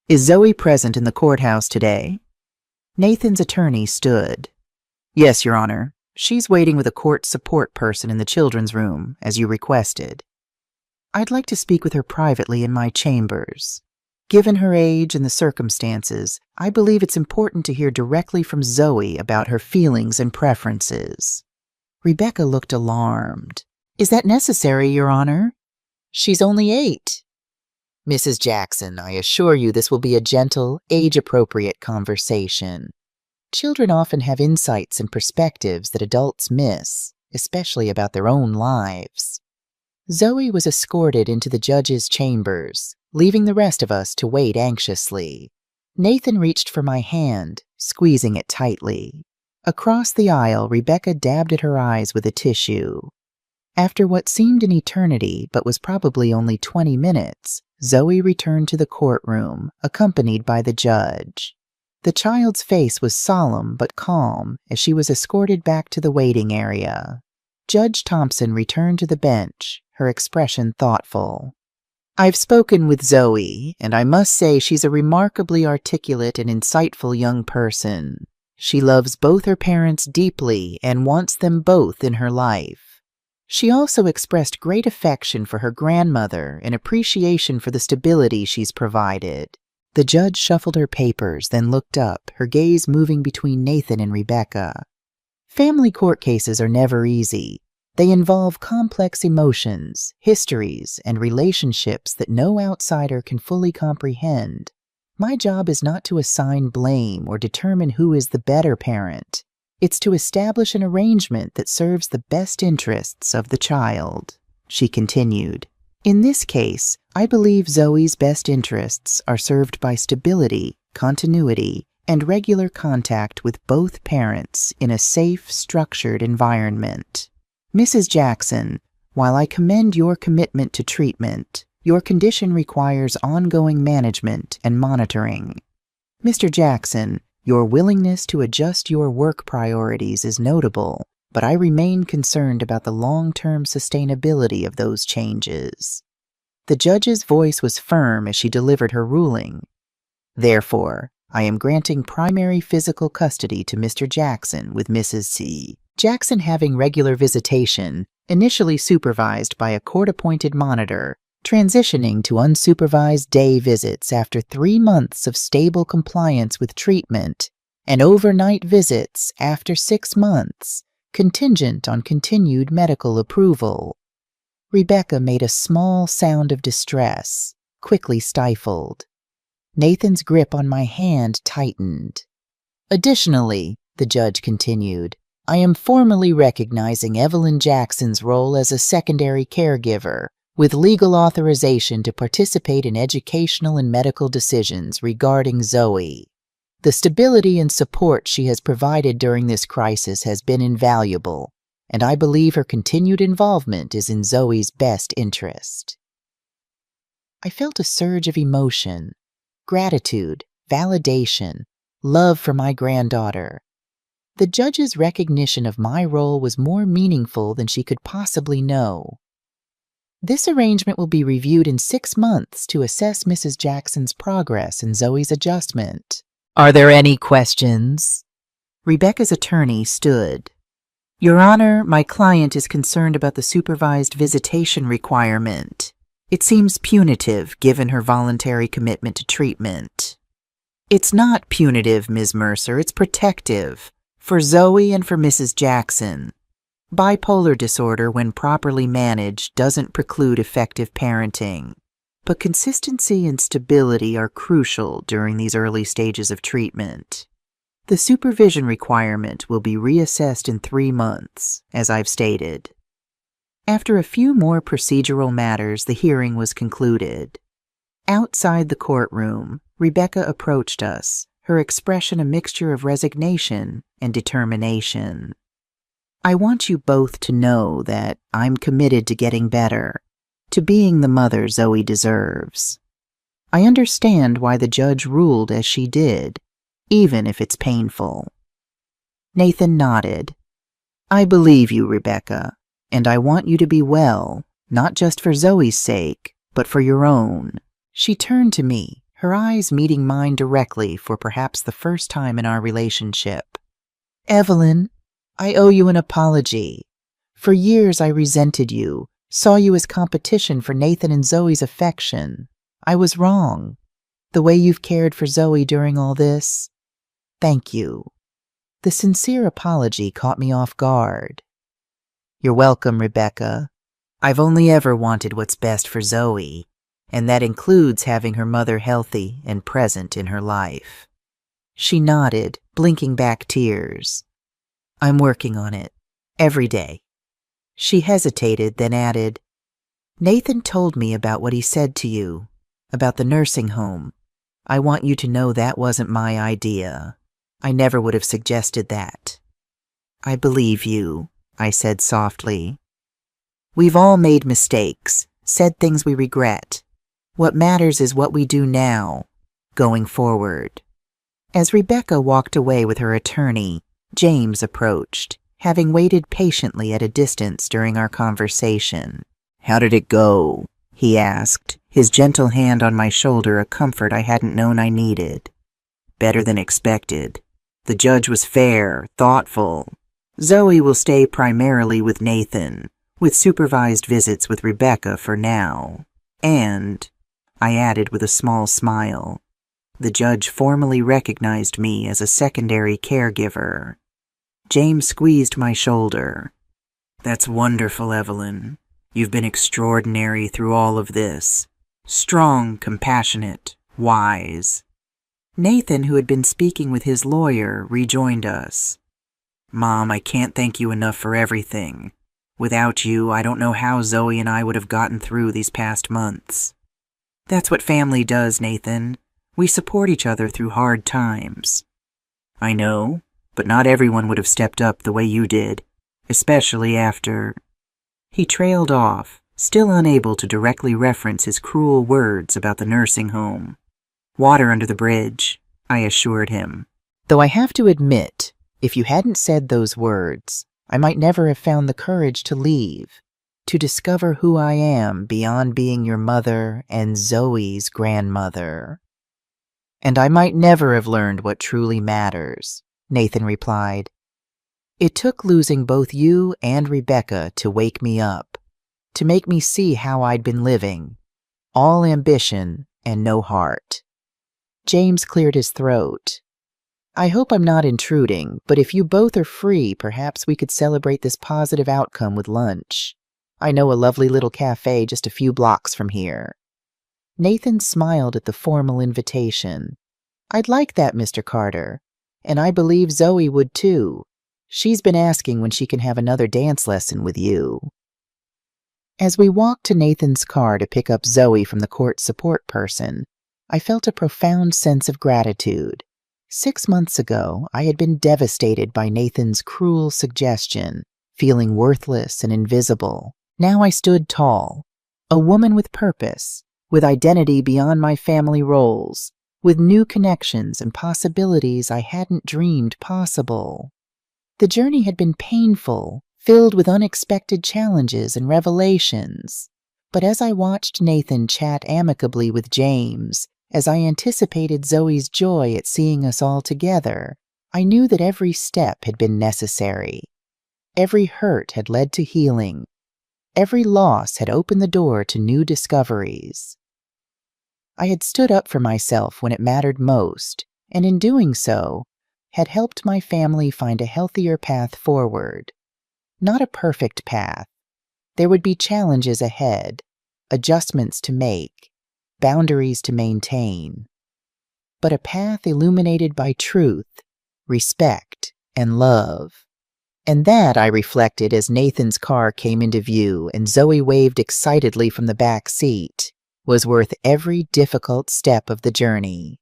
Is Zoe present in the courthouse today? Nathan's attorney stood. Yes, Your Honor. She's waiting with a court support person in the children's room, as you requested. I'd like to speak with her privately in my chambers. Given her age and the circumstances, I believe it's important to hear directly from Zoe about her feelings and preferences. Rebecca looked alarmed. Is that necessary, Your Honor? She's only 8. Mrs. Jackson, I assure you this will be a gentle, age-appropriate conversation. Children often have insights and perspectives that adults miss, especially about their own lives. Zoe was escorted into the judge's chambers, leaving the rest of us to wait anxiously. Nathan reached for my hand, squeezing it tightly. Across the aisle, Rebecca dabbed at her eyes with a tissue. After what seemed an eternity but was probably only 20 minutes, Zoe returned to the courtroom, accompanied by the judge. The child's face was solemn but calm as she was escorted back to the waiting area. Judge Thompson returned to the bench, her expression thoughtful. I've spoken with Zoe, and I must say she's a remarkably articulate and insightful young person. She loves both her parents deeply and wants them both in her life. She also expressed great affection for her grandmother and appreciation for the stability she's provided. The judge shuffled her papers, then looked up, her gaze moving between Nathan and Rebecca. Family court cases are never easy. They involve complex emotions, histories, and relationships that no outsider can fully comprehend. My job is not to assign blame or determine who is the better parent. It's to establish an arrangement that serves the best interests of the child, she continued. In this case, I believe Zoe's best interests are served by stability, continuity, and regular contact with both parents in a safe, structured environment. Mrs. Jackson, while I commend your commitment to treatment, your condition requires ongoing management and monitoring. Mr. Jackson, your willingness to adjust your work priorities is notable, but I remain concerned about the long-term sustainability of those changes. The judge's voice was firm as she delivered her ruling. Therefore, I am granting primary physical custody to Mr. Jackson with Mrs. C. Jackson having regular visitation, initially supervised by a court-appointed monitor, transitioning to unsupervised day visits after 3 months of stable compliance with treatment, and overnight visits after 6 months, contingent on continued medical approval. Rebecca made a small sound of distress, quickly stifled. Nathan's grip on my hand tightened. Additionally, the judge continued, I am formally recognizing Evelyn Jackson's role as a secondary caregiver, with legal authorization to participate in educational and medical decisions regarding Zoe. The stability and support she has provided during this crisis has been invaluable, and I believe her continued involvement is in Zoe's best interest. I felt a surge of emotion, gratitude, validation, love for my granddaughter. The judge's recognition of my role was more meaningful than she could possibly know. This arrangement will be reviewed in 6 months to assess Mrs. Jackson's progress in Zoe's adjustment. Are there any questions? Rebecca's attorney stood. Your Honor, my client is concerned about the supervised visitation requirement. It seems punitive given her voluntary commitment to treatment. It's not punitive, Ms. Mercer, it's protective. For Zoe and for Mrs. Jackson. Bipolar disorder, when properly managed, doesn't preclude effective parenting. But consistency and stability are crucial during these early stages of treatment. The supervision requirement will be reassessed in 3 months, as I've stated. After a few more procedural matters, the hearing was concluded. Outside the courtroom, Rebecca approached us, her expression a mixture of resignation and determination. I want you both to know that I'm committed to getting better, to being the mother Zoe deserves. I understand why the judge ruled as she did, even if it's painful. Nathan nodded. I believe you, Rebecca, and I want you to be well, not just for Zoe's sake, but for your own. She turned to me, her eyes meeting mine directly for perhaps the first time in our relationship. Evelyn, I owe you an apology. For years I resented you, saw you as competition for Nathan and Zoe's affection. I was wrong. The way you've cared for Zoe during all this, thank you. The sincere apology caught me off guard. You're welcome, Rebecca. I've only ever wanted what's best for Zoe, and that includes having her mother healthy and present in her life. She nodded, blinking back tears. I'm working on it, every day. She hesitated, then added, Nathan told me about what he said to you, about the nursing home. I want you to know that wasn't my idea. I never would have suggested that. I believe you, I said softly. We've all made mistakes, said things we regret. What matters is what we do now, going forward. As Rebecca walked away with her attorney, James approached, having waited patiently at a distance during our conversation. How did it go? He asked, his gentle hand on my shoulder a comfort I hadn't known I needed. Better than expected. The judge was fair, thoughtful. Zoe will stay primarily with Nathan, with supervised visits with Rebecca for now. And, I added with a small smile, the judge formally recognized me as a secondary caregiver. James squeezed my shoulder. That's wonderful, Evelyn. You've been extraordinary through all of this. Strong, compassionate, wise. Nathan, who had been speaking with his lawyer, rejoined us. Mom, I can't thank you enough for everything. Without you, I don't know how Zoe and I would have gotten through these past months. That's what family does, Nathan. We support each other through hard times. I know, but not everyone would have stepped up the way you did, especially after... He trailed off, still unable to directly reference his cruel words about the nursing home. Water under the bridge, I assured him. Though I have to admit, if you hadn't said those words, I might never have found the courage to leave, to discover who I am beyond being your mother and Zoe's grandmother. And I might never have learned what truly matters, Nathan replied. It took losing both you and Rebecca to wake me up, to make me see how I'd been living, all ambition and no heart. James cleared his throat. I hope I'm not intruding, but if you both are free, perhaps we could celebrate this positive outcome with lunch. I know a lovely little cafe just a few blocks from here. Nathan smiled at the formal invitation. I'd like that, Mr. Carter. And I believe Zoe would too. She's been asking when she can have another dance lesson with you. As we walked to Nathan's car to pick up Zoe from the court support person, I felt a profound sense of gratitude. 6 months ago, I had been devastated by Nathan's cruel suggestion, feeling worthless and invisible. Now I stood tall, a woman with purpose, with identity beyond my family roles, with new connections and possibilities I hadn't dreamed possible. The journey had been painful, filled with unexpected challenges and revelations. But as I watched Nathan chat amicably with James, as I anticipated Zoe's joy at seeing us all together, I knew that every step had been necessary. Every hurt had led to healing. Every loss had opened the door to new discoveries. I had stood up for myself when it mattered most, and in doing so, had helped my family find a healthier path forward. Not a perfect path. There would be challenges ahead, adjustments to make, boundaries to maintain, but a path illuminated by truth, respect, and love. And that, I reflected as Nathan's car came into view and Zoe waved excitedly from the back seat, was worth every difficult step of the journey.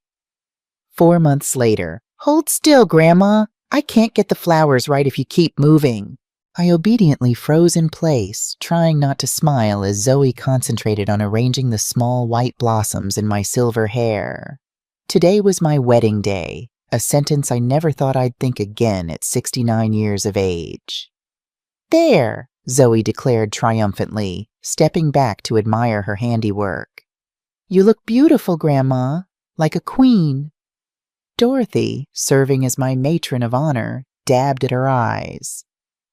4 months later, "Hold still, Grandma! I can't get the flowers right if you keep moving." I obediently froze in place, trying not to smile as Zoe concentrated on arranging the small white blossoms in my silver hair. Today was my wedding day, a sentence I never thought I'd think again at 69 years of age. "There," Zoe declared triumphantly, stepping back to admire her handiwork. "You look beautiful, Grandma, like a queen." Dorothy, serving as my matron of honor, dabbed at her eyes.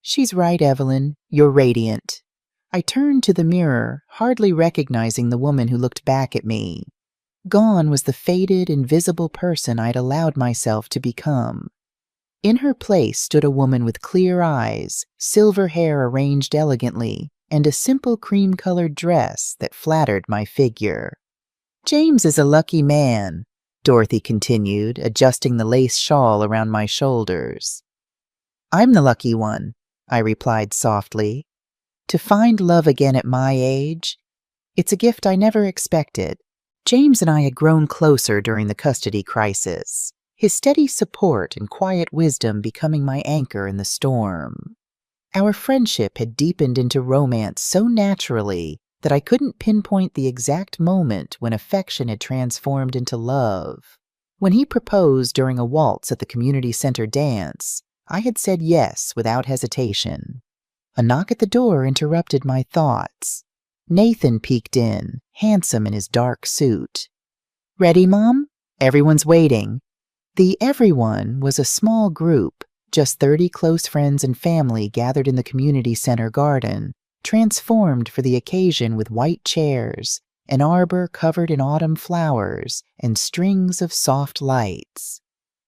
"She's right, Evelyn. You're radiant." I turned to the mirror, hardly recognizing the woman who looked back at me. Gone was the faded, invisible person I'd allowed myself to become. In her place stood a woman with clear eyes, silver hair arranged elegantly, and a simple cream-colored dress that flattered my figure. "James is a lucky man," Dorothy continued, adjusting the lace shawl around my shoulders. "I'm the lucky one," I replied softly. "To find love again at my age, it's a gift I never expected." James and I had grown closer during the custody crisis, his steady support and quiet wisdom becoming my anchor in the storm. Our friendship had deepened into romance so naturally that I couldn't pinpoint the exact moment when affection had transformed into love. When he proposed during a waltz at the community center dance, I had said yes without hesitation. A knock at the door interrupted my thoughts. Nathan peeked in, handsome in his dark suit. "Ready, Mom? Everyone's waiting." The everyone was a small group, just 30 close friends and family gathered in the community center garden, transformed for the occasion with white chairs, an arbor covered in autumn flowers, and strings of soft lights.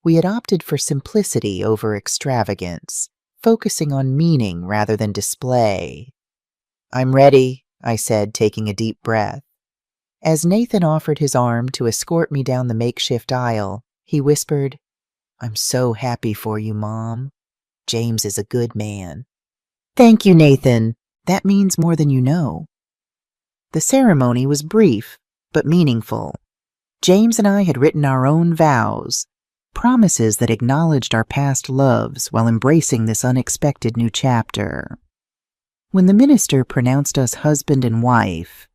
We had opted for simplicity over extravagance, focusing on meaning rather than display. "I'm ready," I said, taking a deep breath. As Nathan offered his arm to escort me down the makeshift aisle, he whispered, "I'm so happy for you, Mom. James is a good man." "Thank you, Nathan. That means more than you know." The ceremony was brief, but meaningful. James and I had written our own vows, promises that acknowledged our past loves while embracing this unexpected new chapter. When the minister pronounced us husband and wife,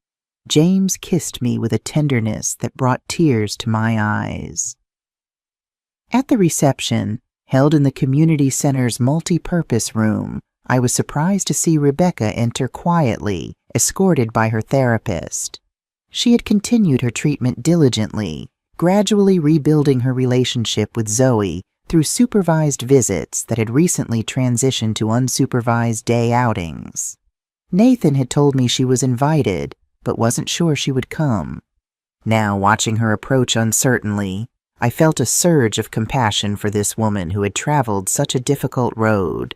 James kissed me with a tenderness that brought tears to my eyes. At the reception, held in the community center's multi-purpose room, I was surprised to see Rebecca enter quietly, escorted by her therapist. She had continued her treatment diligently, gradually rebuilding her relationship with Zoe through supervised visits that had recently transitioned to unsupervised day outings. Nathan had told me she was invited, but wasn't sure she would come. Now, watching her approach uncertainly, I felt a surge of compassion for this woman who had traveled such a difficult road.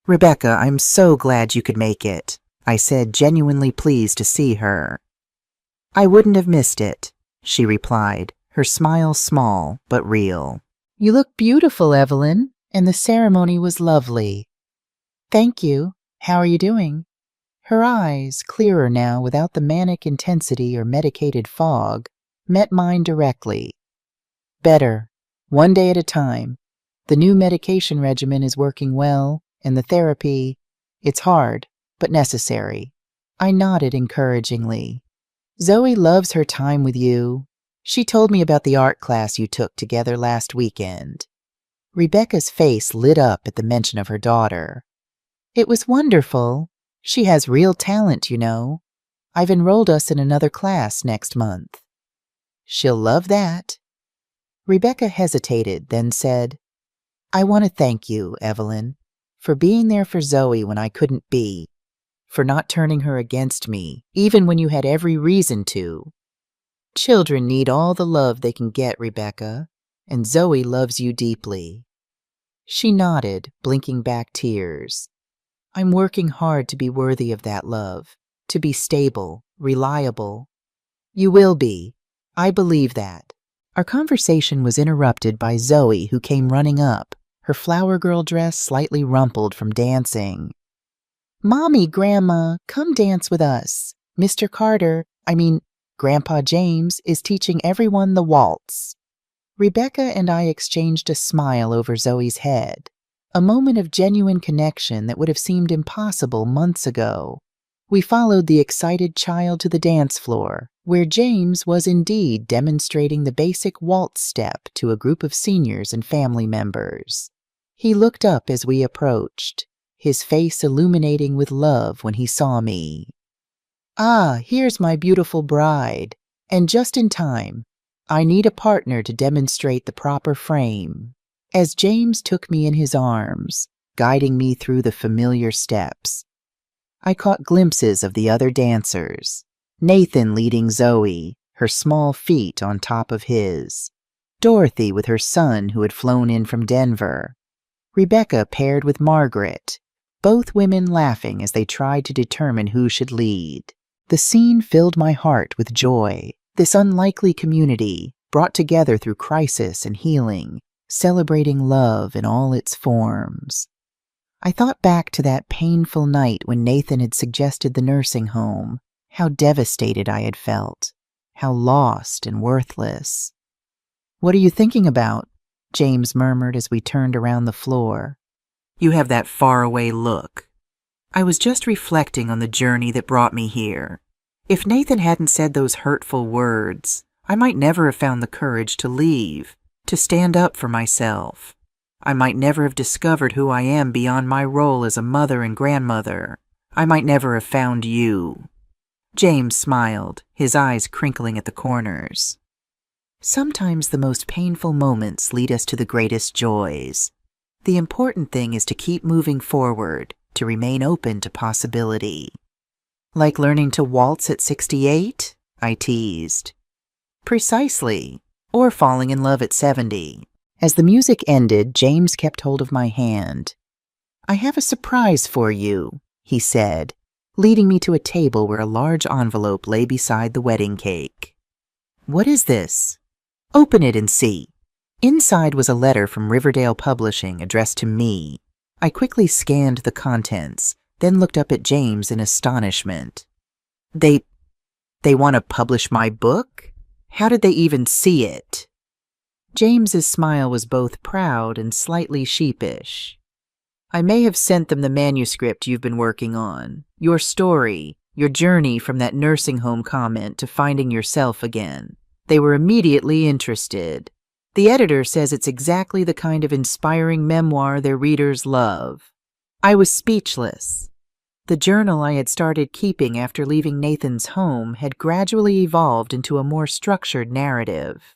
"Rebecca, I'm so glad you could make it," I said, genuinely pleased to see her. "I wouldn't have missed it," she replied, her smile small but real. "You look beautiful, Evelyn, and the ceremony was lovely." "Thank you. How are you doing?" Her eyes, clearer now without the manic intensity or medicated fog, met mine directly. "Better. One day at a time. The new medication regimen is working well, and the therapy, it's hard, but necessary." I nodded encouragingly. "Zoe loves her time with you. She told me about the art class you took together last weekend." Rebecca's face lit up at the mention of her daughter. "It was wonderful. She has real talent, you know. I've enrolled us in another class next month." "She'll love that." Rebecca hesitated, then said, "I want to thank you, Evelyn, for being there for Zoe when I couldn't be, for not turning her against me, even when you had every reason to. Children need all the love they can get, Rebecca, and Zoe loves you deeply." She nodded, blinking back tears. "I'm working hard to be worthy of that love, to be stable, reliable." "You will be. I believe that." Our conversation was interrupted by Zoe, who came running up, her flower girl dress slightly rumpled from dancing. "Mommy, Grandma, come dance with us. Grandpa James is teaching everyone the waltz." Rebecca and I exchanged a smile over Zoe's head, a moment of genuine connection that would have seemed impossible months ago. We followed the excited child to the dance floor, where James was indeed demonstrating the basic waltz step to a group of seniors and family members. He looked up as we approached, his face illuminating with love when he saw me. "Ah, here's my beautiful bride, and just in time. I need a partner to demonstrate the proper frame." As James took me in his arms, guiding me through the familiar steps, I caught glimpses of the other dancers. Nathan leading Zoe, her small feet on top of his. Dorothy with her son who had flown in from Denver. Rebecca paired with Margaret, both women laughing as they tried to determine who should lead. The scene filled my heart with joy. This unlikely community, brought together through crisis and healing, celebrating love in all its forms. I thought back to that painful night when Nathan had suggested the nursing home, how devastated I had felt, how lost and worthless. "What are you thinking about?" James murmured as we turned around the floor. "You have that faraway look." I was just reflecting on the journey that brought me here. If Nathan hadn't said those hurtful words, I might never have found the courage to leave, to stand up for myself. I might never have discovered who I am beyond my role as a mother and grandmother. I might never have found you. James smiled, his eyes crinkling at the corners. Sometimes the most painful moments lead us to the greatest joys. The important thing is to keep moving forward, to remain open to possibility. "Like learning to waltz at 68? I teased. "Precisely. Or falling in love at 70. As the music ended, James kept hold of my hand. "I have a surprise for you," he said, leading me to a table where a large envelope lay beside the wedding cake. "What is this?" "Open it and see." Inside was a letter from Riverdale Publishing addressed to me. I quickly scanned the contents, then looked up at James in astonishment. They want to publish my book? How did they even see it?" James's smile was both proud and slightly sheepish. "I may have sent them the manuscript you've been working on, your story, your journey from that nursing home comment to finding yourself again. They were immediately interested. The editor says it's exactly the kind of inspiring memoir their readers love." I was speechless. The journal I had started keeping after leaving Nathan's home had gradually evolved into a more structured narrative.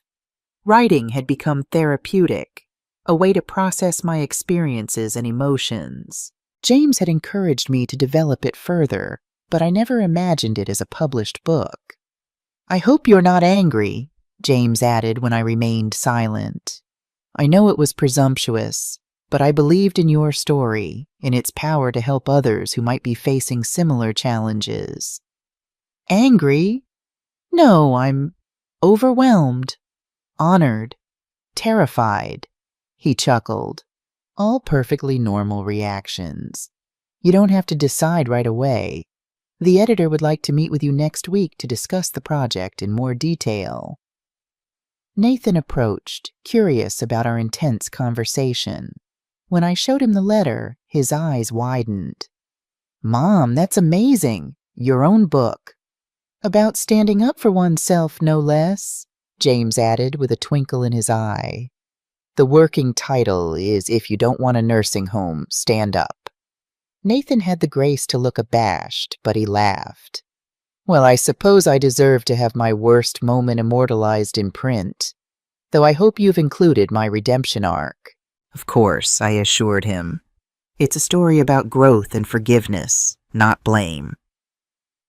Writing had become therapeutic, a way to process my experiences and emotions. James had encouraged me to develop it further, but I never imagined it as a published book. "I hope you're not angry," James added when I remained silent. I know it was presumptuous, but I believed in your story, in its power to help others who might be facing similar challenges. Angry? No, I'm overwhelmed, honored, terrified, he chuckled. All perfectly normal reactions. You don't have to decide right away. The editor would like to meet with you next week to discuss the project in more detail. Nathan approached, curious about our intense conversation. When I showed him the letter, his eyes widened. Mom, that's amazing! Your own book. About standing up for oneself, no less, James added with a twinkle in his eye. The working title is If You Don't Want a Nursing Home, Stand Up. Nathan had the grace to look abashed, but he laughed. Well, I suppose I deserve to have my worst moment immortalized in print, though I hope you've included my redemption arc. Of course, I assured him. It's a story about growth and forgiveness, not blame.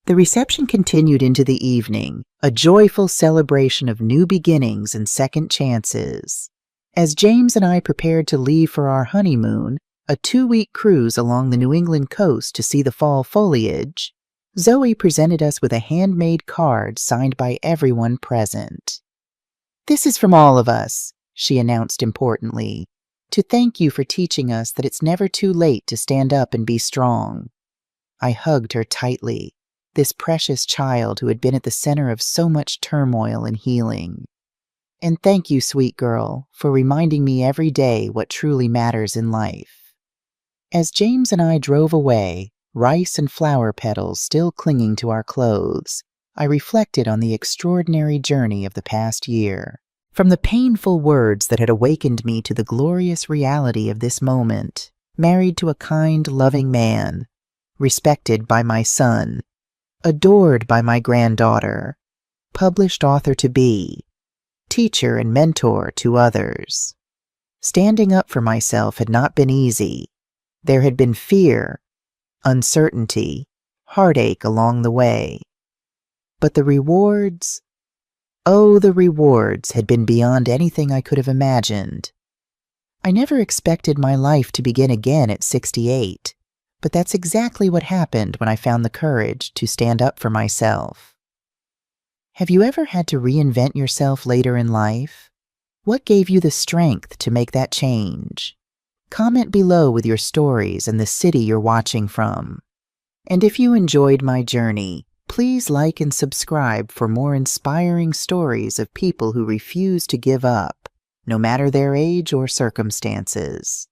The reception continued into the evening, a joyful celebration of new beginnings and second chances. As James and I prepared to leave for our honeymoon, a 2-week cruise along the New England coast to see the fall foliage, Zoe presented us with a handmade card signed by everyone present. This is from all of us, she announced importantly, to thank you for teaching us that it's never too late to stand up and be strong. I hugged her tightly, this precious child who had been at the center of so much turmoil and healing. And thank you, sweet girl, for reminding me every day what truly matters in life. As James and I drove away, rice and flower petals still clinging to our clothes, I reflected on the extraordinary journey of the past year. From the painful words that had awakened me to the glorious reality of this moment, married to a kind, loving man, respected by my son, adored by my granddaughter, published author-to-be, teacher and mentor to others. Standing up for myself had not been easy. There had been fear, uncertainty, heartache along the way. But the rewards, oh, the rewards had been beyond anything I could have imagined. I never expected my life to begin again at 68, but that's exactly what happened when I found the courage to stand up for myself. Have you ever had to reinvent yourself later in life? What gave you the strength to make that change? Comment below with your stories and the city you're watching from. And if you enjoyed my journey, please like and subscribe for more inspiring stories of people who refuse to give up, no matter their age or circumstances.